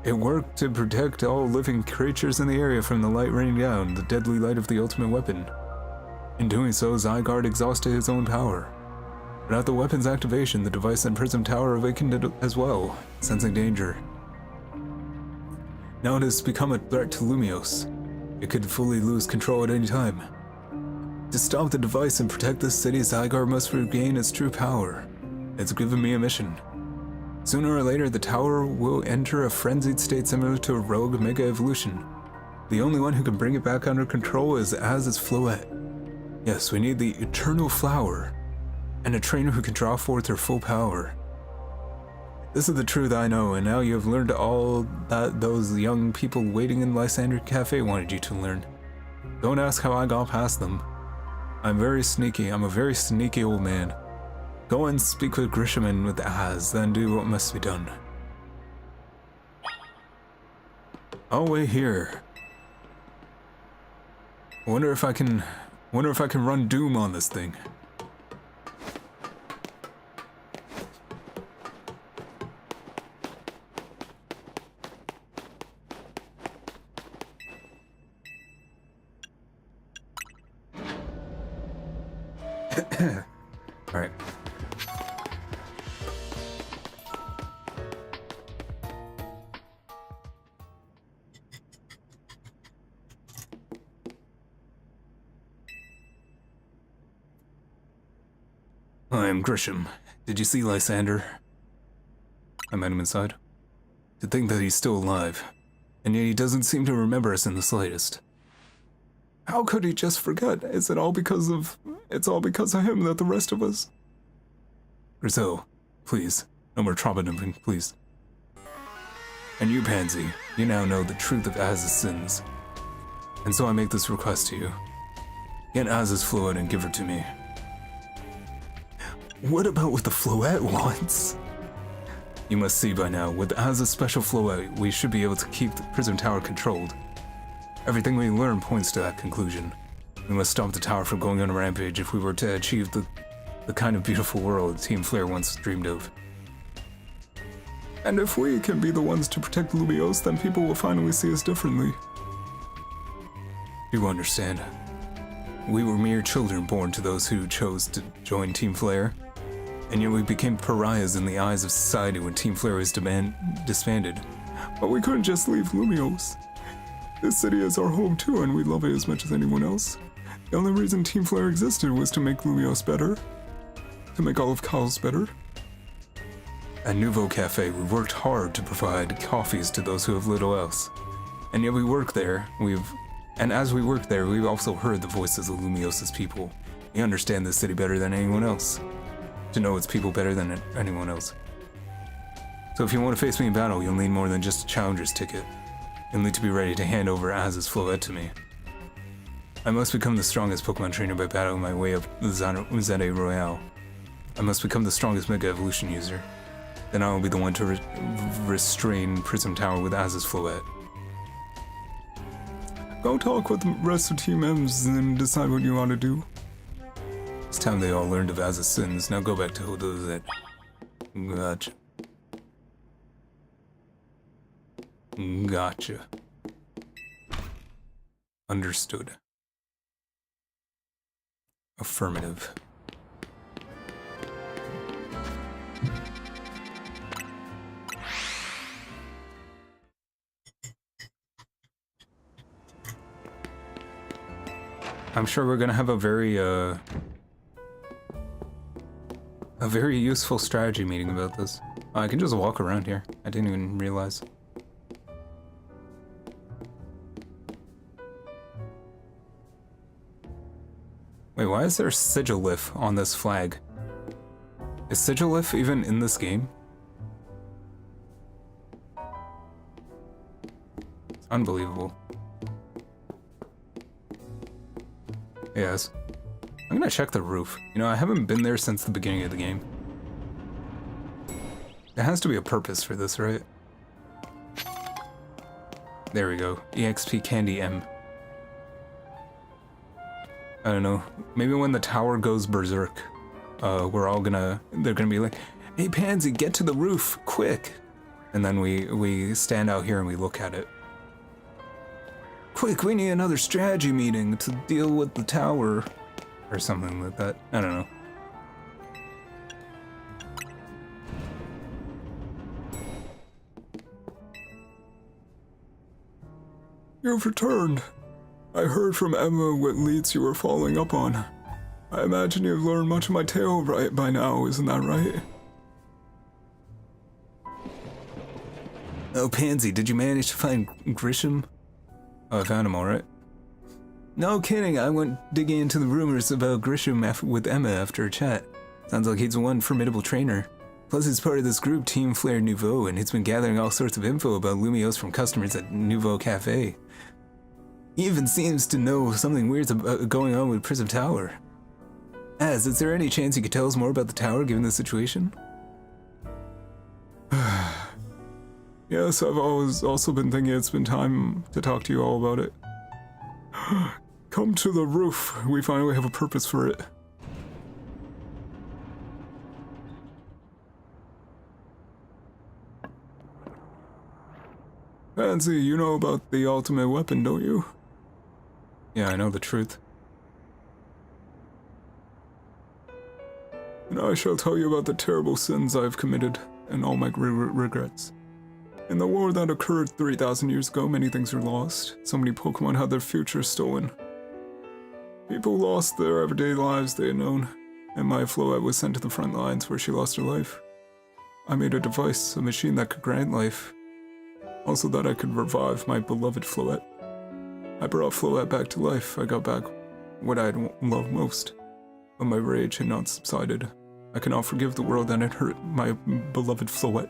It worked to protect all living creatures in the area from the light raining down, the deadly light of the ultimate weapon. In doing so, Zygarde exhausted his own power. But at the weapon's activation, the device and Prism Tower awakened it as well, sensing danger. Now it has become a threat to Lumiose. It could fully lose control at any time. To stop the device and protect this city, Zygarde must regain its true power. It's given me a mission. Sooner or later, the tower will enter a frenzied state similar to a rogue Mega Evolution. The only one who can bring it back under control is Az's Floette. Yes, we need the Eternal Flower, and a trainer who can draw forth her full power. This is the truth I know, and now you have learned all that those young people waiting in Lysander Cafe wanted you to learn. Don't ask how I got past them. I'm very sneaky. I'm a very sneaky old man. Go and speak with Grisham and with Az, then do what must be done. I'll wait here. Wonder if I can run Doom on this thing. All right. I'm Grisham. Did you see Lysander? I met him inside. To think that he's still alive, and yet he doesn't seem to remember us in the slightest. How could he just forget? It's all because of him that the rest of us... Grizel, please, no more trauma dumping, please. And you, Pansy, you now know the truth of Az's sins. And so I make this request to you. Get Az's Floette and give her to me. What about what the Floette wants? You must see by now, with Az's special Floette, we should be able to keep the Prism Tower controlled. Everything we learn points to that conclusion. We must stop the tower from going on a rampage if we were to achieve the kind of beautiful world Team Flare once dreamed of. And if we can be the ones to protect Lumiose, then people will finally see us differently. You understand? We were mere children born to those who chose to join Team Flare, and yet we became pariahs in the eyes of society when Team Flare was disbanded. But we couldn't just leave Lumiose. This city is our home too, and we love it as much as anyone else. The only reason Team Flare existed was to make Lumiose better. To make all of Chaos better. At Nouveau Cafe, we worked hard to provide coffees to those who have little else. And yet we work there, and as we work there, we've also heard the voices of Lumiose's people. We understand this city better than anyone else. To know its people better than anyone else. So if you want to face me in battle, you'll need more than just a challenger's ticket. You'll need to be ready to hand over Az's Floette to me. I must become the strongest Pokemon trainer by battling my way up the Zete Royale. I must become the strongest Mega Evolution user. Then I will be the one to restrain Prism Tower with Az's Floette. Go talk with the rest of Team M's and decide what you want to do. It's time they all learned of Az's sins. Now go back to Hodozet. Gotcha. Gotcha. Understood. Affirmative. I'm sure we're gonna have a very useful strategy meeting about this. I can just walk around here. I didn't even realize. Wait, why is there Sigilif on this flag? Is Sigilif even in this game? It's unbelievable. Yes. I'm gonna check the roof. You know, I haven't been there since the beginning of the game. There has to be a purpose for this, right? There we go. EXP Candy M. I don't know. Maybe when the tower goes berserk, they're gonna be like, "Hey Pansy, get to the roof, quick!" And then we stand out here and we look at it. Quick, we need another strategy meeting to deal with the tower. Or something like that. I don't know. You've returned. I heard from Emma what leads you were following up on. I imagine you've learned much of my tale right by now, isn't that right? Oh, Pansy, did you manage to find Grisham? Oh, I found him alright. No kidding, I went digging into the rumors about Grisham with Emma after a chat. Sounds like he's one formidable trainer. Plus he's part of this group, Team Flare Nouveau, and he's been gathering all sorts of info about Lumiose from customers at Nouveau Cafe. He even seems to know something weird's going on with Prism Tower. Is there any chance you could tell us more about the tower given the situation? Yes, I've always also been thinking it's been time to talk to you all about it. Come to the roof. We finally have a purpose for it. Pansy, you know about the ultimate weapon, don't you? Yeah, I know the truth. And I shall tell you about the terrible sins I've committed and all my regrets. In the war that occurred 3,000 years ago, many things were lost. So many Pokémon had their futures stolen. People lost their everyday lives they had known, and my Floette was sent to the front lines where she lost her life. I made a device, a machine that could grant life. Also that I could revive my beloved Floette. I brought Floette back to life. I got back what I'd loved most. But my rage had not subsided. I cannot forgive the world that had hurt my beloved Floette.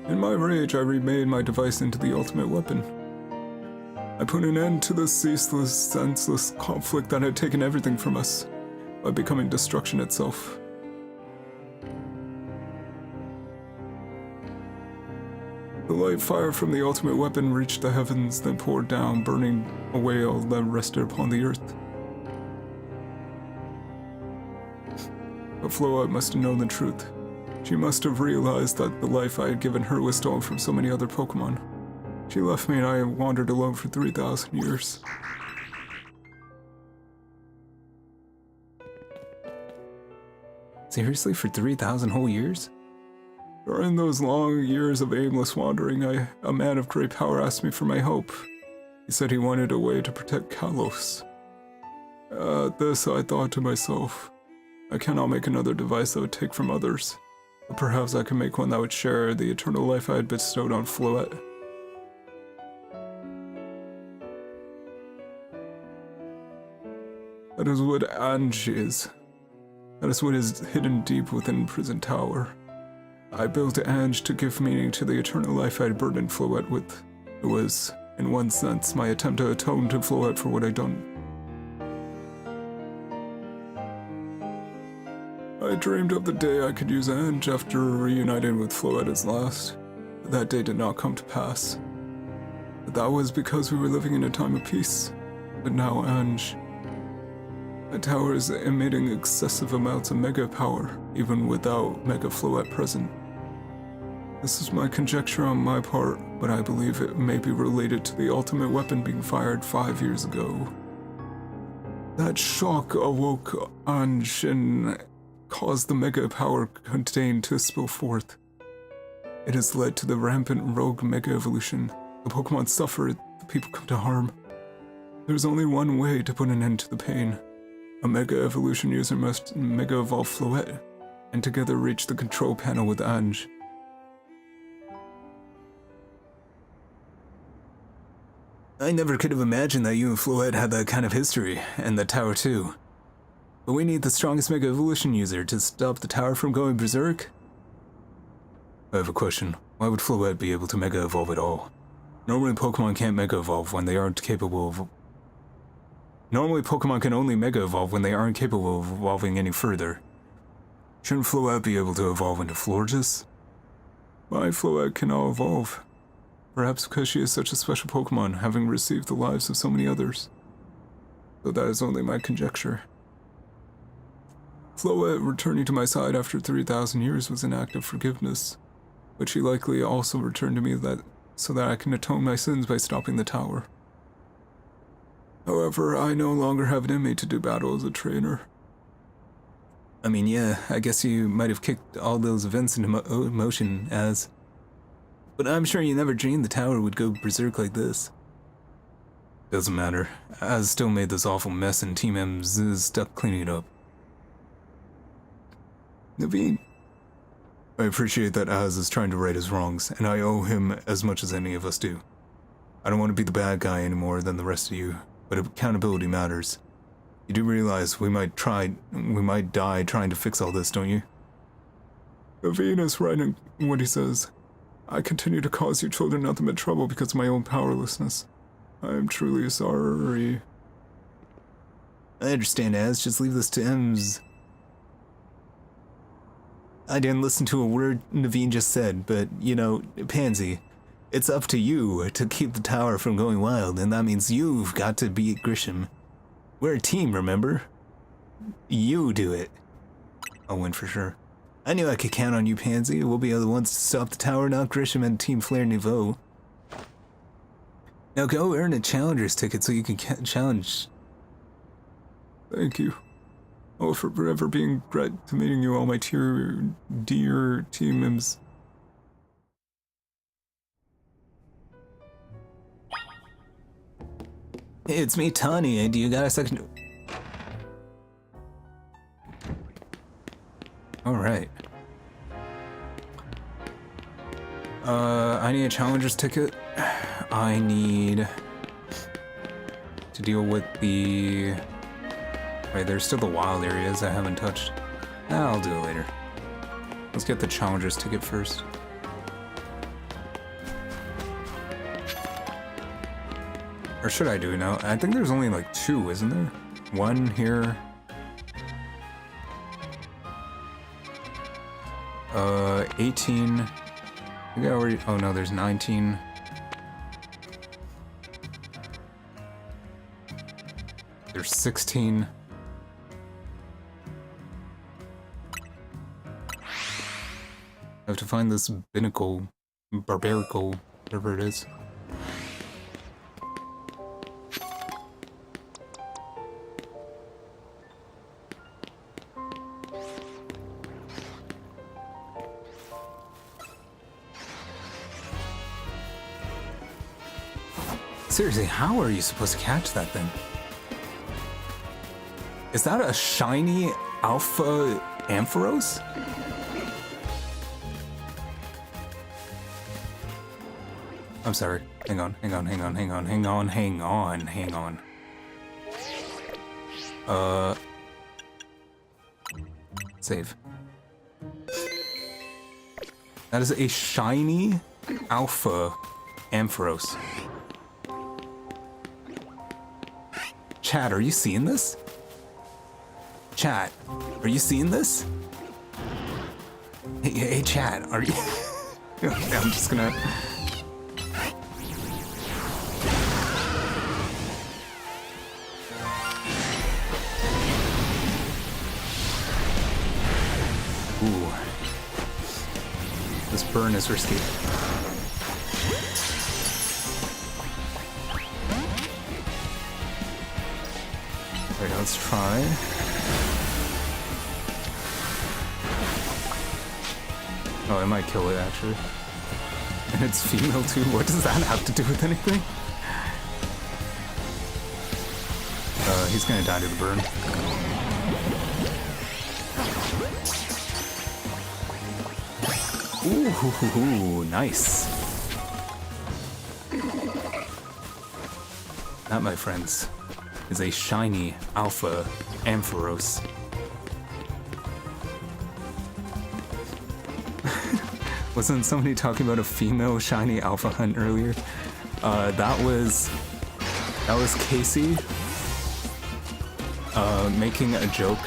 In my rage, I remade my device into the ultimate weapon. I put an end to the ceaseless, senseless conflict that had taken everything from us by becoming destruction itself. The light fire from the ultimate weapon reached the heavens, then poured down, burning away all that rested upon the earth. But Floette must have known the truth. She must have realized that the life I had given her was stolen from so many other Pokémon. She left me and I wandered alone for 3,000 years. Seriously, for 3,000 whole years? During those long years of aimless wandering, a man of great power asked me for my help. He said he wanted a way to protect Kalos. At this, I thought to myself, I cannot make another device that would take from others. But perhaps I could make one that would share the eternal life I had bestowed on Floette. That is what Ange is. That is what is hidden deep within Prison Tower. I built Ange to give meaning to the eternal life I had burdened Floette with. It was, in one sense, my attempt to atone to Floette for what I'd done. I dreamed of the day I could use Ange after reuniting with Floette as last. But that day did not come to pass. But that was because we were living in a time of peace. But now Ange... The tower is emitting excessive amounts of Mega power, even without Mega Floette present. This is my conjecture on my part, but I believe it may be related to the ultimate weapon being fired 5 years ago. That shock awoke Ange and caused the Mega power contained to spill forth. It has led to the rampant rogue Mega evolution. The Pokemon suffer, the people come to harm. There's only one way to put an end to the pain. A Mega Evolution user must Mega Evolve Floette, and together reach the control panel with Ange. I never could have imagined that you and Floette had that kind of history, and the tower too. But we need the strongest Mega Evolution user to stop the tower from going berserk? I have a question. Why would Floette be able to Mega Evolve at all? Normally Pokemon can't Mega Evolve when they aren't capable of... Normally, Pokemon can only Mega Evolve when they aren't capable of evolving any further. Shouldn't Floette be able to evolve into Florges? My Floette cannot evolve. Perhaps because she is such a special Pokemon, having received the lives of so many others. Though that is only my conjecture. Floette returning to my side after 3,000 years was an act of forgiveness, but she likely also returned to me so that I can atone my sins by stopping the tower. However, I no longer have it in me to do battle as a trainer. I mean, yeah, I guess you might have kicked all those events into motion as... But I'm sure you never dreamed the tower would go berserk like this. Doesn't matter. Az still made this awful mess and Team M's is stuck cleaning it up. Naveen. I appreciate that Az is trying to right his wrongs, and I owe him as much as any of us do. I don't want to be the bad guy any more than the rest of you, but accountability matters. You do realize we might die trying to fix all this, don't you? Naveen is right in what he says. I continue to cause you children nothing but trouble because of my own powerlessness. I am truly sorry. I understand, Az. Just leave this to M's. I didn't listen to a word Naveen just said, but, you know, Pansy, it's up to you to keep the tower from going wild, and that means you've got to beat Grisham. We're a team, remember? You do it. I'll win for sure. I knew I could count on you, Pansy. We'll be the ones to stop the tower, not Grisham and Team Flare Nouveau. Now go earn a challenger's ticket so you can challenge. Thank you. I will forever be in regret to meeting you, all my dear team members. Hey, it's me, Tani. Do you got a second? Alright. I need a challenger's ticket. I need to deal with the... Wait, there's still the wild areas I haven't touched. I'll do it later. Let's get the challenger's ticket first. Or should I do it now? I think there's only like 2, isn't there? 1 here. 18. I think I already... Oh no, there's 19. There's 16. I have to find this barbarical, whatever it is. Seriously, how are you supposed to catch that thing? Is that a shiny Alpha Ampharos? I'm sorry. Hang on. Save. That is a shiny Alpha Ampharos. Chat, are you seeing this? Chat, are you seeing this? Hey, chat, are you... I'm just gonna... Ooh. This burn is risky. Alright, let's try. Oh, I might kill it actually. And it's female too. What does that have to do with anything? He's gonna die to the burn. Ooh, nice. That, my friends, is a shiny Alpha Ampharos. Wasn't somebody talking about a female shiny Alpha hunt earlier? That was Casey. making a joke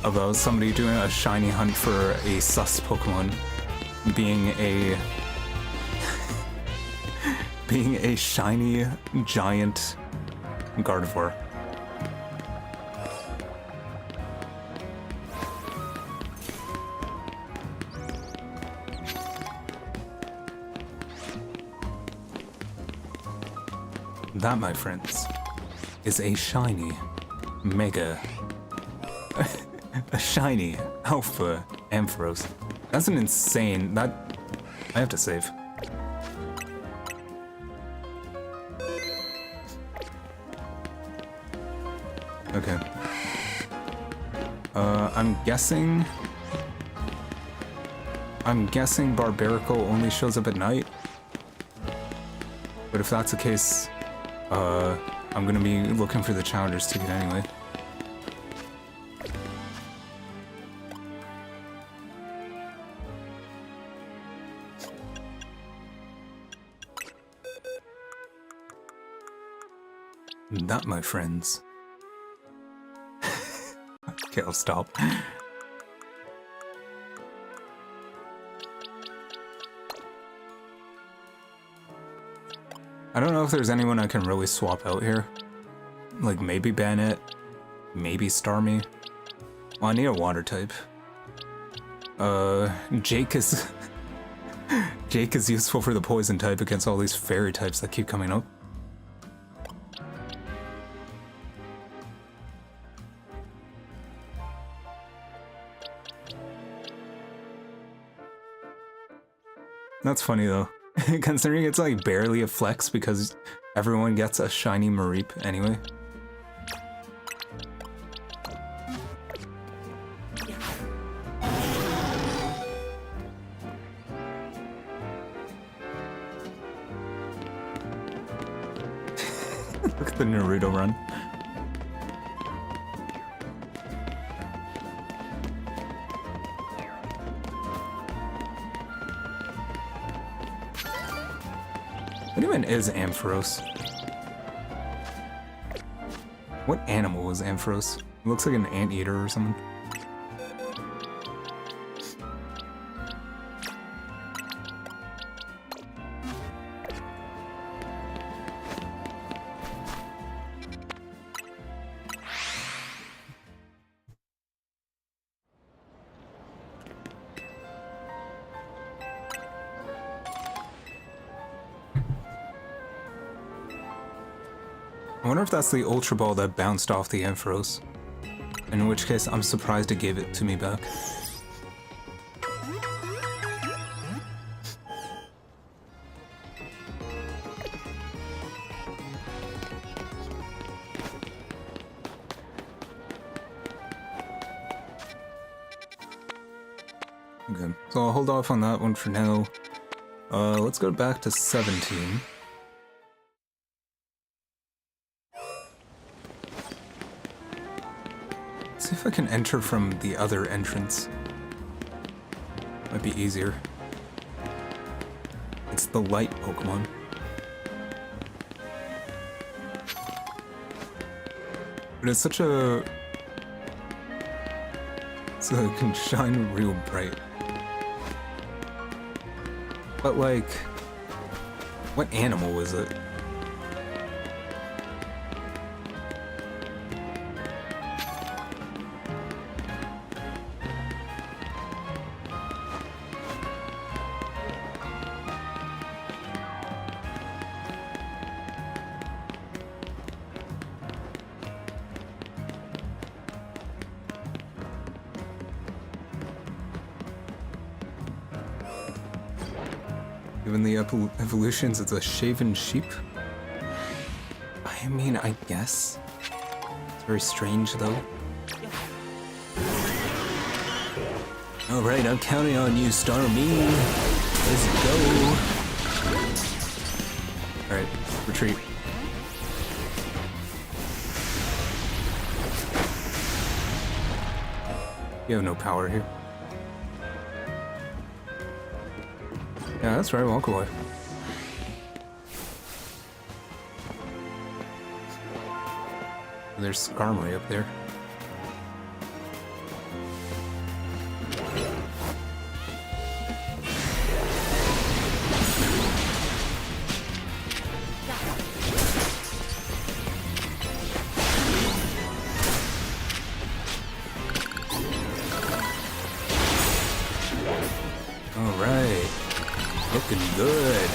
about somebody doing a shiny hunt for a sus Pokemon being a being a shiny giant Gardevoir. That, my friends, is a shiny Mega a shiny Alpha Ampharos. That's an insane... that... I have to save. Okay. I'm guessing Barbarical only shows up at night. But if that's the case, I'm gonna be looking for the Challenger's ticket anyway. That, my friends. Okay, I'll stop. I don't know if there's anyone I can really swap out here. Like maybe Banette, maybe Starmie. Well, I need a water type. Jake is... Jake is useful for the poison type against all these fairy types that keep coming up. That's funny though, considering it's like barely a flex because everyone gets a shiny Mareep anyway. Look at the Naruto run. What even is Ampharos? What animal is Ampharos? It looks like an anteater or something. I wonder if that's the Ultra Ball that bounced off the Ampharos. In which case, I'm surprised it gave it to me back. Okay, so I'll hold off on that one for now. Let's go back to 17. See if I can enter from the other entrance. Might be easier. It's the light Pokemon. But it's such a... so it can shine real bright. But like... what animal is it? Given the evolutions, it's a shaven sheep? I mean, I guess. It's very strange, though. Alright, I'm counting on you, Starmie. Let's go. Alright, retreat. You have no power here. Yeah, that's right, walk away. There's Skarmory up there. Alright. Looking good.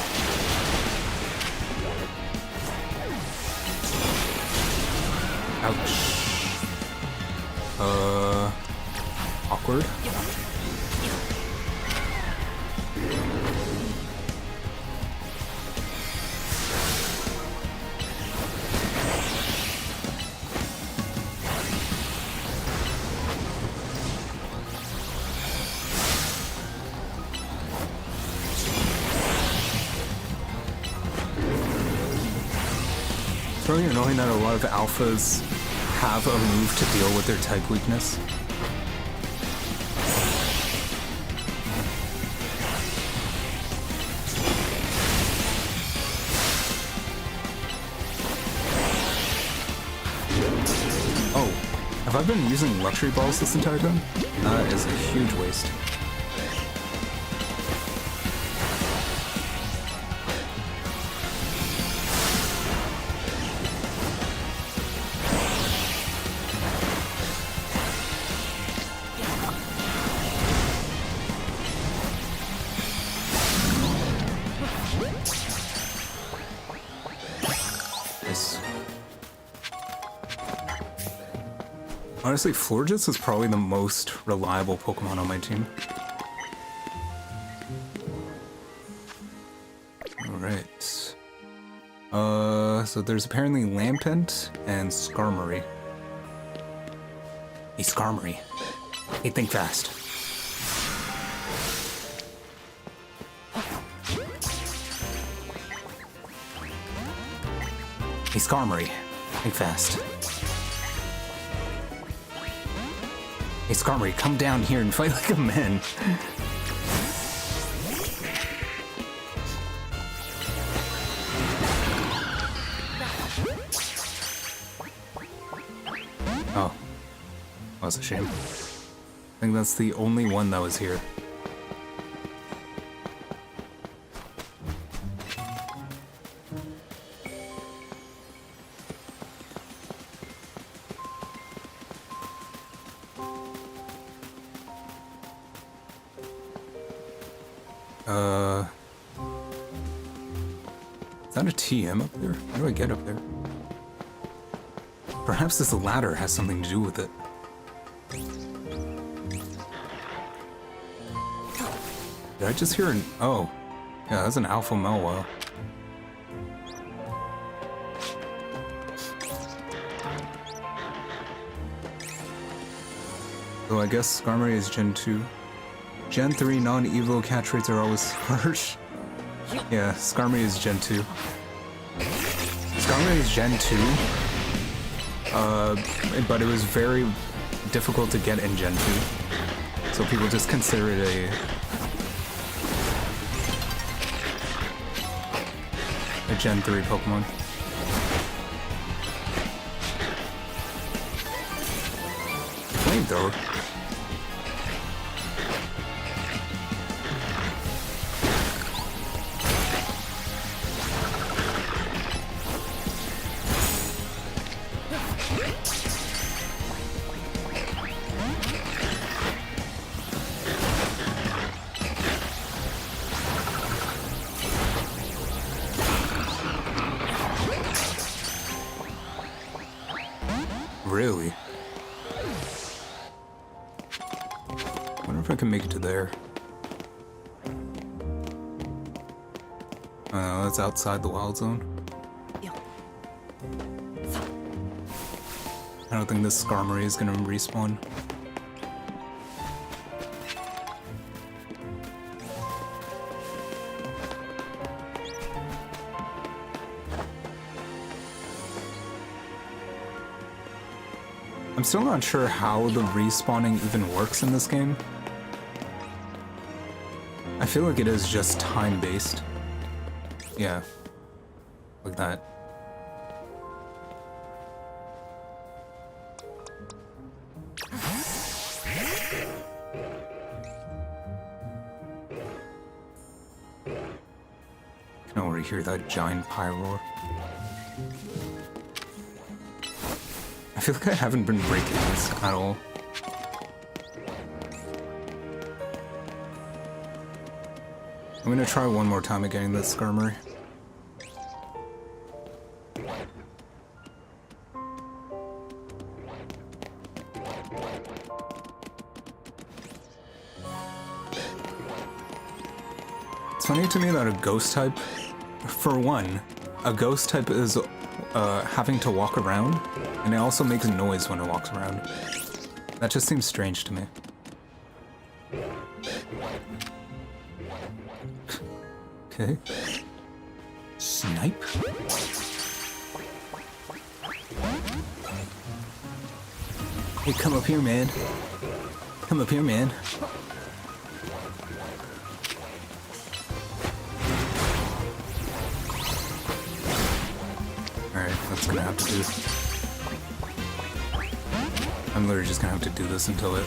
Ouch. Awkward. It's really annoying that a lot of alphas have a move to deal with their type weakness. Oh, have I been using luxury balls this entire time? That is a huge waste. Honestly, Florges is probably the most reliable Pokemon on my team. Alright. So there's apparently Lampent and Skarmory. Hey, Skarmory. Hey, think fast. Hey, Skarmory. Think fast. Hey, Skarmory, come down here and fight like a man. Oh. That's a shame. I think that's the only one that was here. Is that a TM up there? How do I get up there? Perhaps this ladder has something to do with it. Did I just hear an... Oh. Yeah, that's an Alpha Melwa. So I guess Skarmory is Gen 2. Gen 3 non-Evo catch rates are always harsh. Yeah, Skarmory is Gen 2. Skarmory is Gen 2. But it was very difficult to get in Gen 2. So people just consider it a Gen 3 Pokemon. Flamethrower. Really? Wonder if I can make it to there. Oh, that's outside the wild zone. I don't think this Skarmory is gonna respawn. I'm still not sure how the respawning even works in this game. I feel like it is just time-based. Yeah. Like that. hear that giant pie roar. I feel like I haven't been breaking this at all. I'm gonna try one more time at getting this Skarmory. It's funny to me that a ghost type, for one, a ghost type is having to walk around, and it also makes noise when it walks around. That just seems strange to me. Okay. Snipe? Hey, come up here, man. Come up here, man. Alright, that's gonna have to do. I'm literally just gonna have to do this until it...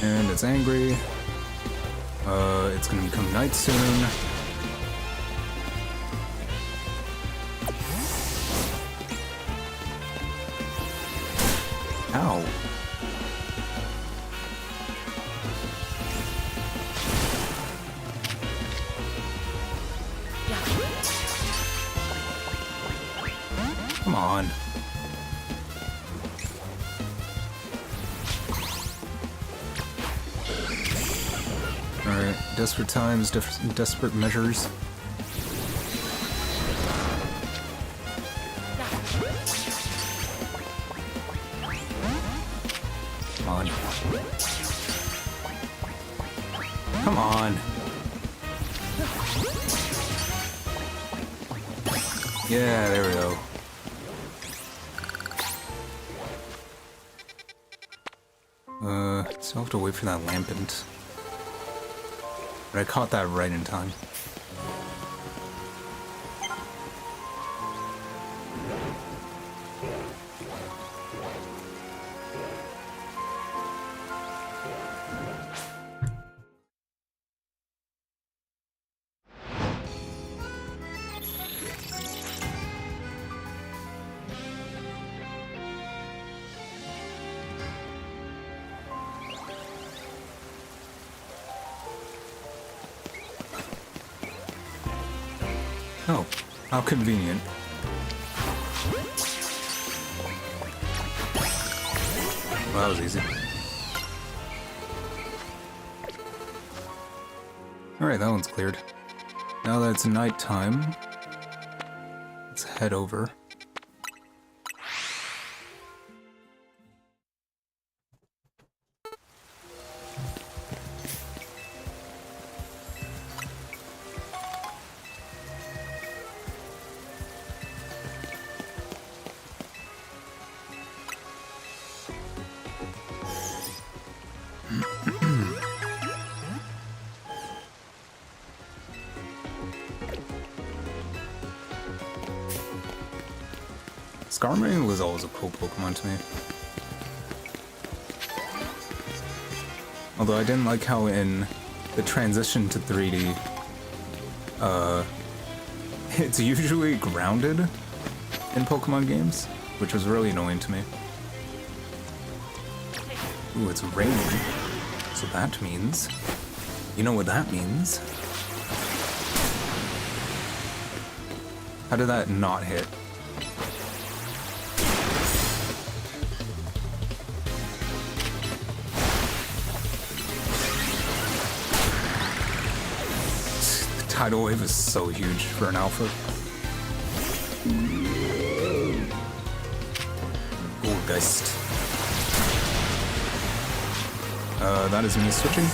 And it's angry. It's gonna become night soon. Ow. Come on. Alright, desperate times, desperate measures. Come on. Come on. Yeah, there we go. Still have to wait for that lampant. But I caught that right in time. Oh, how convenient. Well, that was easy. Alright, that one's cleared. Now that it's nighttime, let's head over. Skarmory was always a cool Pokemon to me. Although I didn't like how in the transition to 3D, it's usually grounded in Pokemon games, which was really annoying to me. Ooh, it's raining. So that means... You know what that means? How did that not hit? Tidal wave is so huge for an alpha. Goldgeist. That is me switching.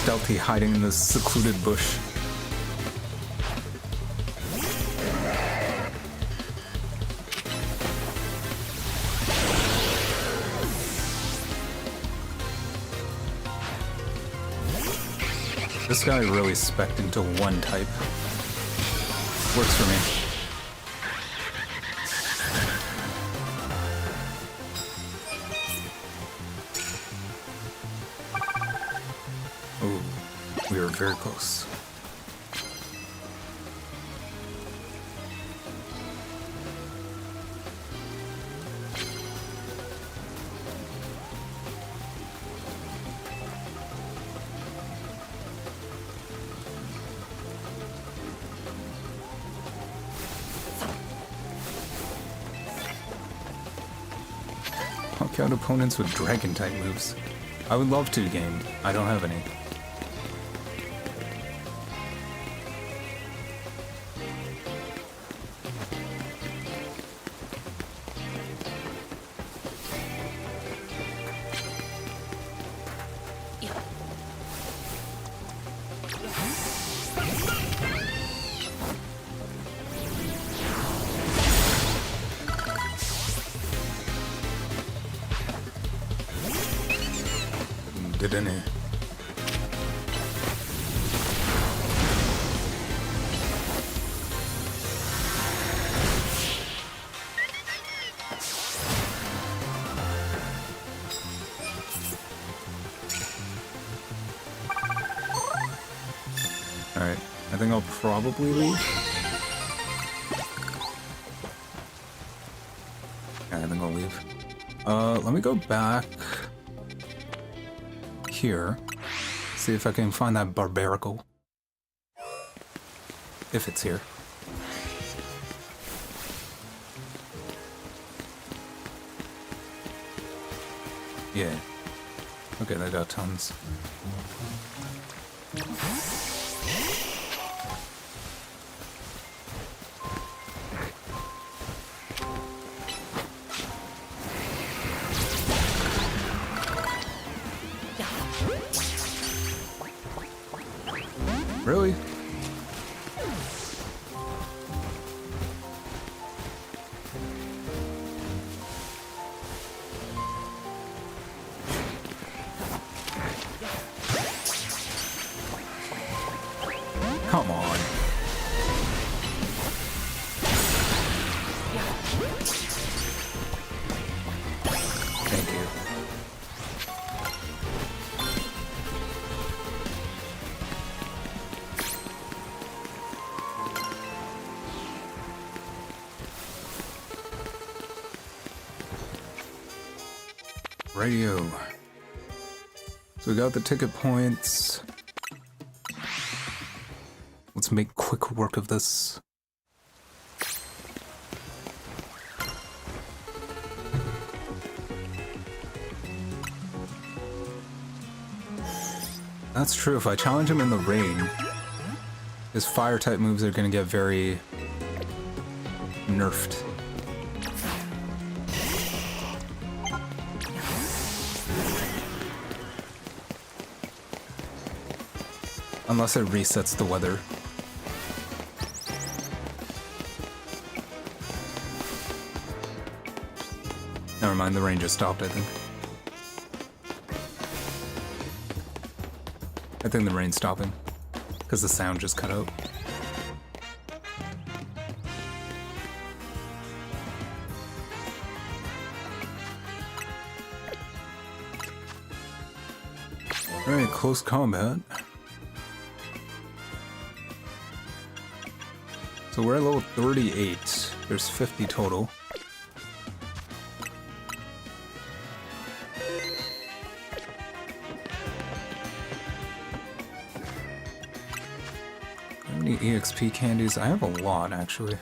stealthy hiding in this secluded bush. This guy really spec'd into one type. Works for me. Oh, we were very close. Knock out opponents with dragon type moves. I would love to game. I don't have any. Did any? Alright, I think I'll probably leave. Yeah, I think I'll leave. Let me go back here. See if I can find that barbarical. If it's here. Yeah. Okay, they got tons. Really? Come on. Thank you. Radio. So we got the ticket points. Let's make quick work of this. That's true, if I challenge him in the rain, his fire type moves are gonna get very nerfed. Unless it resets the weather. Never mind, the rain just stopped, I think. I think the rain's stopping. Because the sound just cut out. Alright, close combat. So we're at level 38. There's 50 total. How many EXP candies? I have a lot, actually.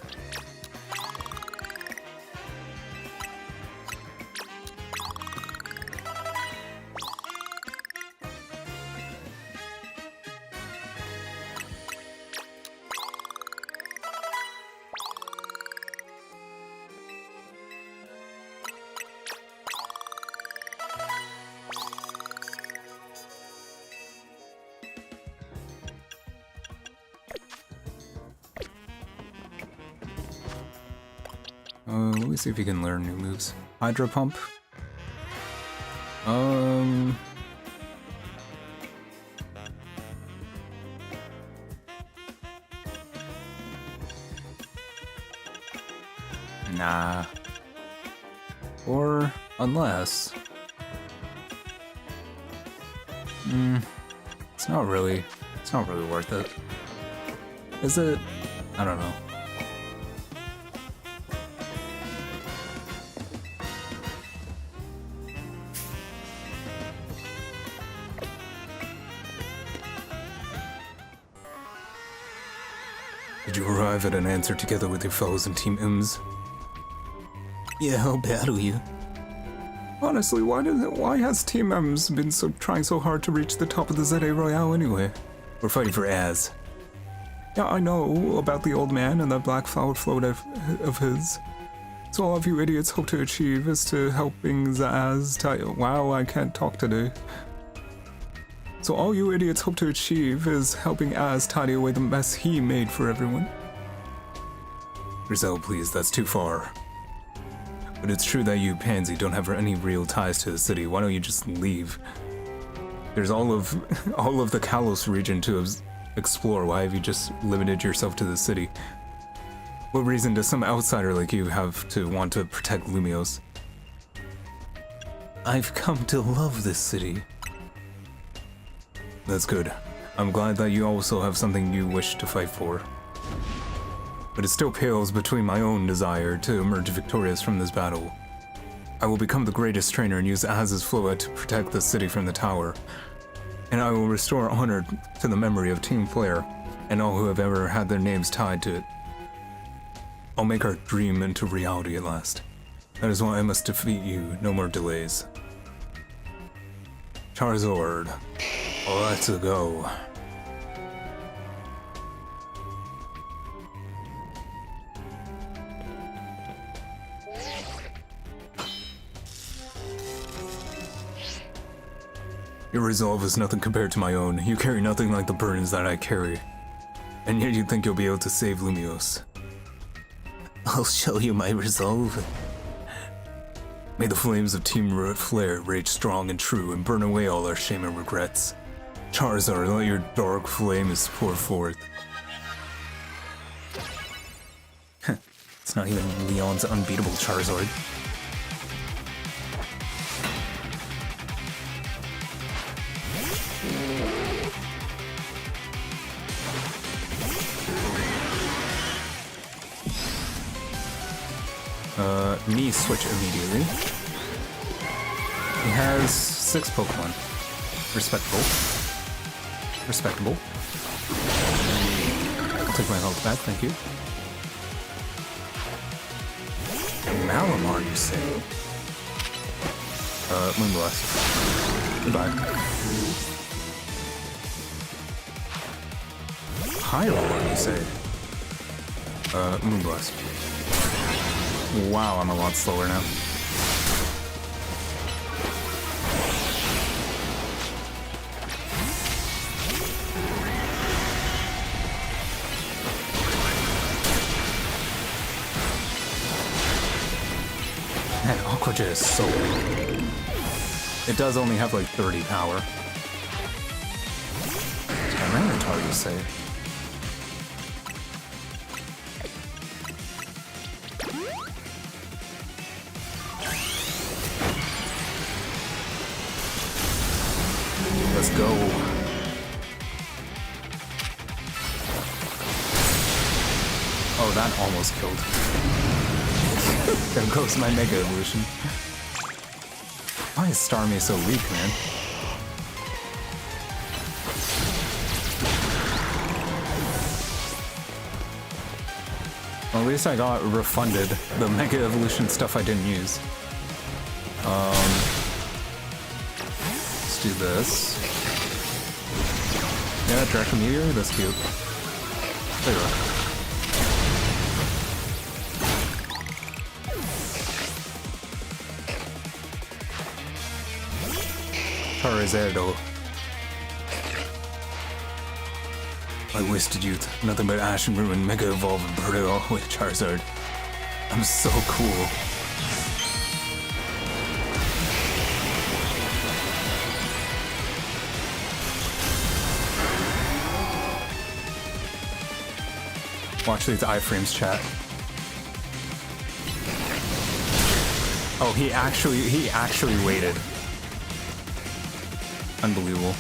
Let me see if you can learn new moves. Hydro Pump. Nah. Or unless. It's not really worth it. Is it? I don't know. Did you arrive at an answer together with your fellows in Team Ims? Yeah, I'll battle you. Honestly, why has Team M's been trying so hard to reach the top of the ZA Royale anyway? We're fighting for Az. Yeah, I know about the old man and that black flower float of his. So all of you idiots hope to achieve is to helping the Az wow, I can't talk today. So all you idiots hope to achieve is helping Az tidy away the mess he made for everyone. Grizel, please, that's too far. But it's true that you, Pansy, don't have any real ties to the city. Why don't you just leave? There's all of the Kalos region to explore. Why have you just limited yourself to the city? What reason does some outsider like you have to want to protect Lumios? I've come to love this city. That's good. I'm glad that you also have something you wish to fight for. But it still pales between my own desire to emerge victorious from this battle. I will become the greatest trainer and use Az's Floa to protect the city from the tower. And I will restore honor to the memory of Team Flare and all who have ever had their names tied to it. I'll make our dream into reality at last. That is why I must defeat you, no more delays. Charizard, let's go. Your resolve is nothing compared to my own. You carry nothing like the burdens that I carry. And yet you think you'll be able to save Lumios. I'll show you my resolve. May the flames of Team Flare rage strong and true and burn away all our shame and regrets. Charizard, let your dark flames pour forth. It's not even Leon's unbeatable Charizard. Me switch immediately. He has 6 Pokemon. Respectable. Respectable. I'll take my health back, thank you. Malamar, you say? Moonblast. Goodbye. Hyrule, you say? Moonblast. Wow, I'm a lot slower now. Man, Aqua Jet is so weak. It does only have like 30 power. Tyranitar, you say? Let's go. Oh, that almost killed. There goes my Mega Evolution. Why is Starmie so weak, man? Well, at least I got refunded the Mega Evolution stuff I didn't use. Let's do this. Yeah, Draco Meteor, that's cute. There you go. Charizardo. My wasted youth. Nothing but ash and ruin. Mega Evolve and burn it all with Charizard. I'm so cool. Watch these iframes, chat. Oh, he actually waited. Unbelievable.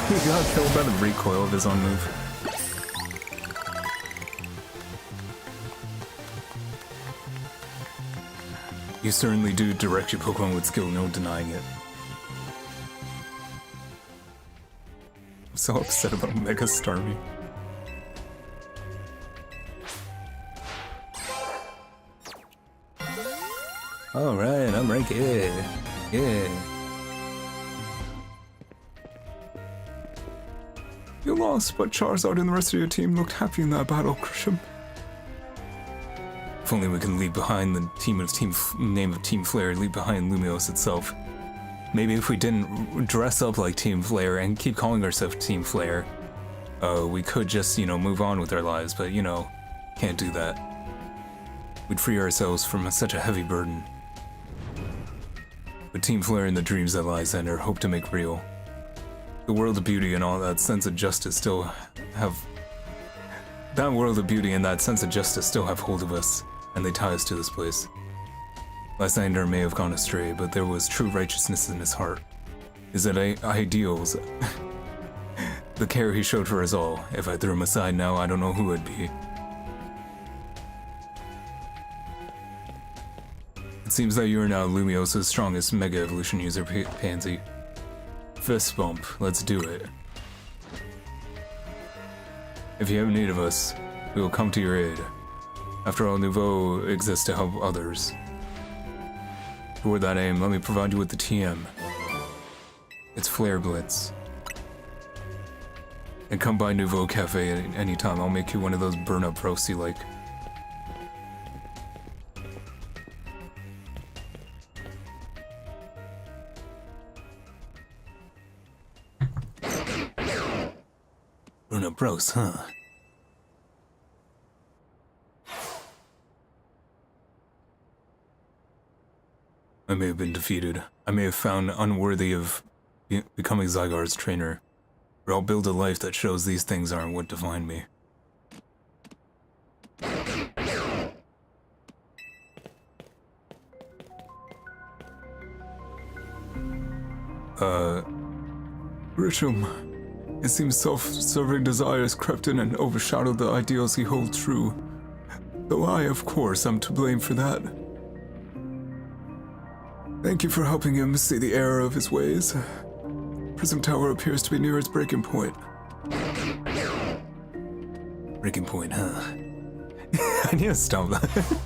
He got killed by the recoil of his own move. You certainly do direct your Pokemon with skill, no denying it. I'm so upset about Mega Starmie. Alright, I'm rank A. Yeah. You lost, but Charizard and the rest of your team looked happy in that battle, Grisham. If only we can leave behind the name of Team Flare, leave behind Lumiose itself. Maybe if we didn't dress up like Team Flare and keep calling ourselves Team Flare, we could just, move on with our lives, but, can't do that. We'd free ourselves from such a heavy burden. But Team Flare and the dreams that lies in are hope to make real. The world of beauty and all that sense of justice still have... That world of beauty and that sense of justice still have hold of us, and they tie us to this place. Lysander may have gone astray, but there was true righteousness in his heart. His ideals, the care he showed for us all. If I threw him aside now, I don't know who it'd be. It seems that you are now Lumiose's strongest Mega Evolution user, Pansy. Fist bump, let's do it. If you have need of us, we will come to your aid. After all, Nouveau exists to help others. Toward that aim, let me provide you with the TM. It's Flare Blitz. And come by Nouveau Cafe at any time. I'll make you one of those burn-up roasts you like. Burn-up roast, huh? I may have been defeated. I may have found unworthy of becoming Zygarde's trainer. But I'll build a life that shows these things aren't what define me. Grisham, it seems self-serving desires crept in and overshadowed the ideals he holds true. Though I, of course, am to blame for that. Thank you for helping him see the error of his ways. Prism Tower appears to be near its breaking point. Breaking point, huh? I need to stop that.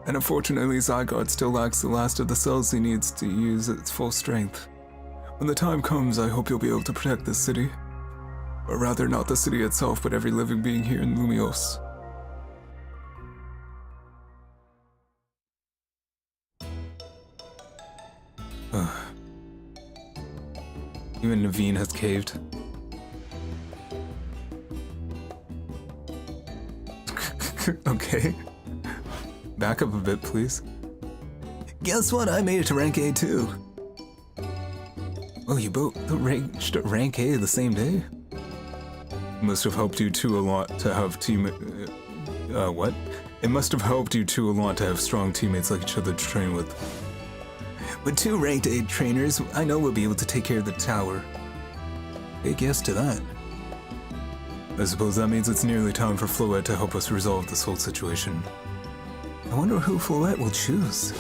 And unfortunately, Zygarde still lacks the last of the cells he needs to use its full strength. When the time comes, I hope you'll be able to protect this city. Or rather, not the city itself, but every living being here in Lumiose. Even Naveen has caved. Okay. Back up a bit, please. Guess what? I made it to rank A too. Oh, you both reached rank A the same day? Must have helped you two a lot to have what? It must have helped you two a lot to have strong teammates like each other to train with. With 2 ranked A trainers, I know we'll be able to take care of the tower. Big yes to that. I suppose that means it's nearly time for Floette to help us resolve this whole situation. I wonder who Floette will choose.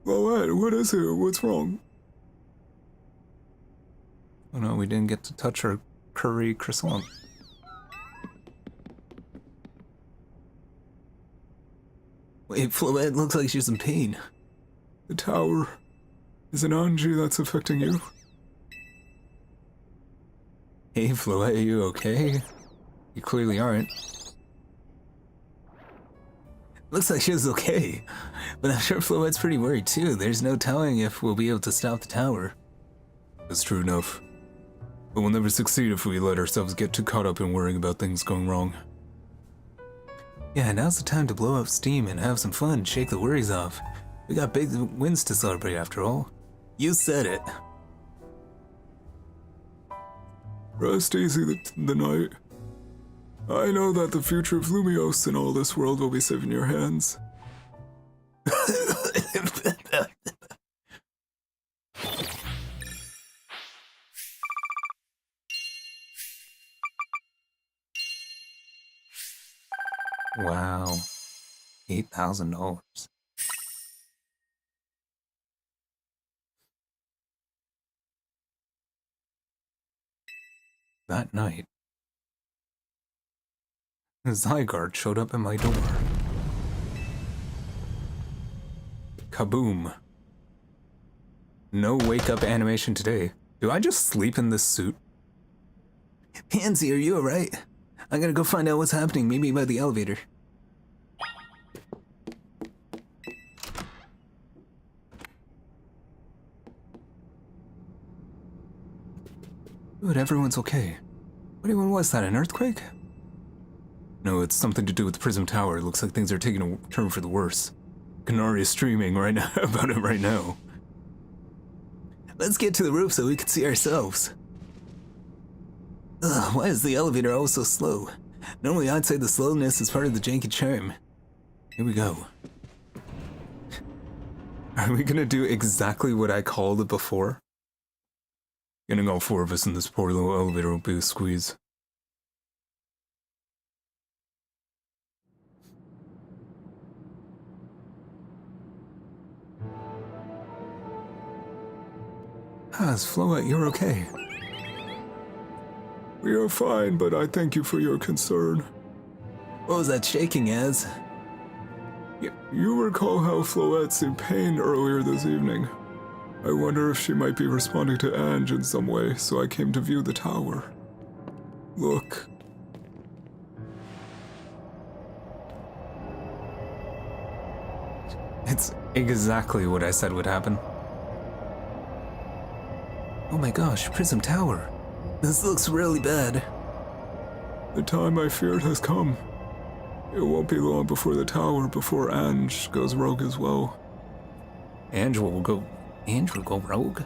Floette, what is it? What's wrong? Oh no, we didn't get to touch her curry croissant. Wait, Floette looks like she's in pain. The tower. Is it Angie that's affecting you? Hey, Floette, are you okay? You clearly aren't. Looks like she was okay, but I'm sure Floette's pretty worried too. There's no telling if we'll be able to stop the tower. That's true enough. But we'll never succeed if we let ourselves get too caught up in worrying about things going wrong. Yeah, now's the time to blow up steam and have some fun, shake the worries off. We got big wins to celebrate after all. You said it. Rest easy the night. I know that the future of Lumios and all this world will be safe in your hands. Wow. $8,000. That night, Zygarde showed up at my door. Kaboom. No wake-up animation today. Do I just sleep in this suit? Pansy, are you alright? I gotta go find out what's happening, maybe by the elevator. Good, everyone's okay. What even was that, an earthquake? No, it's something to do with the Prism Tower. It looks like things are taking a turn for the worse. Canary is streaming right now about it right now. Let's get to the roof so we can see ourselves. Ugh, why is the elevator always so slow? Normally I'd say the slowness is part of the janky charm. Here we go. Are we gonna do exactly what I called it before? Getting all four of us in this poor little elevator will be a squeeze. Floette, you're okay. We are fine, but I thank you for your concern. What was that shaking as? You recall how Floette seemed pained earlier this evening. I wonder if she might be responding to Ange in some way, so I came to view the tower. Look. It's exactly what I said would happen. Oh my gosh, Prism Tower. This looks really bad. The time I feared has come. It won't be long before the tower, before Ange goes rogue as well. Ange will go rogue?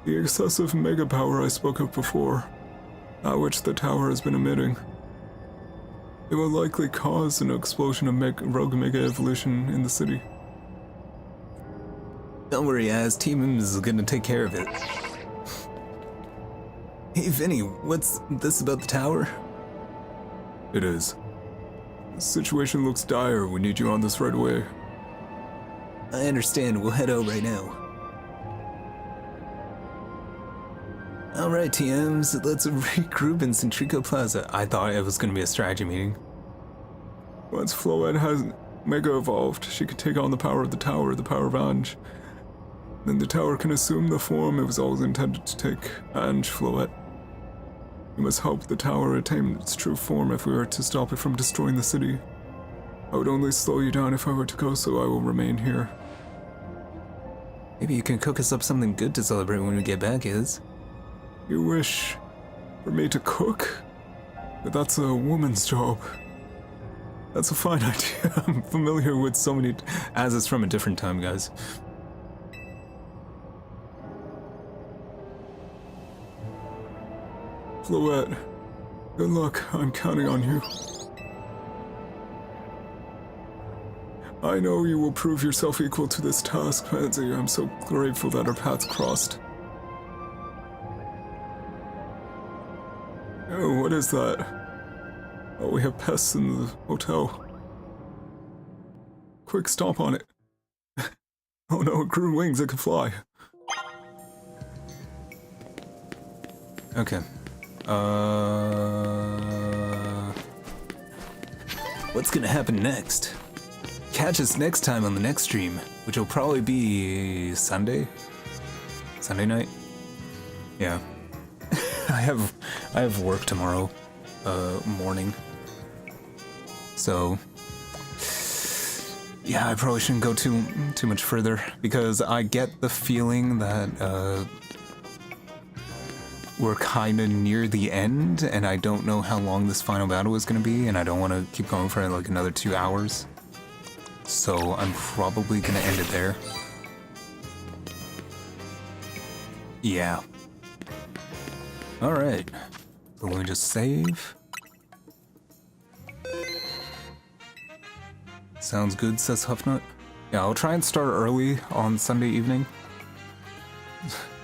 The excessive mega power I spoke of before, that which the tower has been emitting. It will likely cause an explosion of rogue mega evolution in the city. Don't worry, Team is gonna take care of it. Hey Vinny, what's this about the tower? It is. The situation looks dire. We need you on this right away. I understand. We'll head out right now. Alright, TMs, let's regroup in Centrico Plaza. I thought it was going to be a strategy meeting. Once Floette has mega evolved, she could take on the power of the tower, the power of Ange. Then the tower can assume the form it was always intended to take, Ange Floette. We must help the tower attain its true form if we are to stop it from destroying the city. I would only slow you down if I were to go, so I will remain here. Maybe you can cook us up something good to celebrate when we get back, Iz. You wish for me to cook? But that's a woman's job. That's a fine idea. I'm familiar with so many, as it's from a different time, guys. Floette, good luck. I'm counting on you. I know you will prove yourself equal to this task, Pansy. I'm so grateful that our paths crossed. Oh, what is that? Oh, we have pests in the hotel. Quick, stomp on it. Oh no, it grew wings, it can fly. Okay. What's gonna happen next? Catch us next time on the next stream, which will probably be Sunday? Sunday night? Yeah. I have work tomorrow. morning. So yeah, I probably shouldn't go too much further, because I get the feeling that we're kind of near the end, and I don't know how long this final battle is going to be, and I don't want to keep going for like another 2 hours. So I'm probably going to end it there. Yeah. Alright. So let me just save. Sounds good, says Huffnut. Yeah, I'll try and start early on Sunday evening.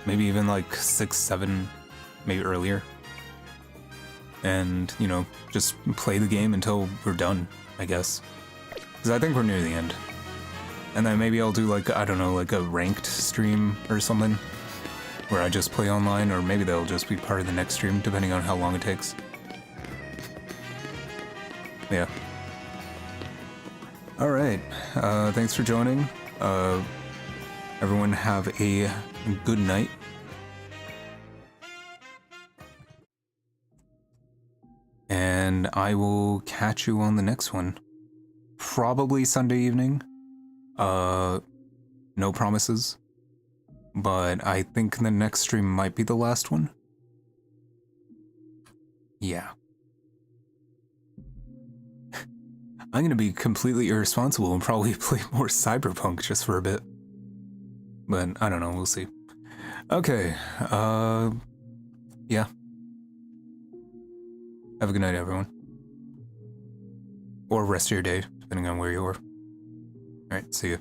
Maybe even like 6, 7, maybe earlier. And, you know, just play the game until we're done, I guess. Because I think we're near the end. And then maybe I'll do like, I don't know, like a ranked stream or something, where I just play online, or maybe that'll just be part of the next stream, depending on how long it takes. Yeah. Alright, thanks for joining. Everyone have a good night. And I will catch you on the next one. Probably Sunday evening. No promises. But I think the next stream might be the last one. Yeah. I'm gonna be completely irresponsible and probably play more Cyberpunk just for a bit. But I don't know, we'll see. Okay, yeah. Have a good night, everyone. Or rest of your day, depending on where you are. Alright, see ya.